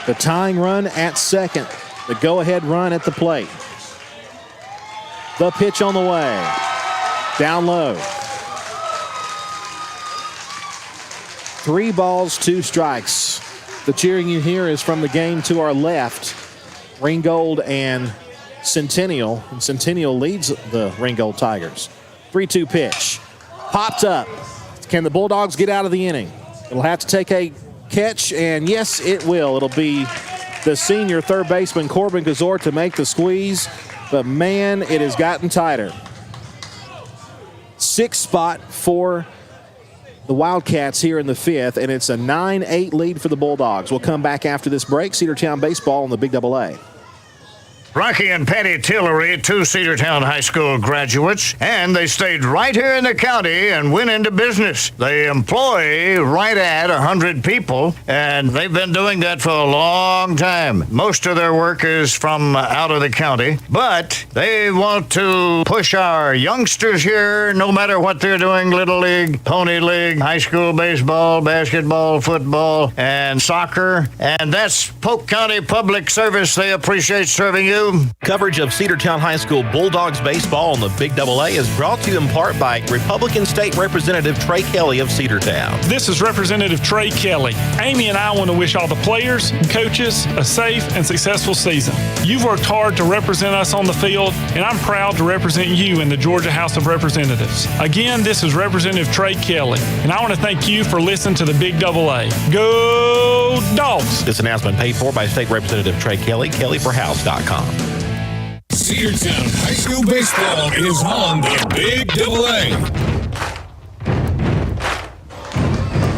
The tying run at second. The go-ahead run at the plate. The pitch on the way. Down low. 3 balls, 2 strikes. The cheering you hear is from the game to our left. Ringgold and Centennial. And Centennial leads the Ringgold Tigers. 3-2 pitch. Popped up. Can the Bulldogs get out of the inning? It'll have to take a catch, and yes, it will. It'll be the senior third baseman, Corbin Gazor, to make the squeeze. But, man, it has gotten tighter. 6th spot for the Wildcats here in the fifth, and it's a 9-8 lead for the Bulldogs. We'll come back after this break. Cedartown baseball on the Big Double A. Rocky and Patty Tillery, two Cedartown High School graduates, and they stayed right here in the county and went into business. They employ right at 100 people, and they've been doing that for a long time. Most of their work is from out of the county, but they want to push our youngsters here, no matter what they're doing, Little League, Pony League, high school baseball, basketball, football, and soccer, and that's Polk County Public Service. They appreciate serving you. Coverage of Cedartown High School Bulldogs baseball on the Big Double A is brought to you in part by Republican State Representative Trey Kelly of Cedartown. This is Representative Trey Kelly. Amy and I want to wish all the players and coaches a safe and successful season. You've worked hard to represent us on the field, and I'm proud to represent you in the Georgia House of Representatives. Again, this is Representative Trey Kelly, and I want to thank you for listening to the Big Double A. Go Dogs! This announcement paid for by State Representative Trey Kelly, kellyforhouse.com. Cedartown High School baseball is on the Big Double A.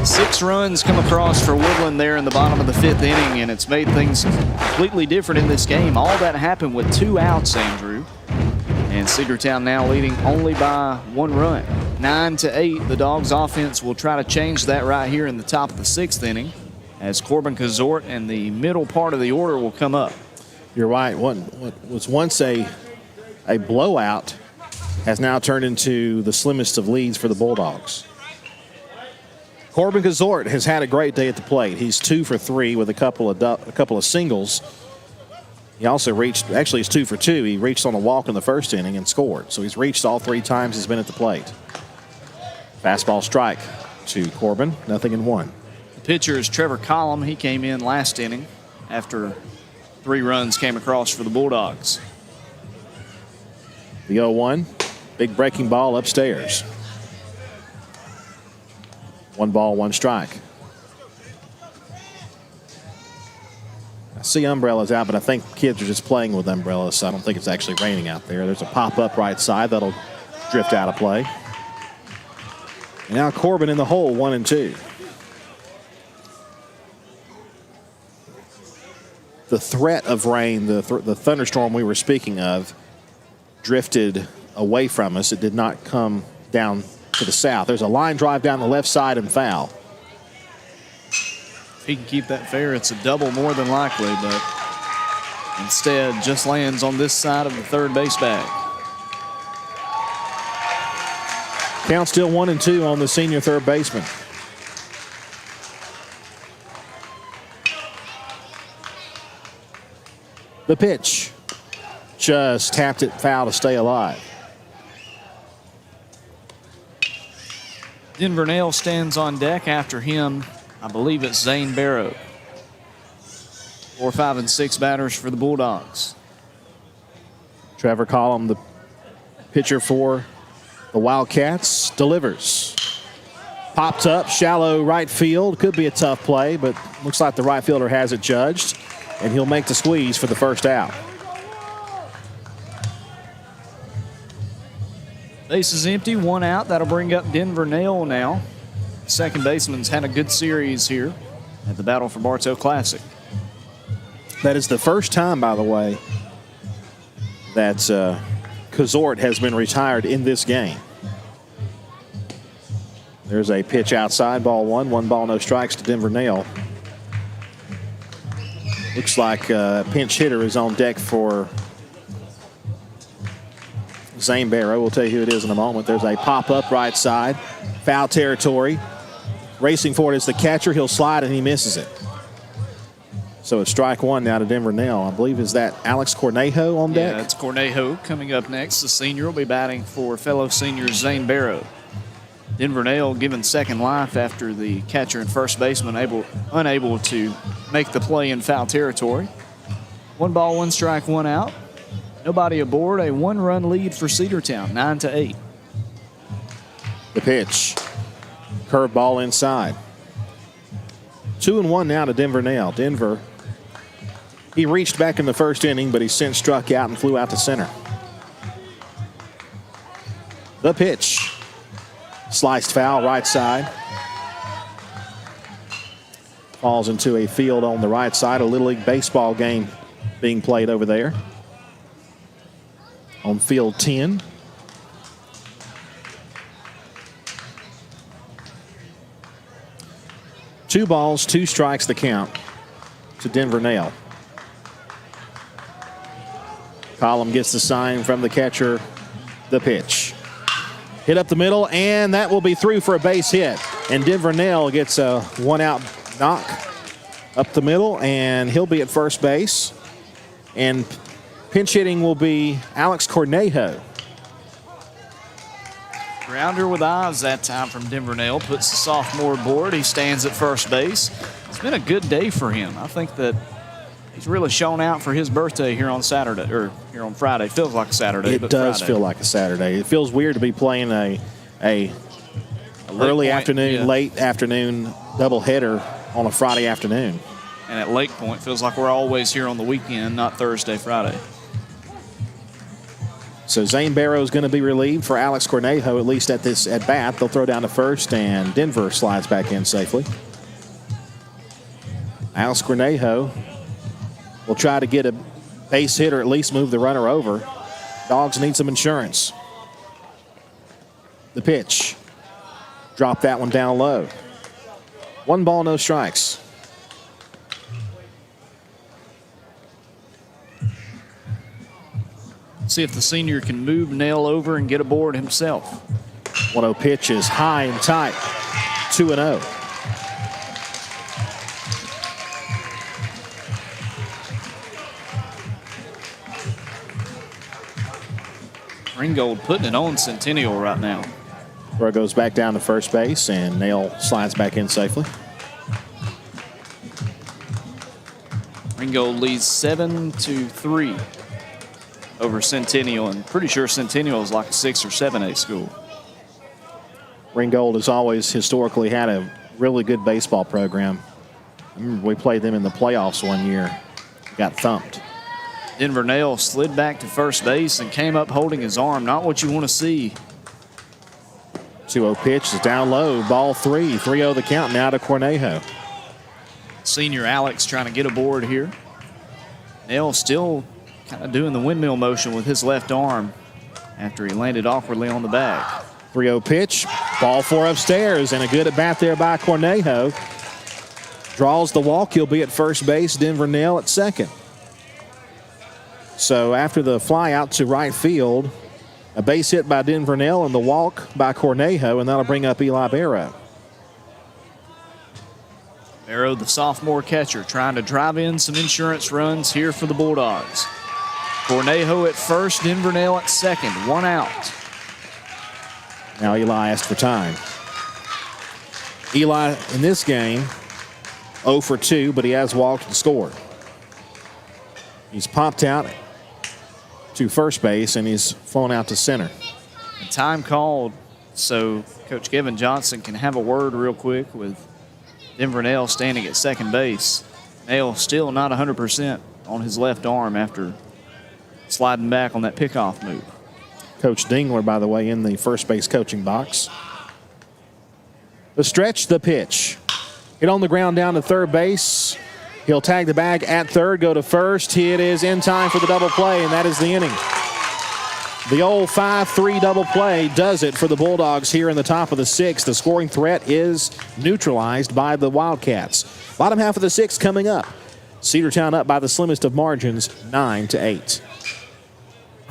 6 runs come across for Woodland there in the bottom of the 5th inning, and it's made things completely different in this game. All that happened with 2 outs, Andrew. And Cedartown now leading only by 1 run. 9-8, the Dogs offense will try to change that right here in the top of the 6th inning as Corbin Kazort and the middle part of the order will come up. You're right. What was once a blowout has now turned into the slimmest of leads for the Bulldogs. Corbin Kazort has had a great day at the plate. He's 2 for 3 with a couple of singles. He also reached, actually he's 2 for 2. He reached on a walk in the first inning and scored. So he's reached all 3 times he's been at the plate. Fastball strike to Corbin, 0-1. The pitcher is Trevor Collum. He came in last inning after 3 runs came across for the Bulldogs. The 0-1, big breaking ball upstairs. 1 ball, 1 strike. I see umbrellas out, but I think kids are just playing with umbrellas, so I don't think it's actually raining out there. There's a pop-up right side that'll drift out of play. And now Corbin in the hole, 1-2. The threat of rain, the thunderstorm we were speaking of, drifted away from us. It did not come down to the south. There's a line drive down the left side and foul. If he can keep that fair, it's a double more than likely, but instead just lands on this side of the third base bag. Count still 1-2 on the senior third baseman. The pitch. Just tapped it foul to stay alive. Denver Nail stands on deck. After him, I believe it's Zane Barrow. 4, 5, and 6 batters for the Bulldogs. Trevor Collum, the pitcher for the Wildcats, delivers. Popped up, shallow right field. Could be a tough play, but looks like the right fielder has it judged, and he'll make the squeeze for the first out. Base is empty, 1 out. That'll bring up Denver Nail now. Second baseman's had a good series here at the Battle for Bartow Classic. That is the first time, by the way, that Kazort has been retired in this game. There's a pitch outside, ball 1 ball, no strikes to Denver Nail. Looks like a pinch hitter is on deck for Zane Barrow. We'll tell you who it is in a moment. There's a pop-up right side. Foul territory. Racing for it is the catcher. He'll slide and he misses it. So it's strike 1 now to Denver Nail. I believe, is that Alex Cornejo on deck? Yeah, it's Cornejo coming up next. The senior will be batting for fellow senior Zane Barrow. Denver Nail given second life after the catcher and first baseman unable to make the play in foul territory. 1 ball, 1 strike, 1 out. Nobody aboard. A 1-run lead for Cedartown, 9-8. The pitch. Curveball inside. 2-1 now to Denver Nail. Denver, he reached back in the first inning, but he since struck out and flew out to center. The pitch. Sliced foul right side. falls into a field on the right side. A Little League baseball game being played over there on field 10. Two balls, 2 strikes the count to Denver Nail. Collum gets the sign from the catcher. The pitch. Hit up the middle, and that will be through for a base hit. And Denver Nail gets a 1-out knock up the middle, and he'll be at first base. And pinch hitting will be Alex Cornejo. Grounder with eyes that time from Denver Nail. Puts the sophomore aboard. He stands at first base. It's been a good day for him. I think that he's really shown out for his birthday here on Saturday, or here on Friday. Feels like a Saturday, It but does Friday. feel like a Saturday. It feels weird to be playing a early afternoon, late afternoon doubleheader on a Friday afternoon. And at Lake Point, feels like we're always here on the weekend, not Thursday, Friday. So Zane Barrow is going to be relieved for Alex Cornejo, at least at this at bat. They'll throw down to first, and Denver slides back in safely. Alex Cornejo will try to get a base hit or at least move the runner over. Dogs need some insurance. The pitch. Drop that one down low. 1 ball, no strikes. See if the senior can move Nail over and get aboard himself. 1-0 pitch is high and tight. 2-0. Ringgold putting it on Centennial right now. Throw goes back down to first base, and Nail slides back in safely. Ringgold leads 7-3 over Centennial, and pretty sure Centennial is like a 6 or 7A school. Ringgold has always historically had a really good baseball program. I remember we played them in the playoffs one year. Got thumped. Denver Nail slid back to first base and came up holding his arm. Not what you want to see. 2-0 pitch is down low. Ball 3. 3-0 the count now to Cornejo. Senior Alex trying to get aboard here. Nail still kind of doing the windmill motion with his left arm after he landed awkwardly on the bag. 3-0 pitch. Ball 4 upstairs, and a good at bat there by Cornejo. Draws the walk. He'll be at first base. Denver Nail at second. So after the fly out to right field, a base hit by Denver Nail and the walk by Cornejo, and that'll bring up Eli Barrow. Barrow, the sophomore catcher, trying to drive in some insurance runs here for the Bulldogs. Cornejo at first, Denver Nail at second. 1 out. Now Eli asked for time. Eli in this game, 0 for 2, but he has walked and scored. He's popped out to first base, and he's flown out to center. Time called, so Coach Kevin Johnson can have a word real quick with Denver Nail standing at second base. Nail still not 100% on his left arm after sliding back on that pickoff move. Coach Dingler, by the way, in the first base coaching box. The stretch, the pitch. Hit on the ground down to third base. He'll tag the bag at third, go to first. It is in time for the double play, and that is the inning. The old 5-3 double play does it for the Bulldogs here in the top of the 6th. The scoring threat is neutralized by the Wildcats. Bottom half of the 6th coming up. Cedartown up by the slimmest of margins, 9-8.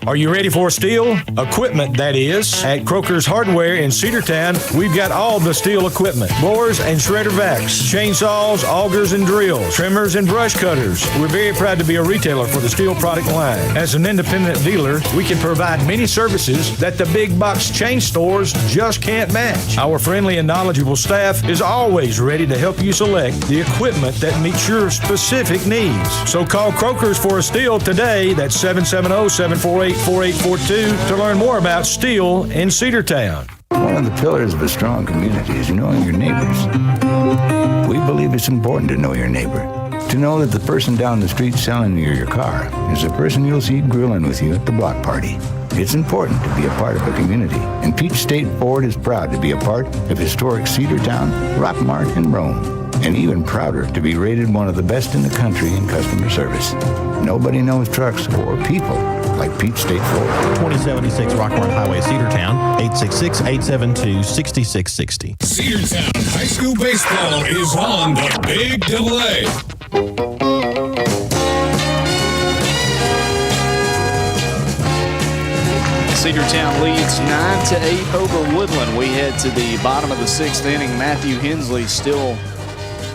Are you ready for steel? Equipment, that is. At Croker's Hardware in Cedartown, we've got all the steel equipment. Blowers and shredder vacs, chainsaws, augers and drills, trimmers and brush cutters. We're very proud to be a retailer for the steel product line. As an independent dealer, we can provide many services that the big box chain stores just can't match. Our friendly and knowledgeable staff is always ready to help you select the equipment that meets your specific needs. So call Croker's for a steel today. That's 770-748-4842 to learn more about steel in Cedartown. One of the pillars of a strong community is knowing your neighbors. We believe it's important to know your neighbor. To know that the person down the street selling you your car is the person you'll see grilling with you at the block party. It's important to be a part of a community, and Peach State Ford is proud to be a part of historic Cedartown, Rockmart, and Rome. and even prouder to be rated one of the best in the country in customer service. Nobody knows trucks or people like Pete State Ford. 2076 Rockmart Highway, Cedartown, 866-872-6660. Cedartown High School Baseball is on the Big Double A. Cedartown leads 9-8 over Woodland. We head to the bottom of the 6th inning. Matthew Hensley still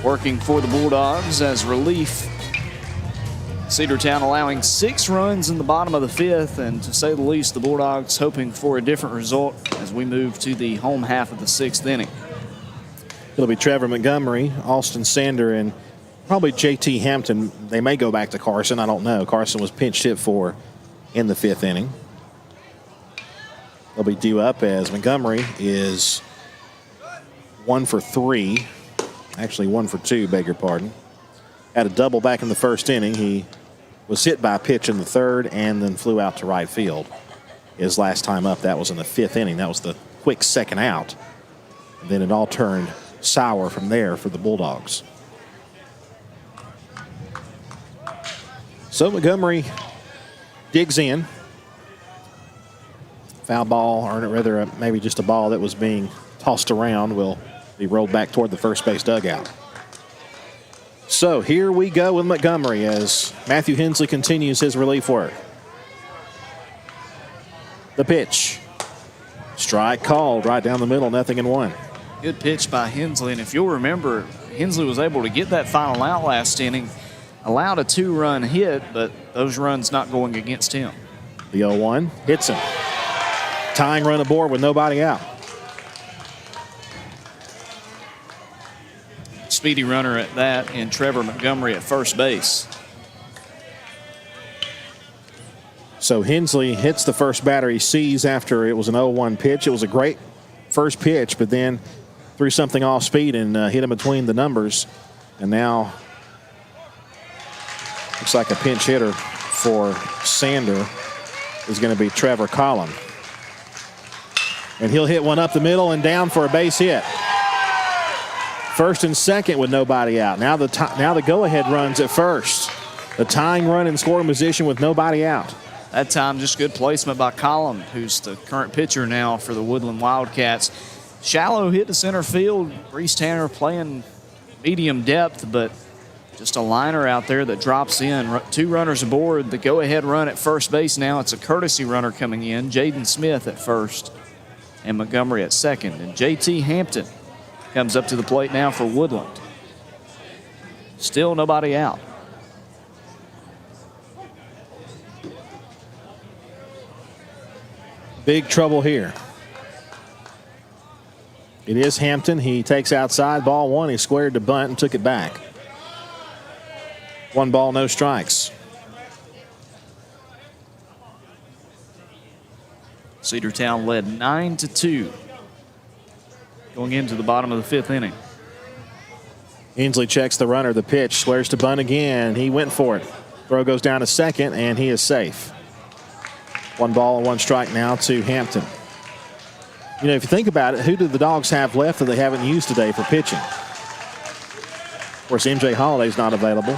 working for the Bulldogs as relief. Cedartown allowing 6 runs in the bottom of the 5th, and to say the least, the Bulldogs hoping for a different result as we move to the home half of the 6th inning. It'll be Trevor Montgomery, Austin Sander, and probably J.T. Hampton. They may go back to Carson. I don't know. Carson was pinch hit for in the 5th inning. They'll be due up as Montgomery is 1 for 3. Actually 1 for 2, beg your pardon. Had a double back in the 1st inning. He was hit by a pitch in the 3rd and then flew out to right field. His last time up, that was in the 5th inning. That was the quick second out. And then it all turned sour from there for the Bulldogs. So Montgomery digs in. Foul ball, or rather maybe just a ball that was being tossed around, will be rolled back toward the first base dugout. So here we go with Montgomery as Matthew Hensley continues his relief work. The pitch. Strike called right down the middle, 0-1. Good pitch by Hensley, and if you'll remember, Hensley was able to get that final out last inning, allowed a 2-run hit, but those runs not going against him. The 0-1 hits him. Tying run aboard with nobody out. Speedy runner at that, and Trevor Montgomery at first base. So Hensley hits the first batter he sees after it was an 0-1 pitch. It was a great first pitch, but then threw something off speed and hit him between the numbers. And now looks like a pinch hitter for Sander is going to be Trevor Collin. And he'll hit one up the middle and down for a base hit. First and second with nobody out. Now the go-ahead runs at first. The tying run in scoring position with nobody out. That time just good placement by Collin, who's the current pitcher now for the Woodland Wildcats. Shallow hit to center field. Reese Tanner playing medium depth, but just a liner out there that drops in. 2 runners aboard. The go-ahead run at first base now. It's a courtesy runner coming in. Jaden Smith at first and Montgomery at second. And J.T. Hampton comes up to the plate now for Woodland. Still nobody out. Big trouble here. It is Hampton. He takes outside, ball 1. He squared to bunt and took it back. 1 ball, no strikes. Cedartown led 9-2 going into the bottom of the 5th inning. Hensley checks the runner, the pitch, squares to bunt again. He went for it. Throw goes down to second, and he is safe. 1 ball and 1 strike now to Hampton. You know, if you think about it, who do the Dogs have left that they haven't used today for pitching? Of course, MJ Holliday's not available.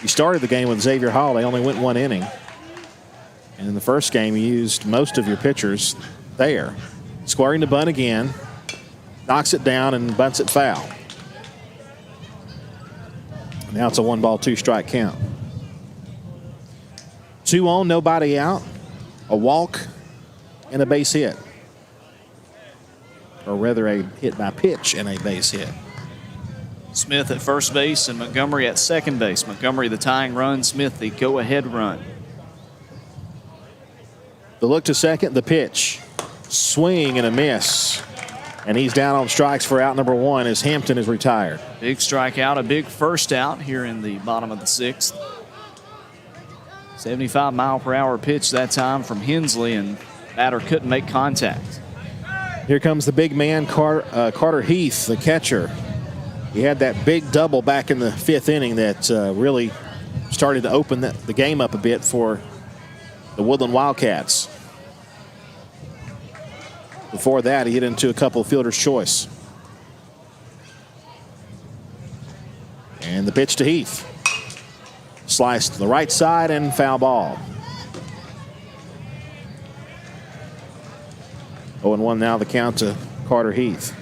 You started the game with Xavier Holiday, only went 1 inning. And in the first game, you used most of your pitchers there. Squaring to bunt again, knocks it down and bunts it foul. Now it's a 1 ball, 2 strike count. 2 on, nobody out. A walk and a base hit. Or rather, a hit by pitch and a base hit. Smith at first base and Montgomery at second base. Montgomery the tying run, Smith the go-ahead run. The look to second, the pitch. Swing and a miss. And he's down on strikes for out number 1 as Hampton is retired. Big strikeout, a big first out here in the bottom of the 6th. 75-mile-per-hour pitch that time from Hensley, and batter couldn't make contact. Here comes the big man, Carter Heath, the catcher. He had that big double back in the 5th inning that really started to open the game up a bit for the Woodland Wildcats. Before that, he hit into a couple of fielder's choice. And the pitch to Heath. Sliced to the right side and foul ball. 0-1 now the count to Carter Heath.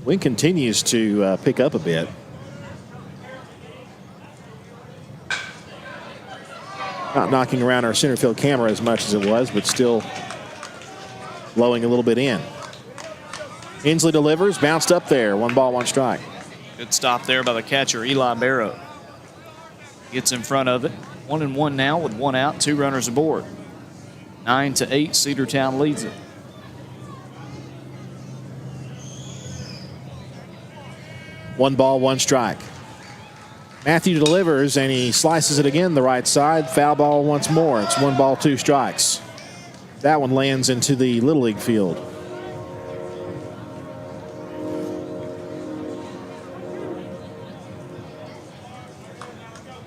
Wind continues to pick up a bit. Not knocking around our center field camera as much as it was, but still blowing a little bit in. Hensley delivers, bounced up there. 1 ball, 1 strike. Good stop there by the catcher, Eli Barrow. Gets in front of it. 1-1 now with 1 out, 2 runners aboard. 9-8, Cedartown leads it. One ball, 1 strike. Matthew delivers, and he slices it again the right side. Foul ball once more. It's 1 ball, 2 strikes. That one lands into the Little League field.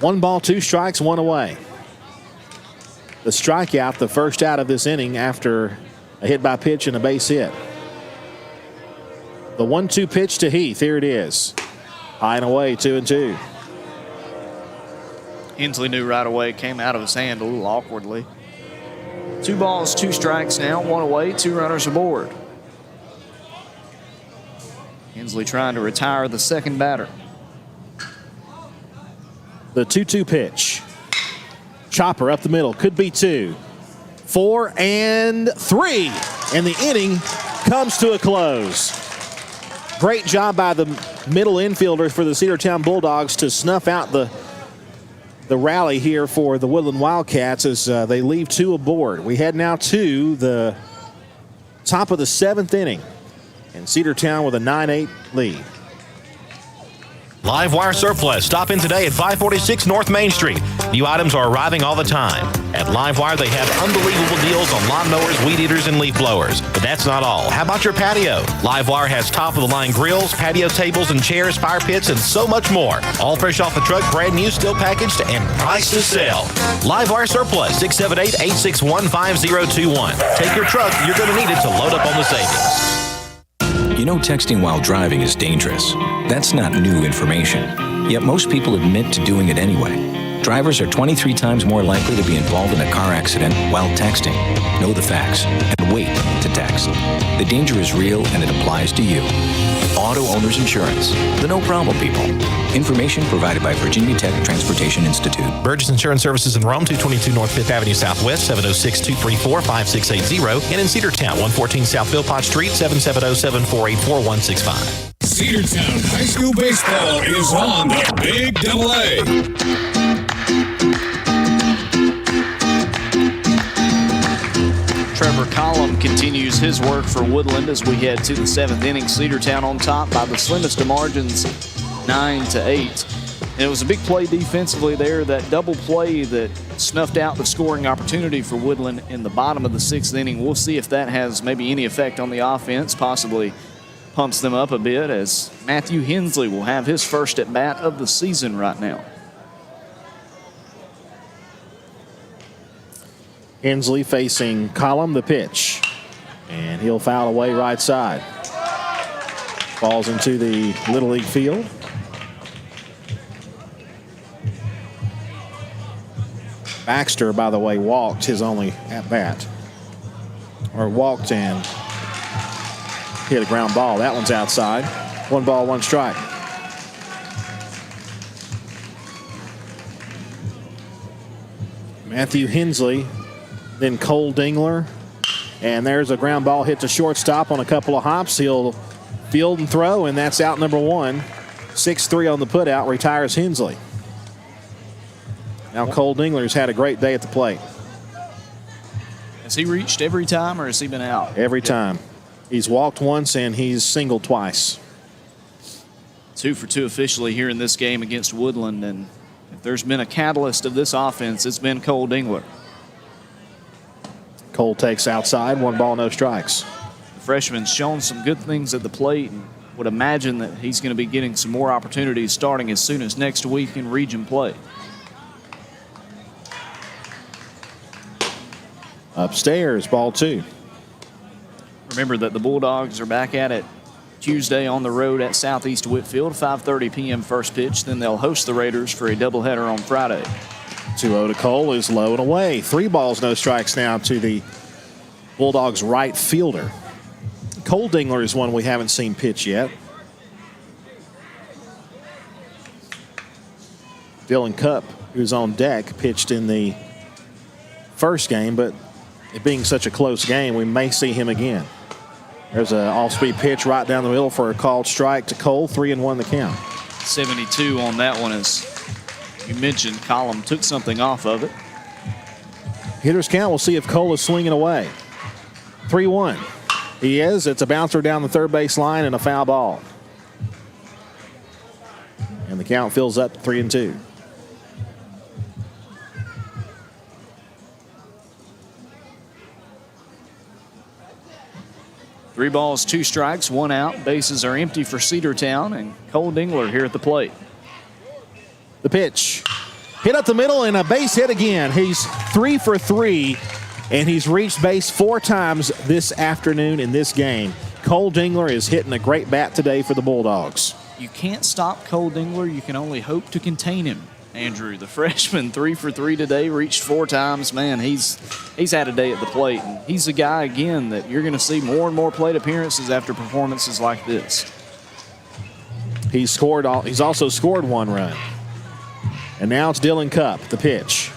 One ball, 2 strikes, 1 away. The strikeout, the first out of this inning after a hit by pitch and a base hit. The 1-2 pitch to Heath. Here it is. High and away, 2-2. Hensley knew right away, came out of his hand a little awkwardly. 2 balls, 2 strikes now, 1 away, 2 runners aboard. Hensley trying to retire the second batter. The 2-2 pitch. Chopper up the middle, could be 2. 4 and 3. And the inning comes to a close. Great job by the middle infielders for the Cedartown Bulldogs to snuff out the rally here for the Woodland Wildcats as they leave 2 aboard. We head now to the top of the 7th inning, and Cedartown with a 9-8 lead. Live Wire Surplus. Stop in today at 546 North Main Street. New items are arriving all the time. At Live Wire, they have unbelievable deals on lawnmowers, weed eaters, and leaf blowers. But that's not all. How about your patio? Live Wire has top-of-the-line grills, patio tables and chairs, fire pits, and so much more. All fresh off the truck, brand new, still packaged, and price to sell. Live Wire Surplus, 678-861-5021. Take your truck. You're going to need it to load up on the savings. You know texting while driving is dangerous. That's not new information. Yet most people admit to doing it anyway. Drivers are 23 times more likely to be involved in a car accident while texting. Know the facts and wait to text. The danger is real and it applies to you. Auto Owners Insurance. The no problem people. Information provided by Virginia Tech Transportation Institute. Burgess Insurance Services in Rome, 222 North 5th Avenue Southwest, 706-234-5680. And in Cedartown, 114 South Philpott Street, 770-748-4165. Cedartown High School Baseball is on the Big AA. Trevor Collum continues his work for Woodland as we head to the 7th inning. Cedartown on top by the slimmest of margins, 9-8. And it was a big play defensively there, that double play that snuffed out the scoring opportunity for Woodland in the bottom of the 6th inning. We'll see if that has maybe any effect on the offense, possibly pumps them up a bit, as Matthew Hensley will have his first at bat of the season right now. Hensley facing Collum, the pitch. And he'll foul away right side. Falls into the Little League field. Baxter, by the way, walked his only at-bat. Or walked and hit a ground ball. That one's outside. 1 ball, 1 strike. Matthew Hensley, then Cole Dingler. And there's a ground ball hit to shortstop on a couple of hops. He'll field and throw, and that's out number 1. 6-3 on the putout, retires Hensley. Now Cole Dingler's had a great day at the plate. Has he reached every time, or has he been out? Every time. He's walked once and he's singled twice. 2 for 2 officially here in this game against Woodland, and if there's been a catalyst of this offense, it's been Cole Dingler. Cole takes outside, 1 ball, no strikes. The freshman's shown some good things at the plate, and would imagine that he's going to be getting some more opportunities starting as soon as next week in region play. Upstairs, ball 2. Remember that the Bulldogs are back at it Tuesday on the road at Southeast Whitfield, 5:30 p.m. first pitch. Then they'll host the Raiders for a doubleheader on Friday. 2-0 to Cole is low and away. 3 balls, no strikes now to the Bulldogs right fielder. Cole Dingler is one we haven't seen pitch yet. Dylan Cupp, who's on deck, pitched in the first game, but it being such a close game, we may see him again. There's an off-speed pitch right down the middle for a called strike to Cole. 3-1 the count. 72 on that one, as you mentioned. Collum took something off of it. Hitter's count. We'll see if Cole is swinging away. 3-1. He is. It's a bouncer down the third base line and a foul ball. And the count fills up 3-2. 3 balls, 2 strikes, 1 out. Bases are empty for Cedartown, and Cole Dingler here at the plate. The pitch. Hit up the middle and a base hit again. He's 3 for 3, and he's reached base 4 times this afternoon in this game. Cole Dingler is hitting a great bat today for the Bulldogs. You can't stop Cole Dingler. You can only hope to contain him. Andrew, the freshman, 3 for 3 today, reached 4 times. Man, he's had a day at the plate. And he's a guy, again, that you're going to see more and more plate appearances after performances like this. He's also scored 1 run. And now it's Dylan Cupp, the pitch.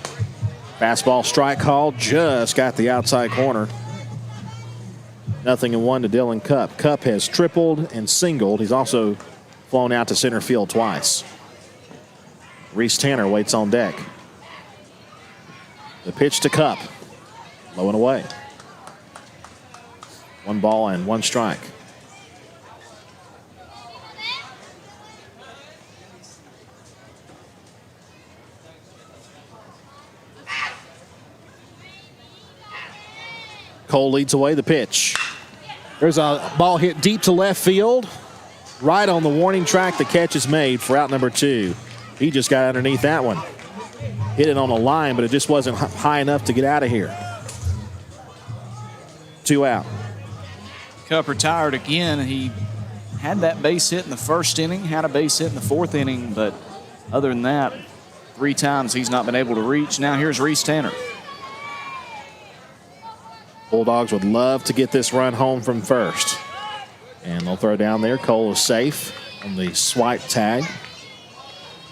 Fastball strike call, just got the outside corner. 0-1 to Dylan Cupp. Cupp has tripled and singled. He's also flown out to center field twice. Reese Tanner waits on deck. The pitch to Cupp. Low and away. 1 ball and 1 strike. Cole leads away the pitch. There's a ball hit deep to left field. Right on the warning track. The catch is made for out number 2. He just got underneath that one. Hit it on a line, but it just wasn't high enough to get out of here. 2 out. Cupp retired again. He had that base hit in the first inning, had a base hit in the 4th inning, but other than that, 3 times he's not been able to reach. Now here's Reese Tanner. Bulldogs would love to get this run home from first. And they'll throw down there. Cole is safe on the swipe tag.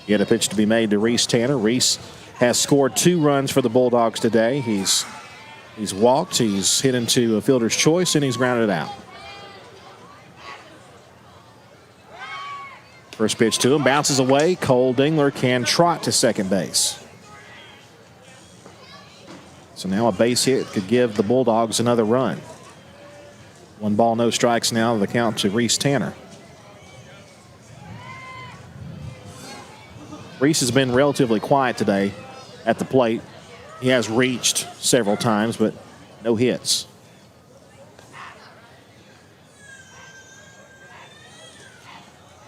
Yet a pitch to be made to Reese Tanner. Reese has scored 2 runs for the Bulldogs today. He's walked, he's hit into a fielder's choice, and he's grounded out. First pitch to him, bounces away. Cole Dingler can trot to second base. So now a base hit could give the Bulldogs another run. 1 ball, no strikes now, the count to Reese Tanner. Reese has been relatively quiet today at the plate. He has reached several times, but no hits.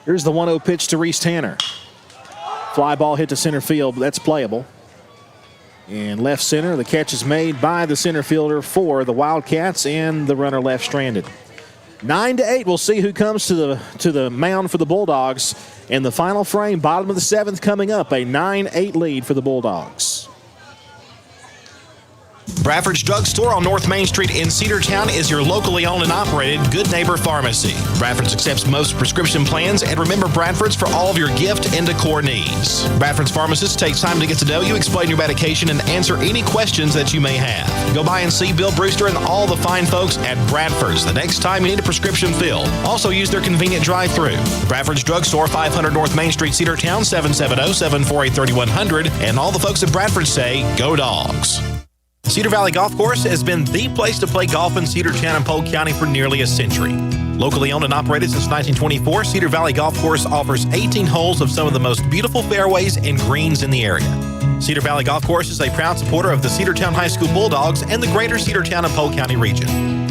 Here's the 1-0 pitch to Reese Tanner. Fly ball hit to center field, but that's playable. And left center, the catch is made by the center fielder for the Wildcats, and the runner left stranded. 9-8. We'll see who comes to the mound for the Bulldogs. In the final frame, bottom of the 7th coming up, a 9-8 lead for the Bulldogs. Bradford's Drugstore on North Main Street in Cedartown is your locally owned and operated Good Neighbor Pharmacy. Bradford's accepts most prescription plans, and remember Bradford's for all of your gift and decor needs. Bradford's pharmacist takes time to get to know you, explain your medication, and answer any questions that you may have. Go by and see Bill Brewster and all the fine folks at Bradford's the next time you need a prescription filled. Also use their convenient drive-thru. Bradford's Drugstore, 500 North Main Street, Cedartown, 770-748-3100. And all the folks at Bradford say, go Dogs. Cedar Valley Golf Course has been the place to play golf in Cedartown and Polk County for nearly a century. Locally owned and operated since 1924, Cedar Valley Golf Course offers 18 holes of some of the most beautiful fairways and greens in the area. Cedar Valley Golf Course is a proud supporter of the Cedartown High School Bulldogs and the greater Cedartown and Polk County region.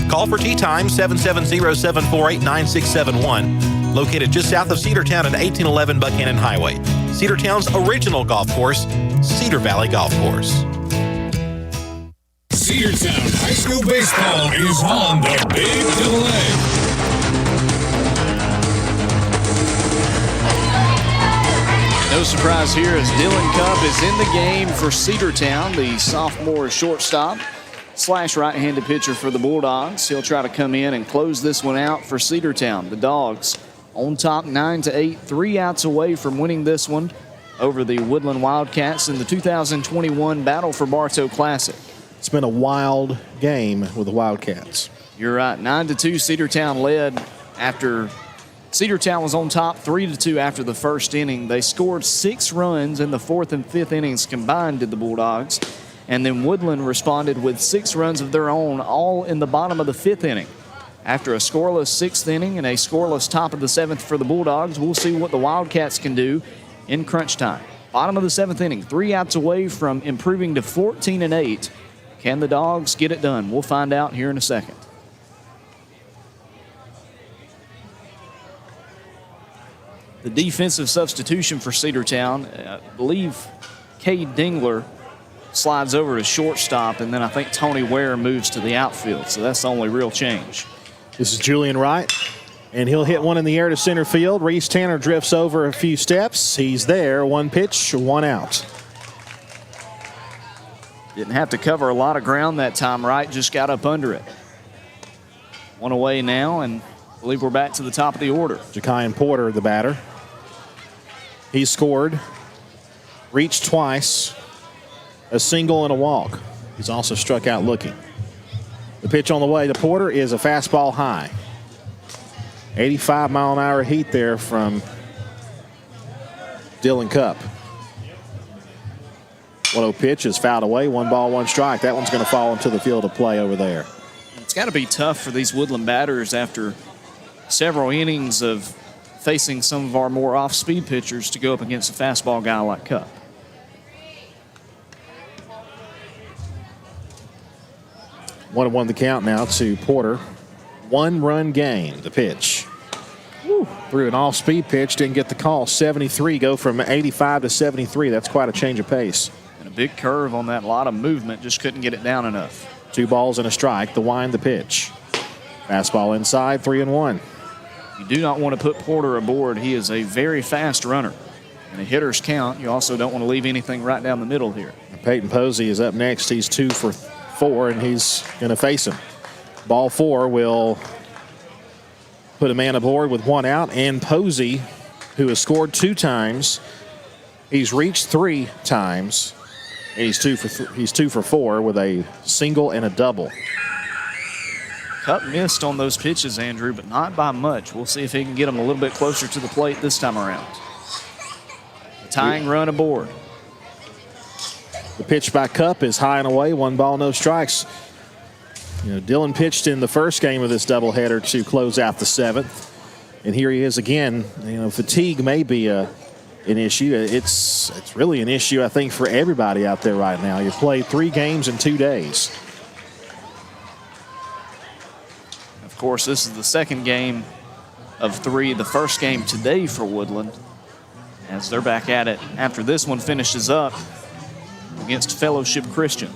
Call for tee time 770-748-9671, located just south of Cedartown at 1811 Buchanan Highway. Cedartown's original golf course, Cedar Valley Golf Course. Cedartown High School baseball is on the Big Double A. No surprise here as Dylan Cupp is in the game for Cedartown, the sophomore shortstop / right-handed pitcher for the Bulldogs. He'll try to come in and close this one out for Cedartown. The Dogs on top 9-8, 3 outs away from winning this one over the Woodland Wildcats in the 2021 Battle for Bartow Classic. It's been a wild game with the Wildcats. You're right. 9-2, Cedartown led after Cedartown was on top 3-2 after the first inning. They scored 6 runs in the 4th and 5th innings combined, did the Bulldogs. And then Woodland responded with 6 runs of their own, all in the bottom of the 5th inning. After a scoreless 6th inning and a scoreless top of the 7th for the Bulldogs, we'll see what the Wildcats can do in crunch time. Bottom of the 7th inning, 3 outs away from improving to 14-8. Can the Dogs get it done? We'll find out here in a second. The defensive substitution for Cedartown, I believe Cade Dingler slides over to shortstop, and then I think Tony Ware moves to the outfield. So that's the only real change. This is Julian Wright, and he'll hit one in the air to center field. Reese Tanner drifts over a few steps. He's there. 1 pitch, 1 out. Didn't have to cover a lot of ground that time. Wright just got up under it. 1 away now, and I believe we're back to the top of the order. Jakian Porter, the batter. He scored, reached twice, a single and a walk. He's also struck out looking. The pitch on the way to Porter is a fastball high. 85-mile-an-hour heat there from Dylan Cupp. 1-0 pitch is fouled away. 1 ball, 1 strike. That one's going to fall into the field of play over there. It's got to be tough for these Woodland batters after several innings of facing some of our more off-speed pitchers to go up against a fastball guy like Cupp. One and 1 the count now to Porter. 1-run game, the pitch. Woo. Threw an off-speed pitch, didn't get the call. 73, go from 85 to 73. That's quite a change of pace. And a big curve on that, a lot of movement, just couldn't get it down enough. 2 balls and a strike, the wind, the pitch. Fastball inside, 3-1. You do not want to put Porter aboard. He is a very fast runner. And a hitter's count, you also don't want to leave anything right down the middle here. Peyton Posey is up next. He's 2 for 4, and he's going to face him. Ball 4 will put a man aboard with 1 out, and Posey, who has scored 2 times, he's reached 3 times, and he's 2 for 4 with a single and a double. Cupp missed on those pitches, Andrew, but not by much. We'll see if he can get them a little bit closer to the plate this time around. The tying run aboard. The pitch by Cupp is high and away. 1 ball, no strikes. You know, Dylan pitched in the first game of this doubleheader to close out the 7th. And here he is again. You know, fatigue may be an issue. It's really an issue, I think, for everybody out there right now. You played 3 games in 2 days. Of course, this is the second game of 3. The first game today for Woodland, as they're back at it after this one finishes up against Fellowship Christian.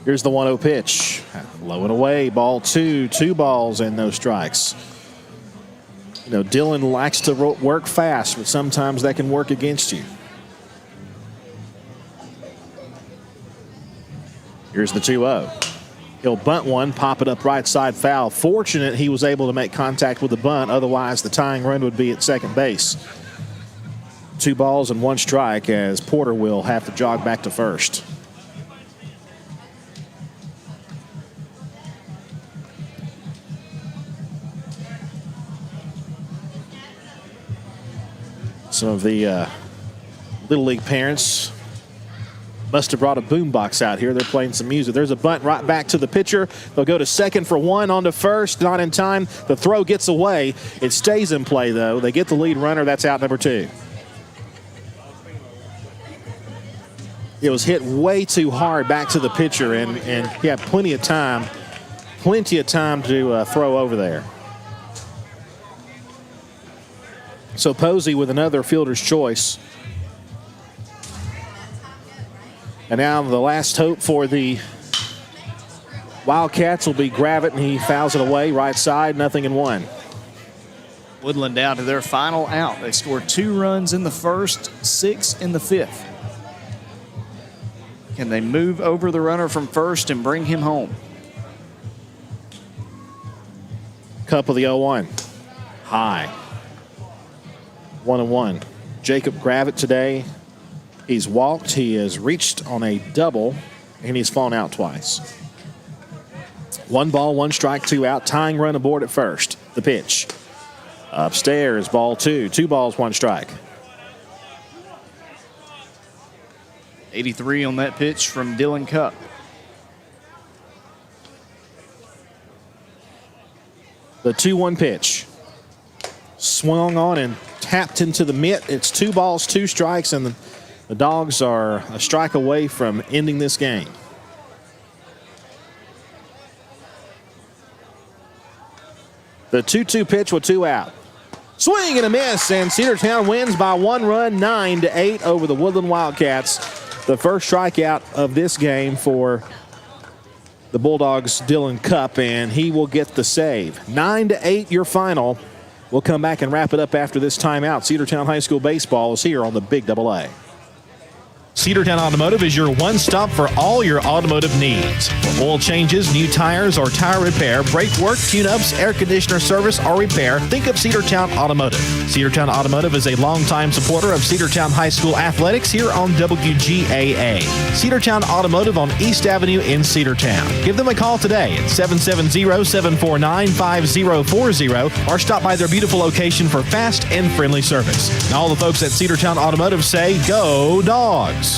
Here's the 1-0 pitch. Low and away, ball 2, 2 balls and no strikes. You know, Dylan likes to work fast, but sometimes that can work against you. Here's the 2-0. He'll bunt one, pop it up right side foul. Fortunate he was able to make contact with the bunt. Otherwise, the tying run would be at second base. 2 balls and 1 strike as Porter will have to jog back to first. Some of the Little League parents must have brought a boombox out here. They're playing some music. There's a bunt right back to the pitcher. They'll go to second for 1 on to first. Not in time. The throw gets away. It stays in play, though. They get the lead runner. That's out number 2. It was hit way too hard back to the pitcher, and he had plenty of time to throw over there. So Posey with another fielder's choice. And now the last hope for the Wildcats will be Gravitt, and he fouls it away right side, 0-1. Woodland down to their final out. They scored 2 runs in the first, 6 in the 5th. Can they move over the runner from first and bring him home? Cup of the 0-1. High. 1-1. Jacob Gravitt today. He's walked. He has reached on a double, and he's fallen out twice. 1 ball, 1 strike, 2 out. Tying run aboard at first. The pitch. Upstairs, ball 2. 2 balls, 1 strike. 83 on that pitch from Dylan Cupp. The 2-1 pitch. Swung on and tapped into the mitt. It's 2 balls, 2 strikes, and the Dogs are a strike away from ending this game. The 2-2 pitch with 2 out. Swing and a miss, and Cedartown wins by 1 run, 9-8 over the Woodland Wildcats. The first strikeout of this game for the Bulldogs' Dylan Cupp, and he will get the save. 9-8 your final. We'll come back and wrap it up after this timeout. Cedartown High School baseball is here on the Big Double A. Cedartown Automotive is your one-stop for all your automotive needs. Oil changes, new tires, or tire repair, brake work, tune-ups, air conditioner service, or repair, think of Cedartown Automotive. Cedartown Automotive is a longtime supporter of Cedartown High School athletics here on WGAA. Cedartown Automotive on East Avenue in Cedartown. Give them a call today at 770-749-5040 or stop by their beautiful location for fast and friendly service. And all the folks at Cedartown Automotive say, go Dogs!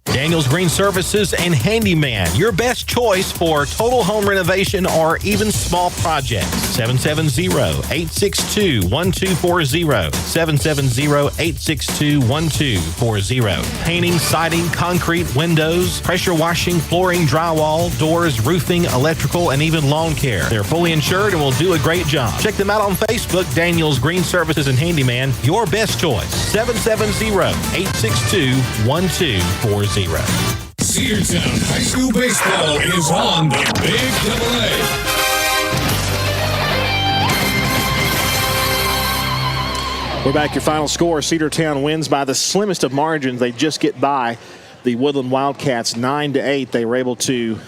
Daniel's Green Services and Handyman, your best choice for total home renovation or even small projects. 770-862-1240. 770-862-1240. Painting, siding, concrete, windows, pressure washing, flooring, drywall, doors, roofing, electrical, and even lawn care. They're fully insured and will do a great job. Check them out on Facebook, Daniel's Green Services and Handyman, your best choice. 770-862-1240. Cedartown High School baseball is on the Big Double A. We're back. Your final score. Cedartown wins by the slimmest of margins. They just get by the Woodland Wildcats 9-8. They were able to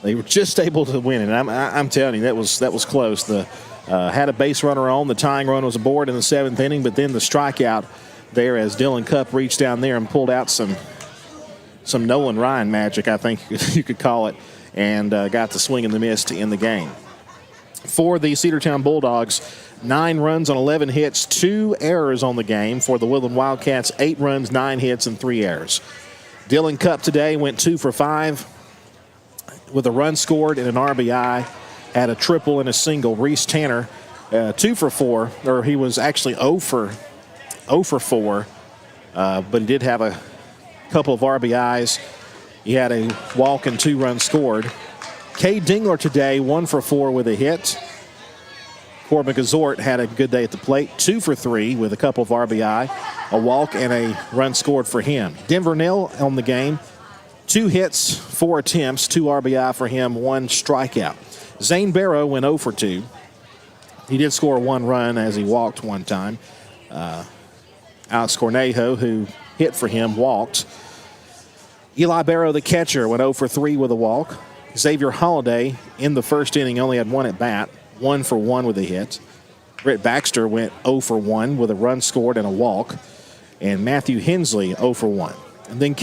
they were just able to win it. And I'm telling you, that was close. The had a base runner on. The tying run was aboard in the 7th inning, but then the strikeout there as Dylan Cupp reached down there and pulled out some Nolan Ryan magic, I think you could call it, and got the swing and the miss to end the game. For the Cedartown Bulldogs, 9 runs on 11 hits, 2 errors on the game. For the Woodland Wildcats, 8 runs, 9 hits, and 3 errors. Dylan Cupp today went 2 for 5 with a run scored and an RBI, had a triple and a single. Reese Tanner, 2 for 4, or he was actually 0 for 4, but he did have a couple of RBIs. He had a walk and 2 runs scored. Cade Dingler today, 1 for 4 with a hit. Corbin Gazort had a good day at the plate, 2 for 3 with a couple of RBI, a walk and a run scored for him. Denver Nell on the game, 2 hits, 4 attempts, 2 RBI for him, 1 strikeout. Zane Barrow went 0 for 2. He did score 1 run as he walked 1 time. Alex Cornejo, who hit for him, walked. Eli Barrow, the catcher, went 0 for 3 with a walk. Xavier Holiday in the first inning only had 1 at bat, 1 for 1 with a hit. Britt Baxter went 0 for 1 with a run scored and a walk. And Matthew Hensley 0 for 1. And then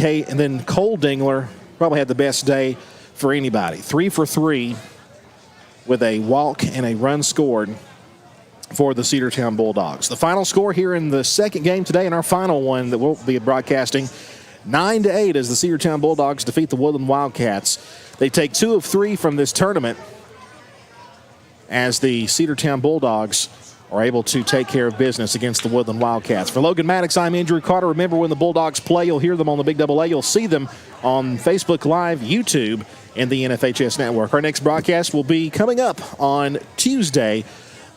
Cole Dingler probably had the best day for anybody. 3 for 3 with a walk and a run scored for the Cedartown Bulldogs. The final score here in the second game today, and our final one that we'll be broadcasting, 9-8 as the Cedartown Bulldogs defeat the Woodland Wildcats. They take 2 of 3 from this tournament as the Cedartown Bulldogs are able to take care of business against the Woodland Wildcats. For Logan Maddox, I'm Andrew Carter. Remember, when the Bulldogs play, you'll hear them on the Big Double A. You'll see them on Facebook Live, YouTube, and the NFHS Network. Our next broadcast will be coming up on Tuesday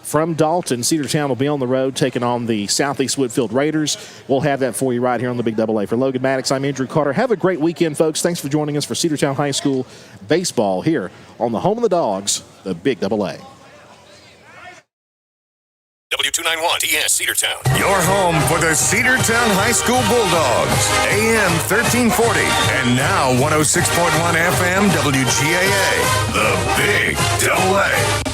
from Dalton. Cedartown will be on the road taking on the Southeast Woodfield Raiders. We'll have that for you right here on the Big Double A. For Logan Maddox, I'm Andrew Carter. Have a great weekend, folks. Thanks for joining us for Cedartown High School baseball here on the home of the Dogs, the Big Double A. W291 TS Cedartown. Your home for the Cedartown High School Bulldogs. AM 1340 and now 106.1 FM WGAA. The Big Double A.